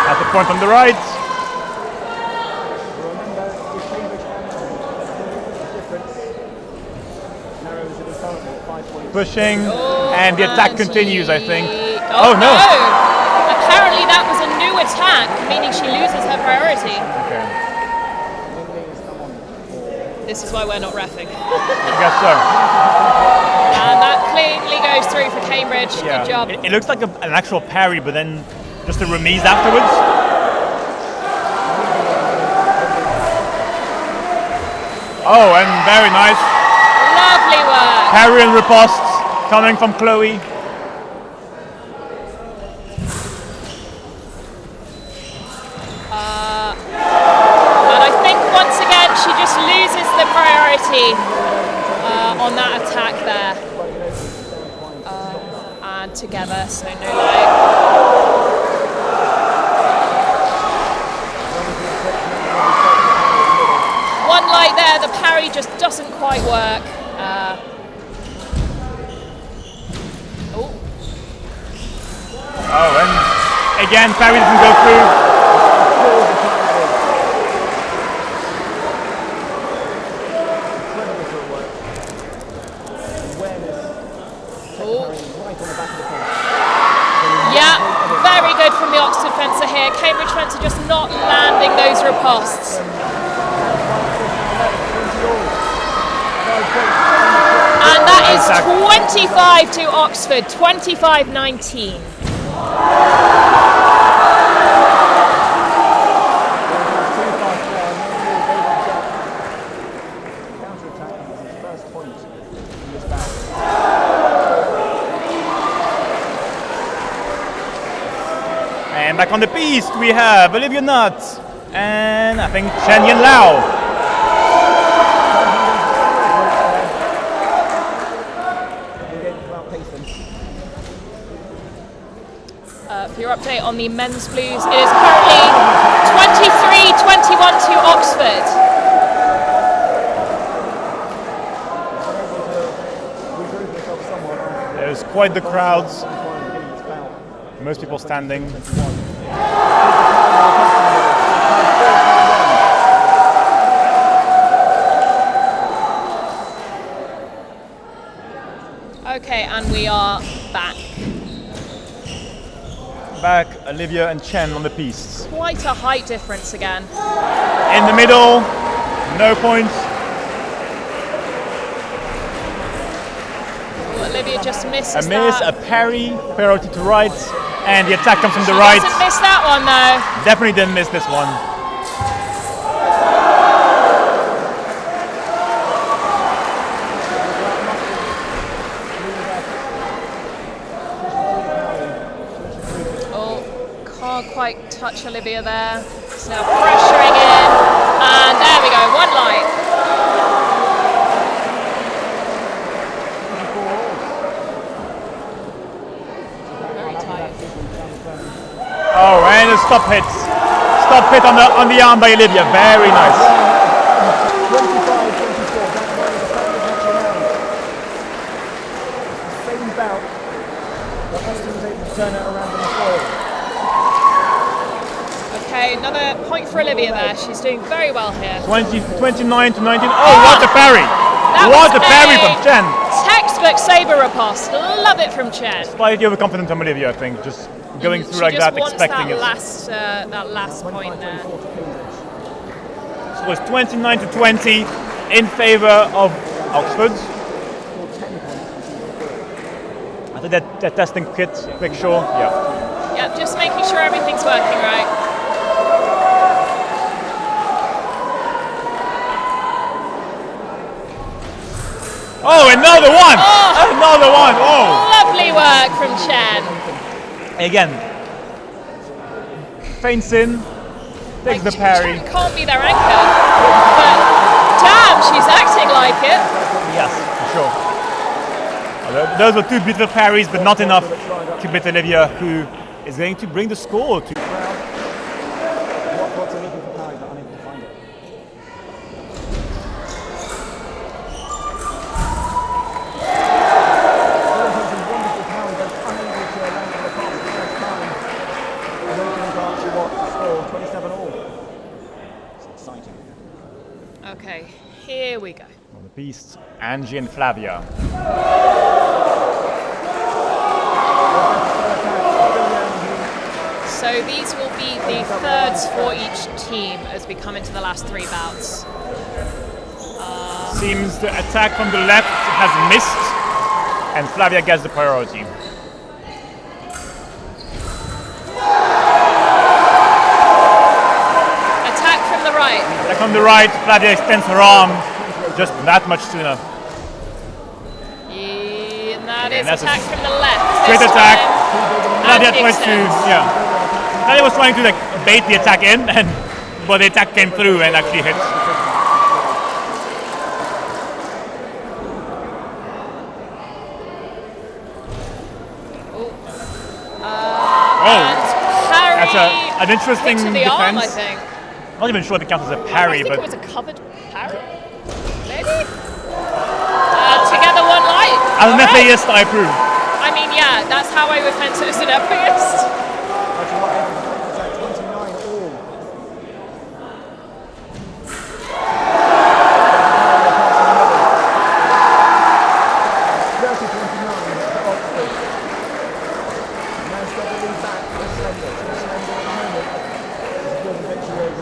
At the point on the right. Pushing, and the attack continues, I think. Oh no! Apparently that was a new attack, meaning she loses her priority. Okay. This is why we're not reffing. I guess so. And that cleanly goes through for Cambridge. Yeah. Good job. It looks like an actual parry, but then just a remise afterwards. Oh, and very nice. Lovely work. Parry and riposte coming from Chloe. And I think once again she just loses the priority on that attack there. And together, so no light. One light there, the parry just doesn't quite work. Oh, and again, parry doesn't go through. Yeah, very good from the Oxford fencer here. Cambridge fencer just not landing those ripostes. And that is 25 to Oxford, 25-19. And back on the piste we have Olivia Nutt and I think Chen Yin Lao. For your update on the men's blues, it is currently 23-21 to Oxford. There's quite the crowds. Most people standing. Okay, and we are back. Back, Olivia and Chen on the piste. Quite a height difference again. In the middle, no points. Olivia just misses A miss, that. a parry, priority to right, and the attack comes from the She right. doesn't miss that one though. Definitely didn't miss this one. Oh, can't quite touch Olivia there. It's now pressuring in, and there we go, one light. Oh, and a stop hit. Stop hit on the arm by Olivia. Very nice. Okay, another point for Olivia there. She's doing very well here. 29 to 19. Oh, what a parry! What a parry from Chen! Textbook saber riposte. Love it from Chen. Slightly overconfident from Olivia, I think. Just going through like that, expecting it. That last point there. So it's 29 to 20 in favour of Oxford. I think they're testing kit, quick show. Yeah. Yep, just making sure everything's working right. Oh, another one! Oh, another one! Oh! Lovely work from Chen. Again, feints in, takes the parry. Chen can't be their anchor, but damn, she's acting like it. Yes, for sure. Those were two beautiful parries, but not enough to beat Olivia, who is going to bring the score to. What's looking for parry but unable to find it? Wonderful parry, but unable to land on the pass the first time. And Lincoln's Archie what to score 27 all. It's exciting. Okay, here we go. On the beasts, Angie and Flavia. So these will be the thirds for each team as we come into the last three bouts. Seems the attack from the left has missed, and Flavia gets the priority. Attack from the right. Attack from the right, Flavia extends her arm just that much sooner. And that is that's attack from the left. Straight This attack. time, Flavia Angie tries to, extends. Flavia was trying to like bait the attack in, but the attack came through and actually hit. And parry. That's an interesting hit to the defense. arm, I think. Not even sure if it counts as a parry, I think but it was a covered parry. Maybe? Together one light. as an All right. FAist, I approve. I mean, yeah, that's how I would fence it as an FAist. Actually, what able to find is that 29 all.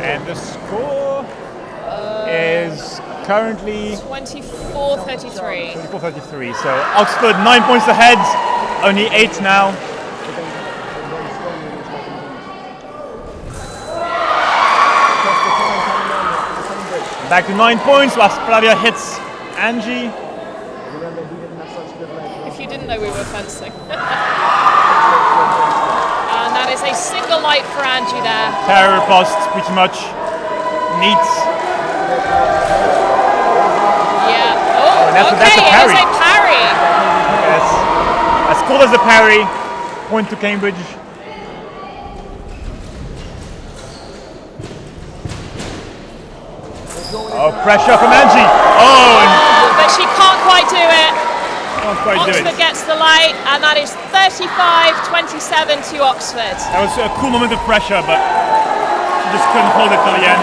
And the score is currently 24-33. 24-33. So Oxford 9 points ahead, only 8 now. Back to 9 points whilst Flavia hits Angie. If you didn't know we were fencing. And that is a single light for Angie there. Terror post, pretty much neat. Yeah. Oh, and that's a okay, it parry. is a parry. Yes. As cool as the parry. Point to Cambridge. Oh, pressure from Angie. Oh, But she can't quite do it. can't quite do Oxford it. gets the light, and that is 35-27 to Oxford. That was a cool moment of pressure, but she just couldn't hold it till the end.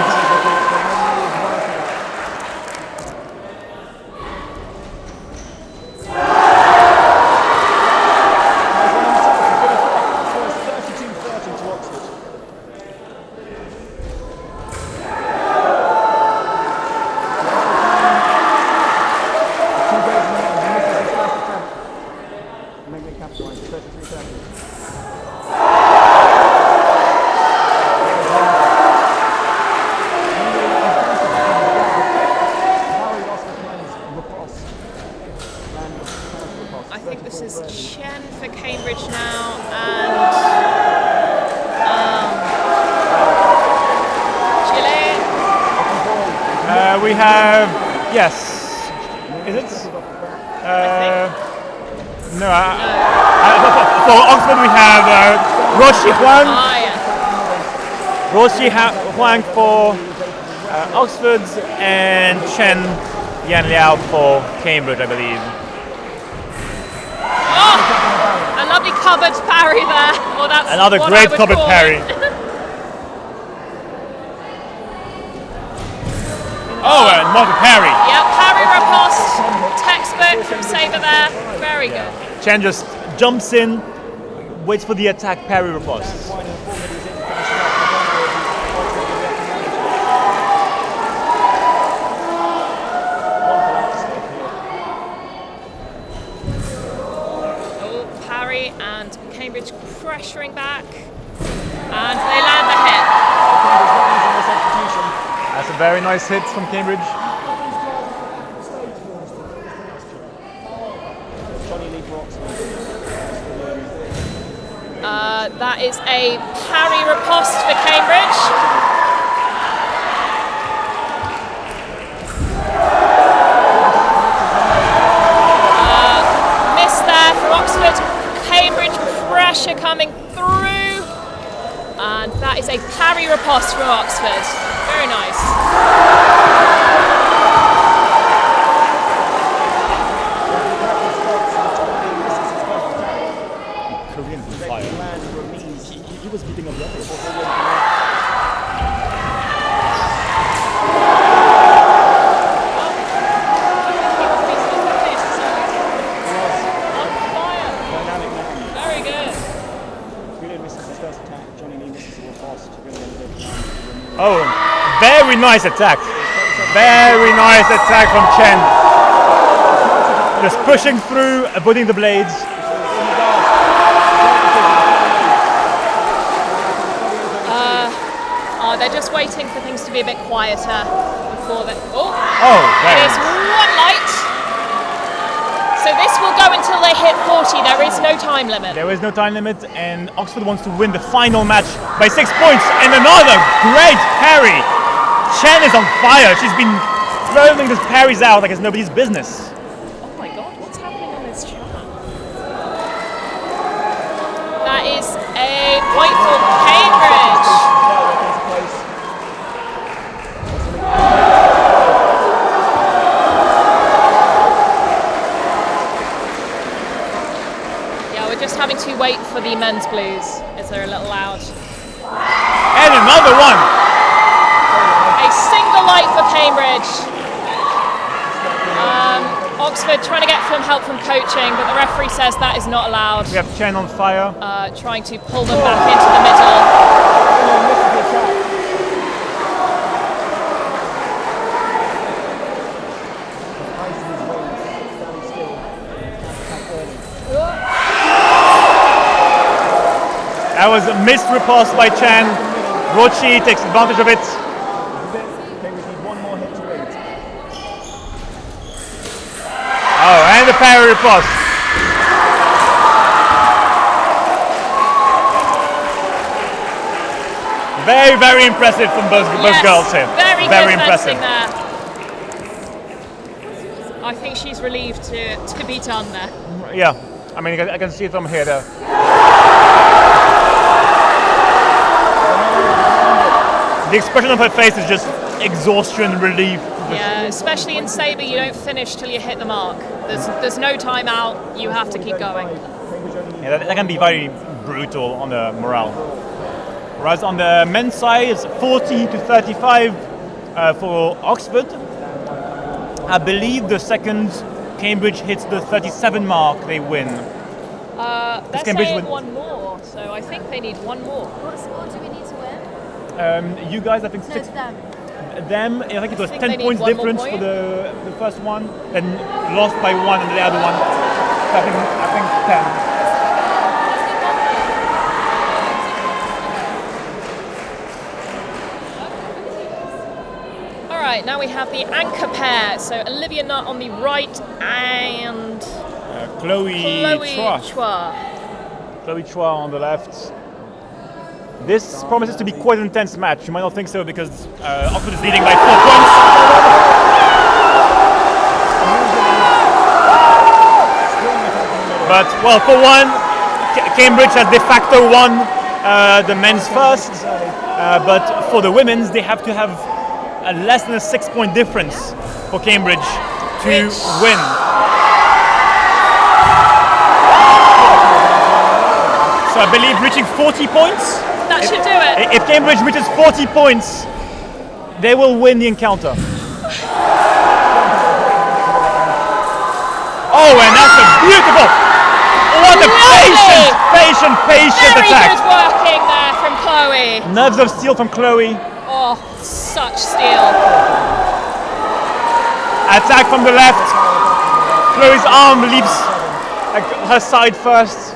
I think this is Chen for Cambridge now, and Chile. We have, yes, is it? No, for Oxford we have Roshi Huang. Ah, yes. Roshi Huang for Oxford and Chen Yan Liao for Cambridge, I believe. Oh, a lovely covered parry there. Well, that's Another what great I would covered call parry. it. Oh, and what a parry! Yep, parry riposte, textbook from Saber there. Very good. Chen just jumps in, waits for the attack, parry riposte. Parry and Cambridge pressuring back, and they land the hit. That's a very nice hit from Cambridge. That is a parry riposte for Cambridge. Miss there for Oxford. Cambridge pressure coming through. And that is a parry riposte from Oxford. Very nice. He was beating up the others. Very good. Really misses his first attack. Johnny Lee misses the riposte. Oh, very nice attack. Very nice attack from Chen. Just pushing through, avoiding the blades. They're just waiting for things to be a bit quieter before they... Oh, it is one light. So this will go until they hit 40. There is no time limit. There is no time limit, and Oxford wants to win the final match by 6 points. And another great parry. Chen is on fire. She's been throwing these parries out like it's nobody's business. Oh my god, what's happening on this chat? That is a point for Cambridge. Just having to wait for the men's blues as they're a little loud. And another one! A single light for Cambridge. Oxford trying to get some help from coaching, but the referee says that is not allowed. We have Chen on fire. Trying to pull them back into the middle. That was a missed riposte by Chen. Rochi takes advantage of it. Oh, and the parry riposte. Very, very impressive from both girls here. Very very good impressive. there. I think she's relieved to be done there. Yeah, I mean, I can see it from here though. The expression of her face is just exhaustion, relief. Yeah, especially in saber, you don't finish till you hit the mark. There's no time out. You have to keep going. Yeah, that can be very brutal on the morale. Whereas on the men's side, it's 40 to 35 for Oxford. I believe the second Cambridge hits the 37 mark, they win. They're saying one more, so I think they need one more. What score do we need to win? You guys, I think No, six. them. Them, I think it was I think 10 they need points one more difference point. for the first one, then lost by one, and the other one, I think 10. Alright, now we have the anchor pair. So Olivia Nutt on the right and Chloe Chloe Chua. Chloe Chua on the left. This promises to be quite an intense match. You might not think so because Oxford is leading by 4 points. But, well, for one, Cambridge has de facto won the men's first. But for the women's, they have to have less than a 6-point difference for Cambridge to win. So I believe reaching 40 points. That should do it. If Cambridge reaches 40 points, they will win the encounter. Oh, and that's a beautiful. What a patient Very attack. good working there from Chloe. Nerves of steel from Chloe. Oh, such steel. Attack from the left. Chloe's arm leaves her side first.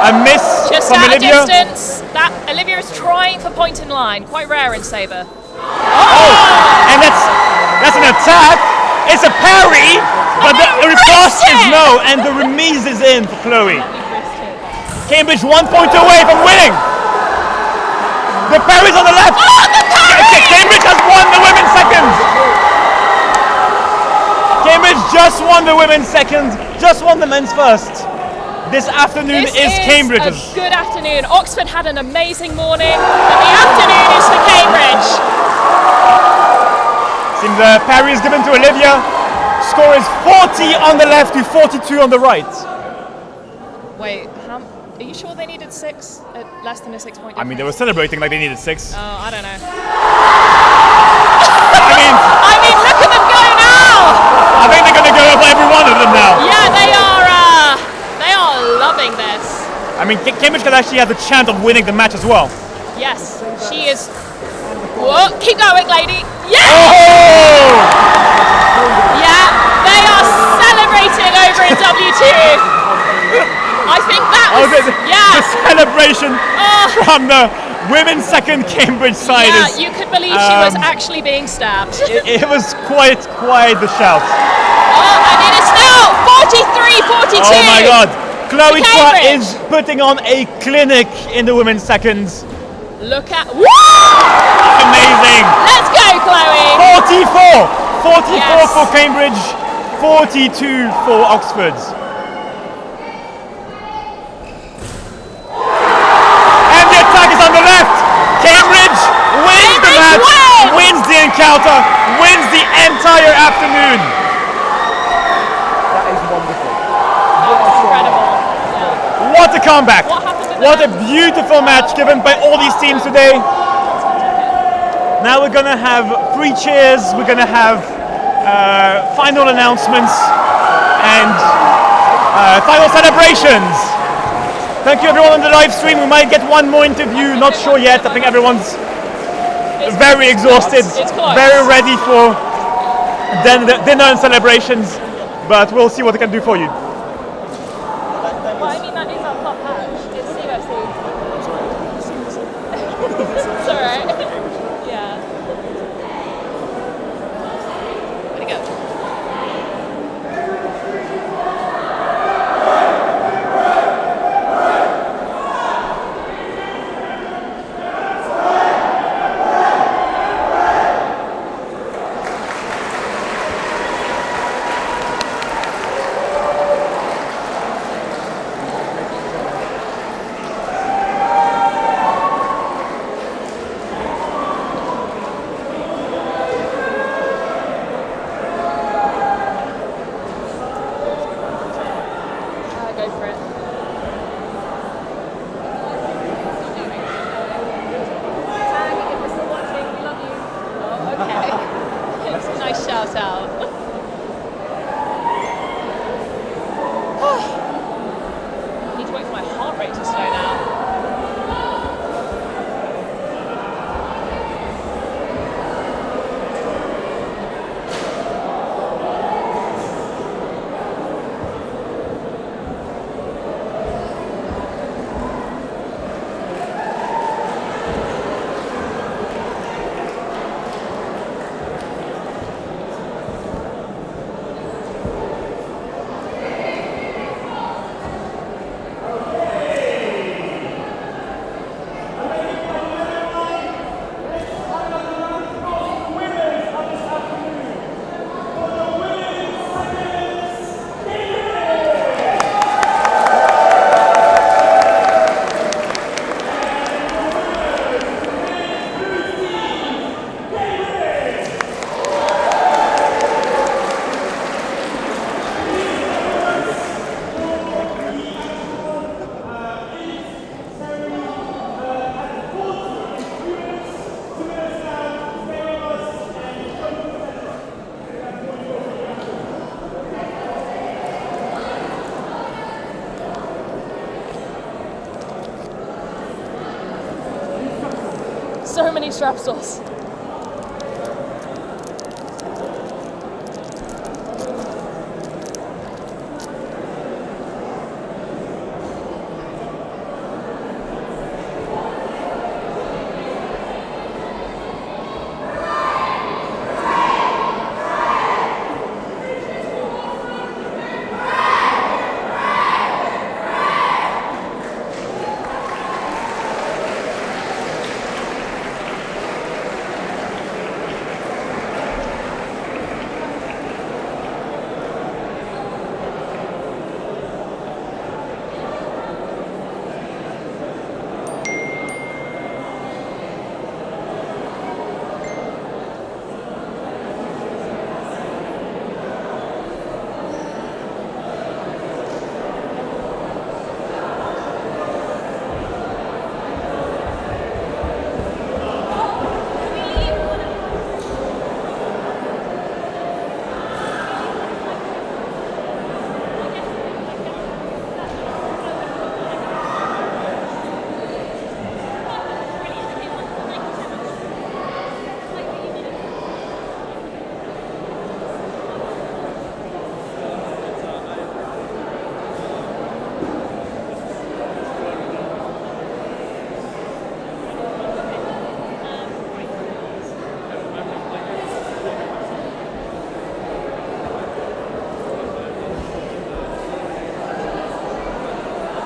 A miss Just from out of Olivia. distance. That Olivia is trying for point in line. Quite rare in saber. And that's an attack. It's a parry, but the riposte is no, and the remise is in for Chloe. Cambridge 1 point away from winning. The parry's on the left. Cambridge has won the women's second. Cambridge just won the women's second, just won the men's first. This afternoon is Cambridge's. A good afternoon. Oxford had an amazing morning, and the afternoon is for Cambridge. Seems the parry is given to Olivia. Score is 40 on the left to 42 on the right. Wait, are you sure they needed 6? Less than a 6 point difference? I mean, they were celebrating like they needed 6. Oh, I don't know. I mean, look at them go now! I think they're going to go over every one of them now. Yeah, they are loving this. I mean, Cambridge could actually have the chance of winning the match as well. Yes, she is. Whoa, keep going, lady. Yeah! Oh! Yeah, they are celebrating over in W2. I think that was, the celebration from the women's second Cambridge side. Yeah, you could believe she was actually being stabbed. It was quite the shout. Oh, and it is now 43-42. Oh my God. Chloe Chua Cambridge is putting on a clinic in the women's seconds. Look at. Woo! Amazing. Let's go, Chloe. 44 for Cambridge, 42 for Oxford. And the attack is on the left. Cambridge wins the match, wins the encounter, wins the entire afternoon. That is wonderful. Incredible. What a comeback! What a beautiful match given by all these teams today. Now we're gonna have 3 cheers, we're gonna have final announcements and final celebrations. Thank you everyone on the live stream. We might get one more interview, not sure yet. I think everyone's very exhausted, very ready for dinner and celebrations, but we'll see what we can do for you. Well, I mean, that is our top patch. It's COC. It's alright. Yeah. Where'd it go? Go for it. Tag, if we're still watching, we love you. Oh, okay. It's a nice shout out. I need to wait for my heart rate to slow down. many strepsils.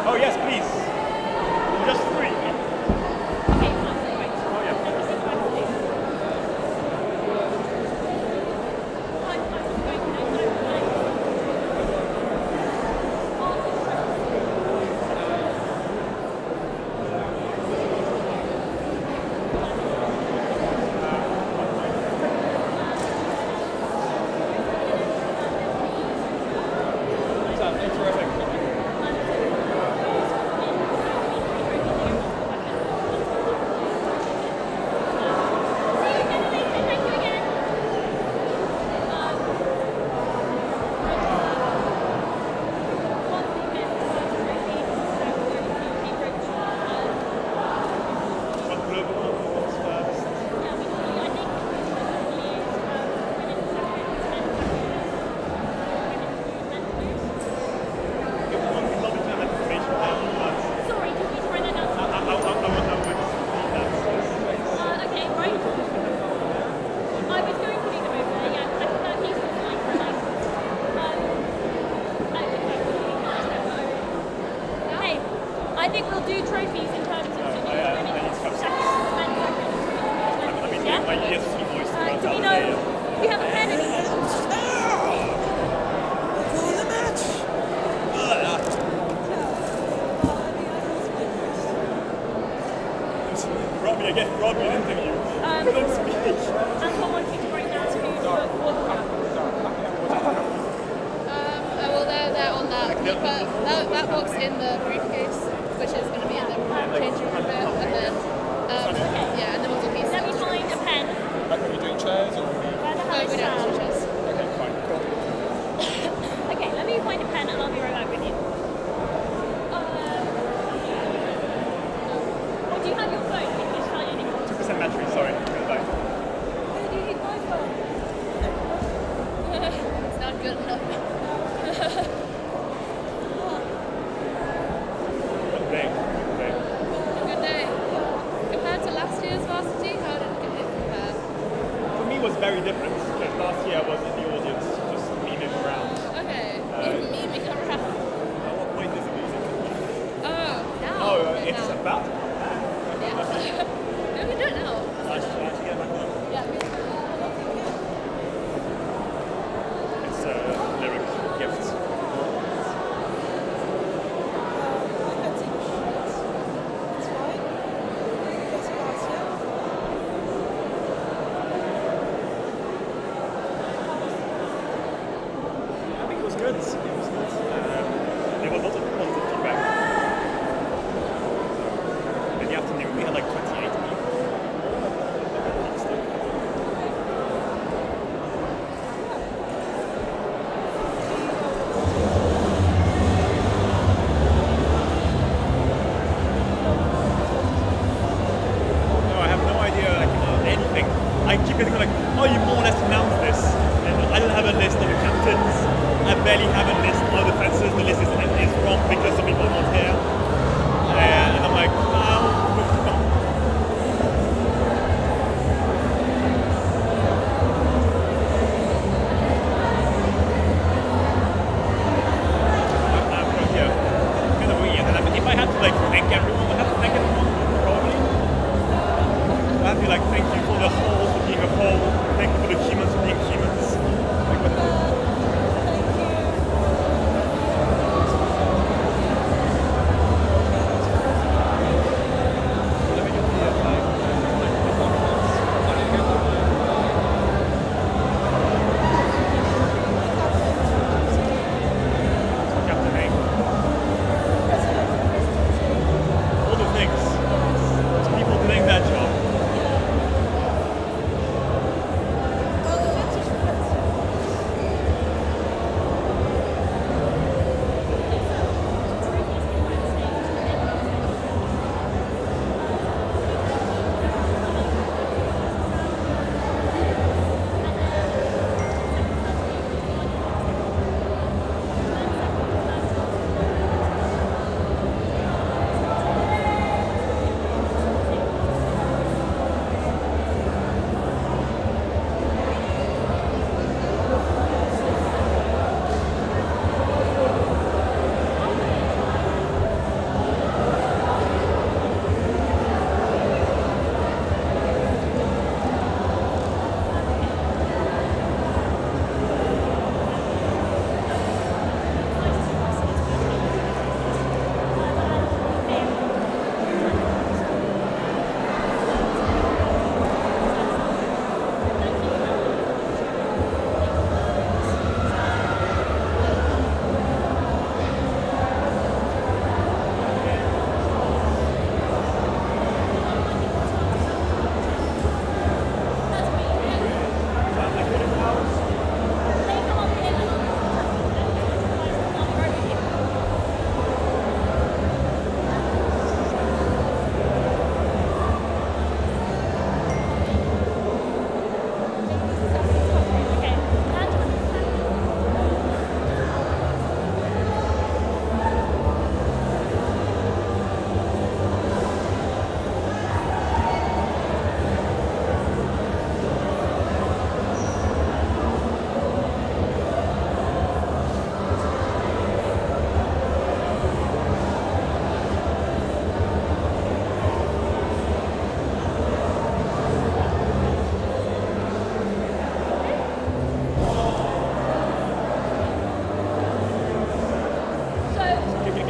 Oh yes, please. Just three. I think we'll do trophies in terms of do we know? Do we have a pen in here? Robbie, again, Robbie, an interview. Don't speak. And what one thing right now to Well, they're on that. But that box in the briefcase, which is going to be in the changing room bit, and then yeah, and then we'll do pieces. Let me find a pen. Like, are you doing chairs or? Where the hell is we don't Sam? have chairs. Okay, fine, cool. Okay, let me find a pen and I'll be right back with you. Oh, do you have your phone? Can you just tell you anything? 2% battery, sorry. Goodbye. Do you need my phone? It's not good enough. Okay. Good day. Compared to last year's Varsity, how did it compare? For me, it was very different because last year I was in the audience, just memeing around. Okay. Memeing around. At what point is the music? Oh, now. Oh, Okay, it's now. about. Yeah. No, we do it now. I should actually get back on. Yeah. It's a lyric gift. I think it was good. It was good. There was lots of positive feedback. In the afternoon, we had like 28 people. No, I have no idea. I clearly have a list of the fences. The list is wrong because some people are not here. And I'm like, we'll keep on. Kind of weird. And if I had to like thank everyone, I have to thank everyone probably. I have to be like, thank you for the whole for being a whole. Thank you for the humans for being humans. Like, what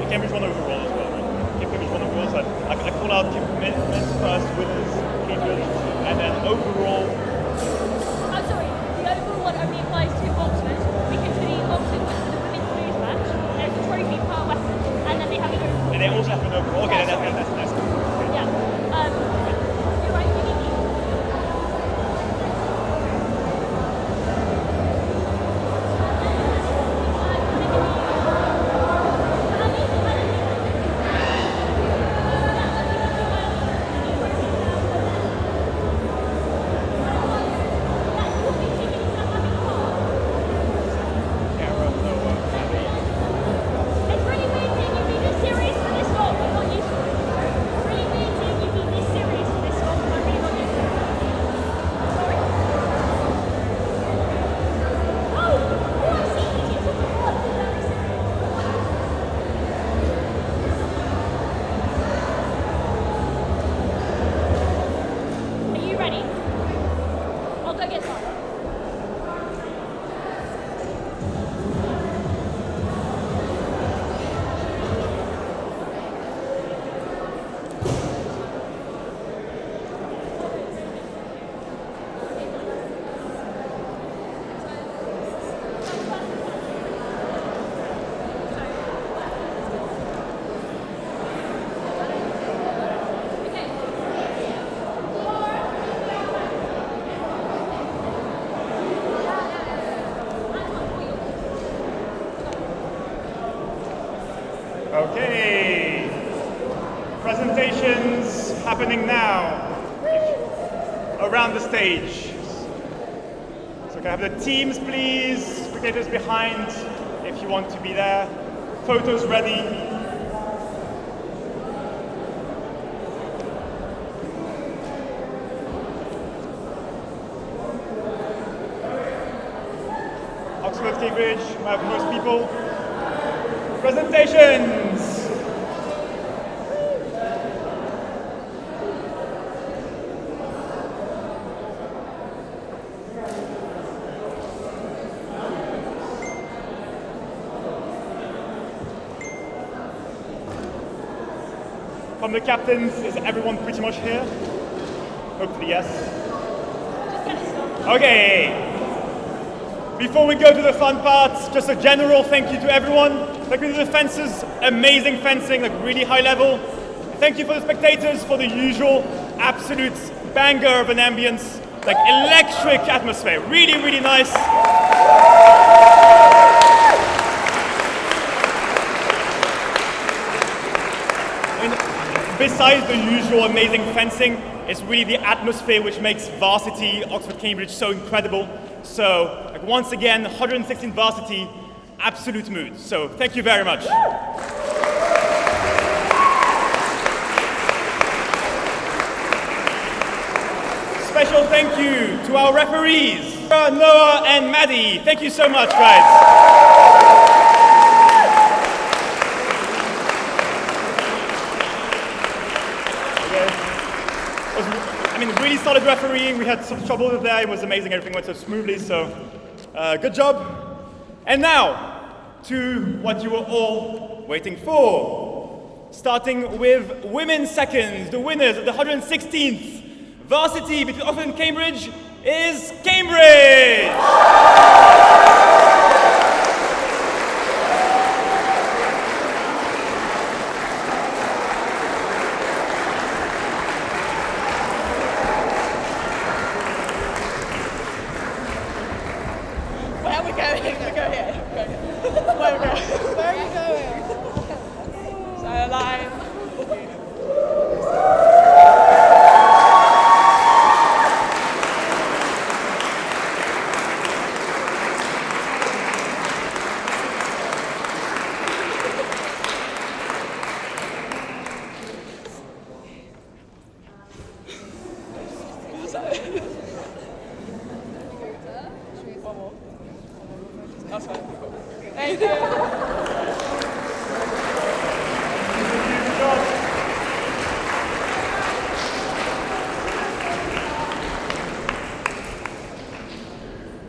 Cambridge won overall as well, right? Cambridge won overall, so I call out men's first winners, Cambridge, and then overall. Oh, sorry, the overall one only applies to Oxford, because for the Oxford for the women's blues match, there's a trophy per weapon, and then they have an overall. And they also have an overall. Okay, Yeah, that's cool. Yeah. You're right, you need It's really weird seeing you be this serious for this long. I'm not used to it. It's really weird seeing you be this serious for this long. I'm really not used to it. Sorry? Oh, I see. You took a lot. Very serious. Are you ready? I'll go get started. Okay. Presentations happening now. Around the stage. So can I have the teams, please? Spectators behind. If you want to be there. Photos ready. Oxford, Cambridge, we have most people. Presentations! From the captains, is everyone pretty much here? Hopefully yes. Okay. Before we go to the fun parts, just a general thank you to everyone. Thank you to the fencers, amazing fencing, like really high level. Thank you for the spectators for the usual absolute banger of an ambience, like electric atmosphere. Really, really nice. Besides the usual amazing fencing, it's really the atmosphere which makes Varsity, Oxford, Cambridge so incredible. So, like, once again, 116 Varsity, absolute mood. So, thank you very much. Special thank you to our referees, Noah and Maddie. Thank you so much, guys. Really solid refereeing. We had some trouble there. It was amazing. Everything went so smoothly. So, good job. And now to what you were all waiting for. Starting with women's seconds, the winners of the 116th Varsity between Oxford and Cambridge is Cambridge.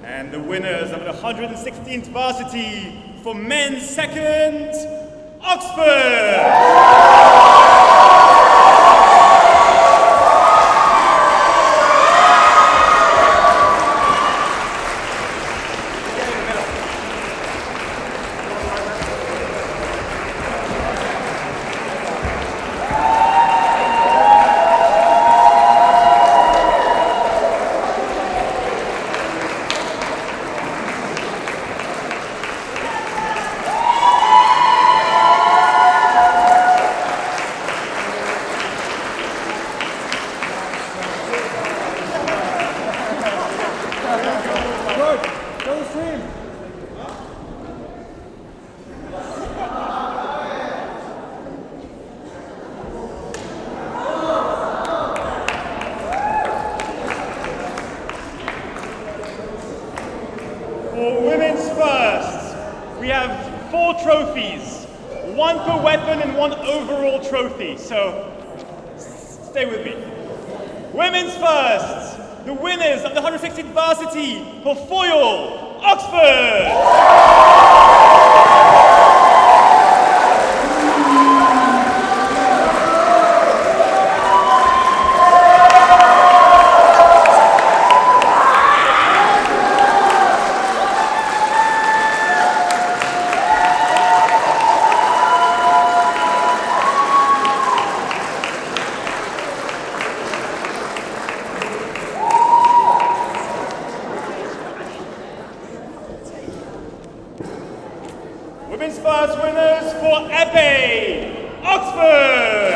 And the winners of the 116th Varsity for men's second, Oxford! For women's first, we have 4 trophies, 1 per weapon and 1 overall trophy, so stay with me. Women's first, the winners of the 116th Varsity for foil, Oxford! Women's first winners for Epee, Oxford!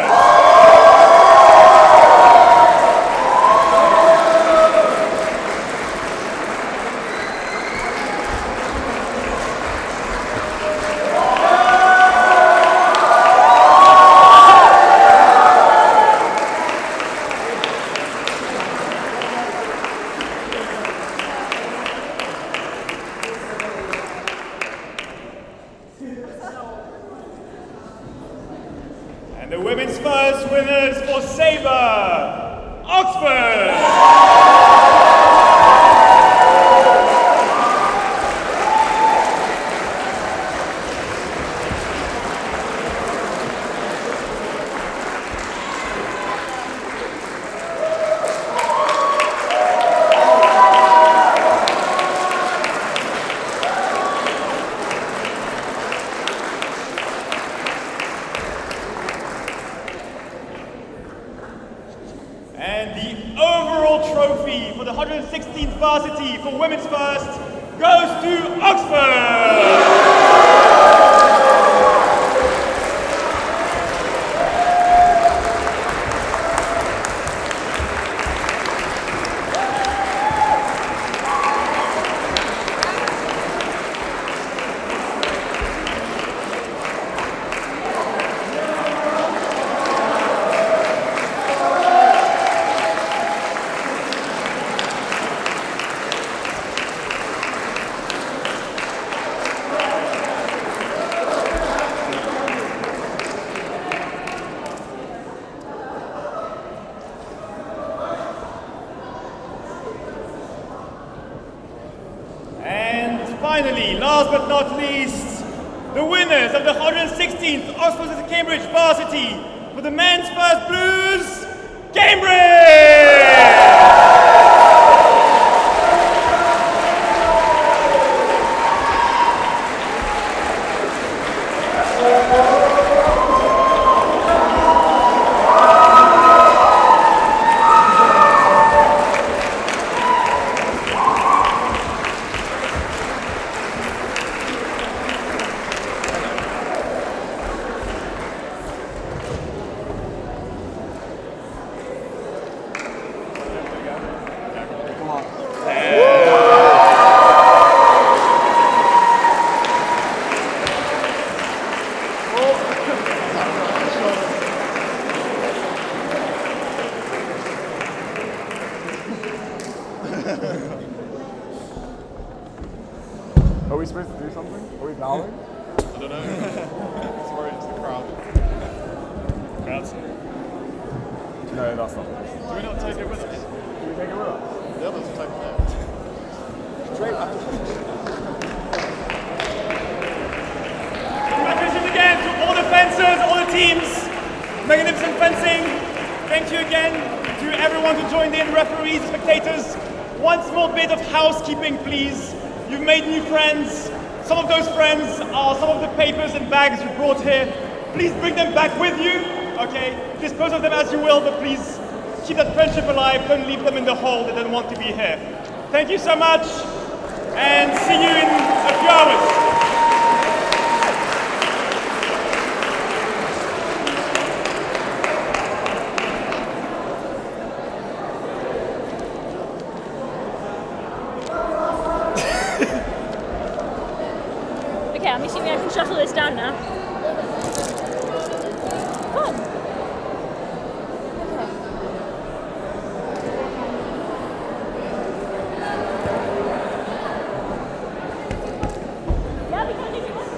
Women's first winners for saber, Oxford. And the overall trophy for the 116th Varsity for Women's First goes to Oxford! And finally, last but not least, the winners of the 116th Oxford and Cambridge Varsity for the men's first blues, Cambridge! Are we supposed to do something? Are we bowing? I don't know. Sorry, it's the crowd. Crowds. No, that's not. Do we not take it with us? Do we take it with us? The others will take it there. Straight back. Congratulations again to all the fencers, all the teams. Magnificent fencing. Thank you again to everyone who joined in, referees, spectators. One small bit of housekeeping, please. You've made new friends. Some of those friends are some of the papers and bags you brought here. Please bring them back with you, okay? Dispose of them as you will, but please keep that friendship alive. Don't leave them in the hall. They don't want to be here. Thank you so much, and see you in a few hours. Okay, I'm assuming I can shuttle this down now. Come on. Yeah, we can if you want.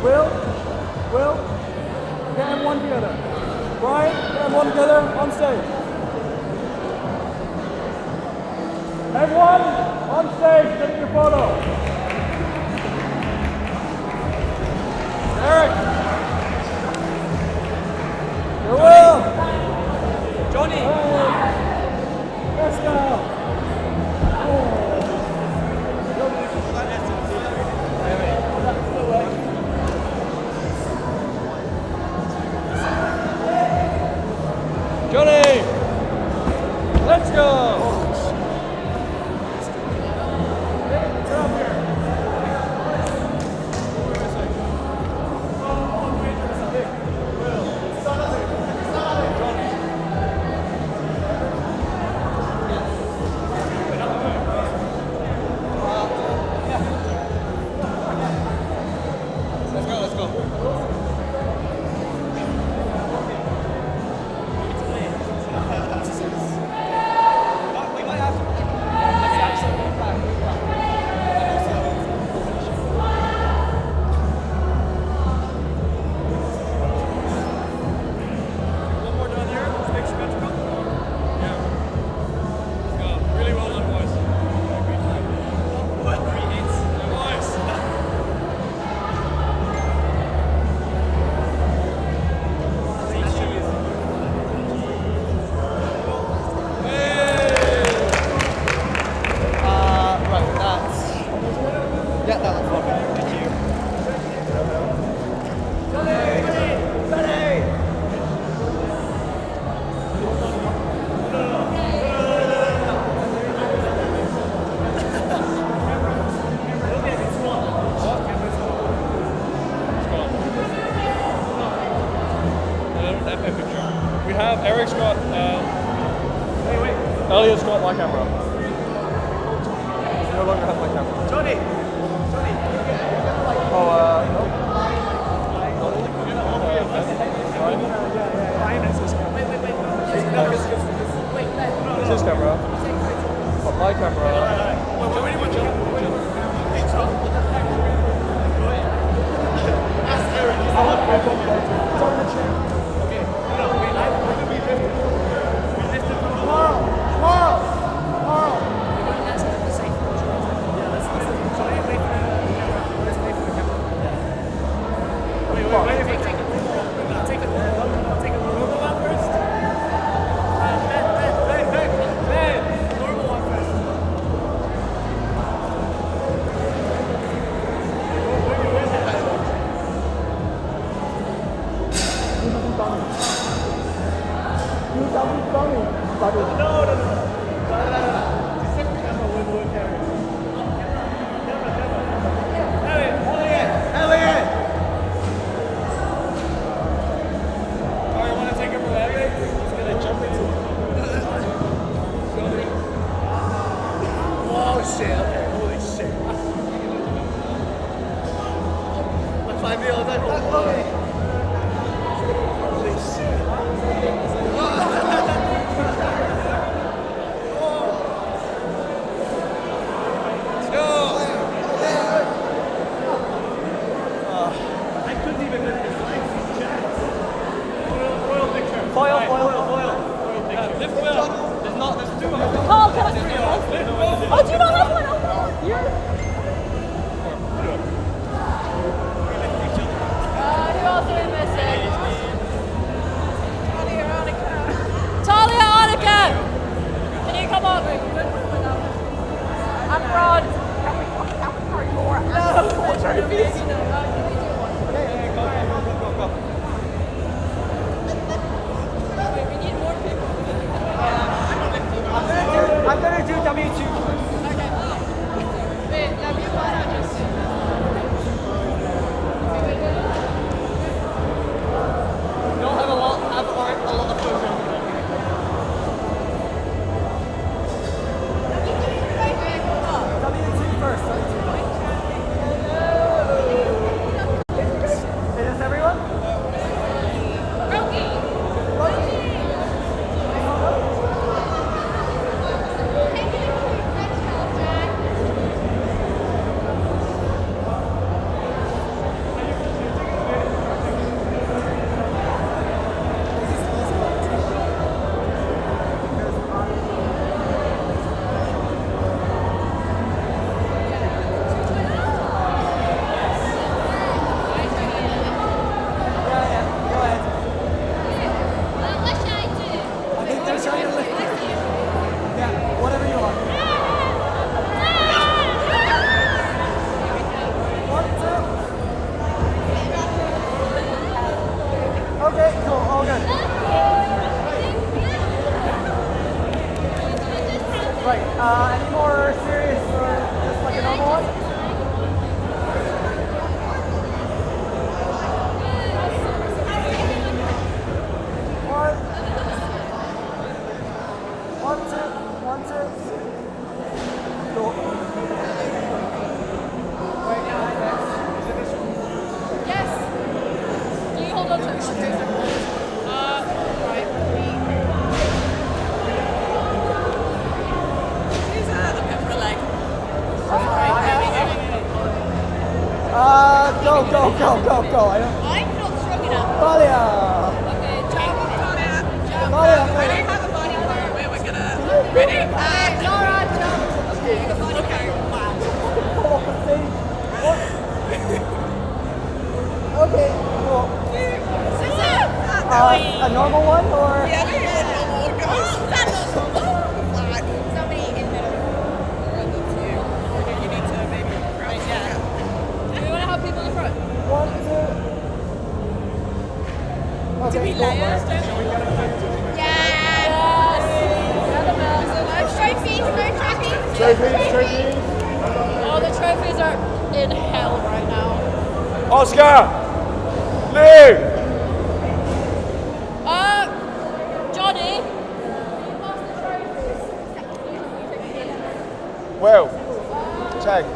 Will, get them one together. Brian, get them one together on stage. Everyone on stage, take your photo. Eric. Here, Will. Johnny. Let's go. Johnny. Let's go. We have Eric's got, Elliot's got my camera. No longer has my camera. Johnny. This is his camera. Got my camera. Oh, do you not have one? Oh, you're... who else are we missing? Talia, Annika! Can you come on? I'm Rod. No, what's your feet? I'm gonna do W2. Any more serious or just like a normal one? One, two. Cool. Yes. Do you hold on to it? Right. Who's that? I'm going for a leg. Go. I don't. I'm not strong enough. Talia. Okay, jump. Talia. I don't have a body part. We're gonna. Ready? Laura, jump. Okay. Wow. Okay, cool. A normal one or? Yeah, we got a normal one, guys. That's not normal. Flat. Somebody in the middle. You need to maybe right, yeah. Do we want to have people in the front? 1, 2. Okay, we cool. layers? Yes! Trophies. Oh, the trophies are in hell right now. Oscar! Lou! Johnny? Will. Cheng.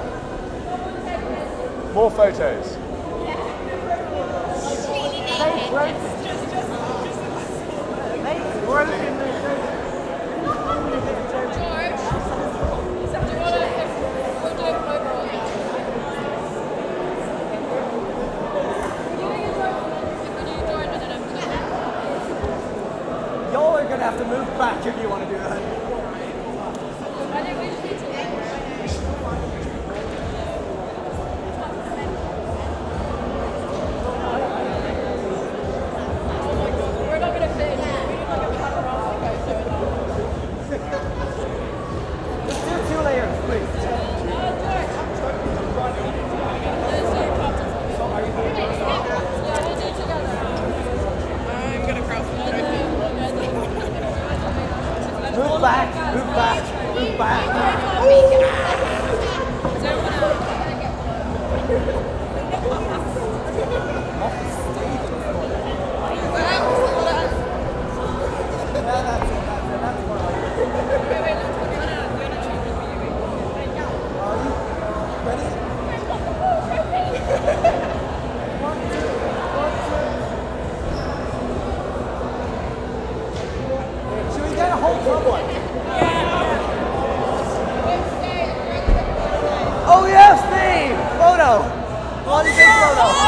More photos. Y'all are gonna have to move back if you want to do that. We're not going to fit. We need like a panorama photo. Let's do 2 layers, please. Move back. Should we get a whole club one? Oh yes, Steve! Photo! One big photo.